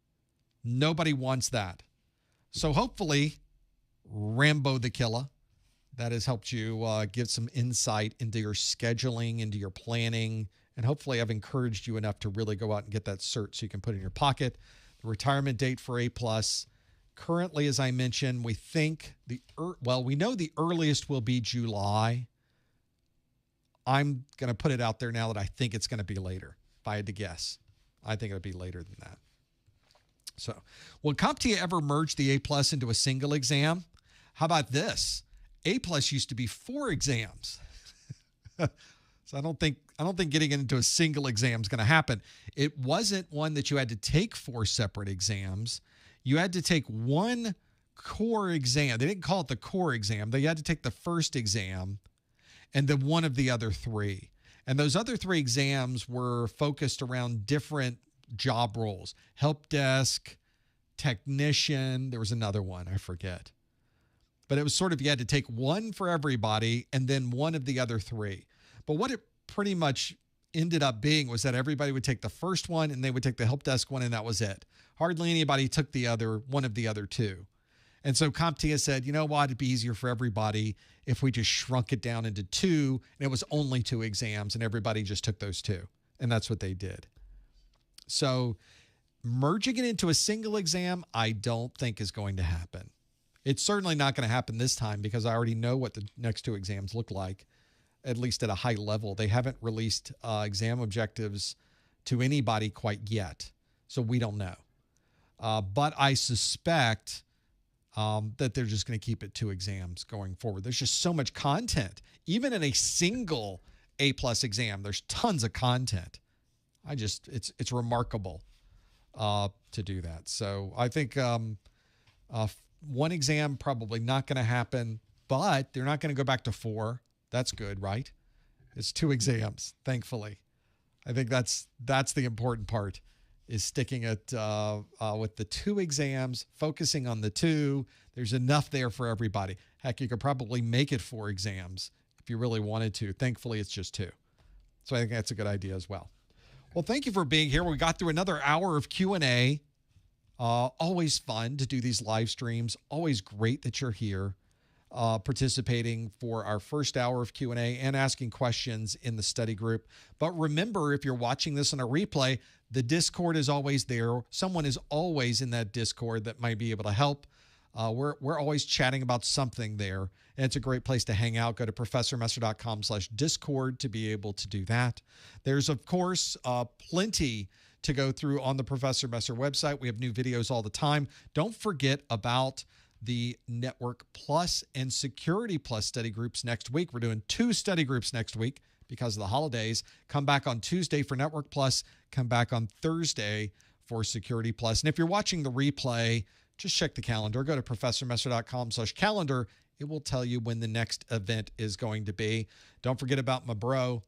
Nobody wants that. So hopefully, Rambo the Killer, that has helped you give some insight into your scheduling, into your planning, and hopefully I've encouraged you enough to really go out and get that cert so you can put it in your pocket. The retirement date for A+. Currently, as I mentioned, we think we know the earliest will be July. I'm going to put it out there now that I think it's going to be later. If I had to guess, I think it'll be later than that. So, will CompTIA ever merge the A+ into a single exam? How about this? A+ used to be 4 exams. So I don't think getting into a single exam is going to happen. It wasn't one that you had to take 4 separate exams. You had to take one core exam. They didn't call it the core exam. They had to take the first exam and then one of the other 3. And those other 3 exams were focused around different job roles. Help desk, technician. There was another one, I forget. But it was sort of, you had to take one for everybody and then one of the other 3. But what it pretty much ended up being was that everybody would take the first one and they would take the help desk one, and that was it. Hardly anybody took one of the other 2. And so CompTIA said, you know what, it'd be easier for everybody if we just shrunk it down into 2, and it was only 2 exams, and everybody just took those 2. And that's what they did. So merging it into a single exam, I don't think is going to happen. It's certainly not going to happen this time because I already know what the next 2 exams look like, at least at a high level. They haven't released exam objectives to anybody quite yet, so we don't know. But I suspect that they're just going to keep it 2 exams going forward. There's just so much content. Even in a single A+ exam, there's tons of content. It's remarkable to do that. So I think 1 exam probably not going to happen, but they're not going to go back to 4. That's good, right? It's 2 exams, thankfully. I think that's the important part, is sticking it with the 2 exams, focusing on the 2. There's enough there for everybody. Heck, you could probably make it 4 exams if you really wanted to. Thankfully, it's just 2. So I think that's a good idea as well. Well, thank you for being here. We got through another hour of Q&A. Always fun to do these live streams. Always great that you're here participating for our first hour of Q&A and asking questions in the study group. But remember, if you're watching this on a replay, the Discord is always there. Someone is always in that Discord that might be able to help. We're always chatting about something there, and it's a great place to hang out. Go to professormesser.com/discord to be able to do that. There's, of course, plenty to go through on the Professor Messer website. We have new videos all the time. Don't forget about the Network Plus and Security Plus study groups next week. We're doing 2 study groups next week because of the holidays. Come back on Tuesday for Network Plus. Come back on Thursday for Security Plus. And if you're watching the replay, just check the calendar. Go to professormesser.com/calendar. It will tell you when the next event is going to be. Don't forget about my bro,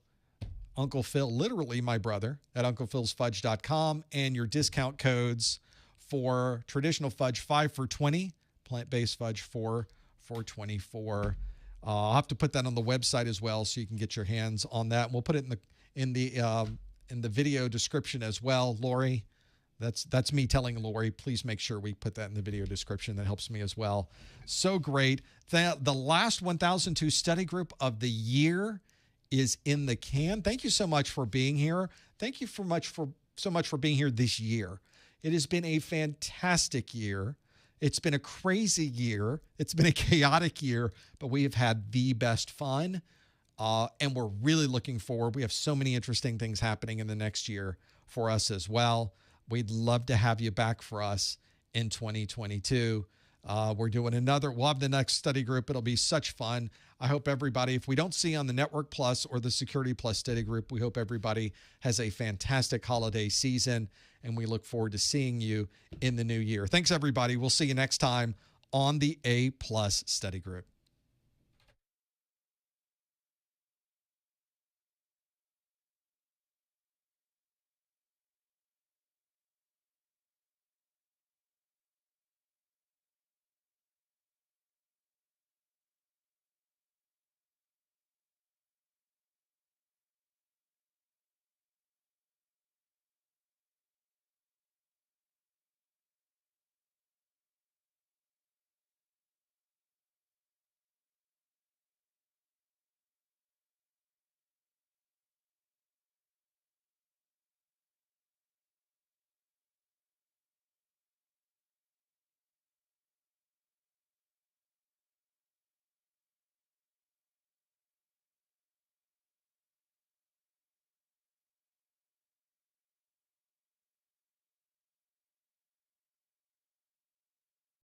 Uncle Phil, literally my brother, at unclephilsfudge.com, and your discount codes for traditional fudge 5 for $20, plant-based fudge 4 for $24. I'll have to put that on the website as well, so you can get your hands on that. We'll put it in the video description as well. Lori, that's me telling Lori, please make sure we put that in the video description. That helps me as well. So great. The last 1002 study group of the year is in the can. Thank you so much for being here. Thank you so much for being here this year. It has been a fantastic year. It's been a crazy year. It's been a chaotic year, but we have had the best fun, and we're really looking forward. We have so many interesting things happening in the next year for us as well. We'd love to have you back for us in 2022. We're doing we'll have the next study group. It'll be such fun. I hope everybody, if we don't see you on the Network Plus or the Security Plus study group, we hope everybody has a fantastic holiday season, and we look forward to seeing you in the new year. Thanks, everybody. We'll see you next time on the A+ study group.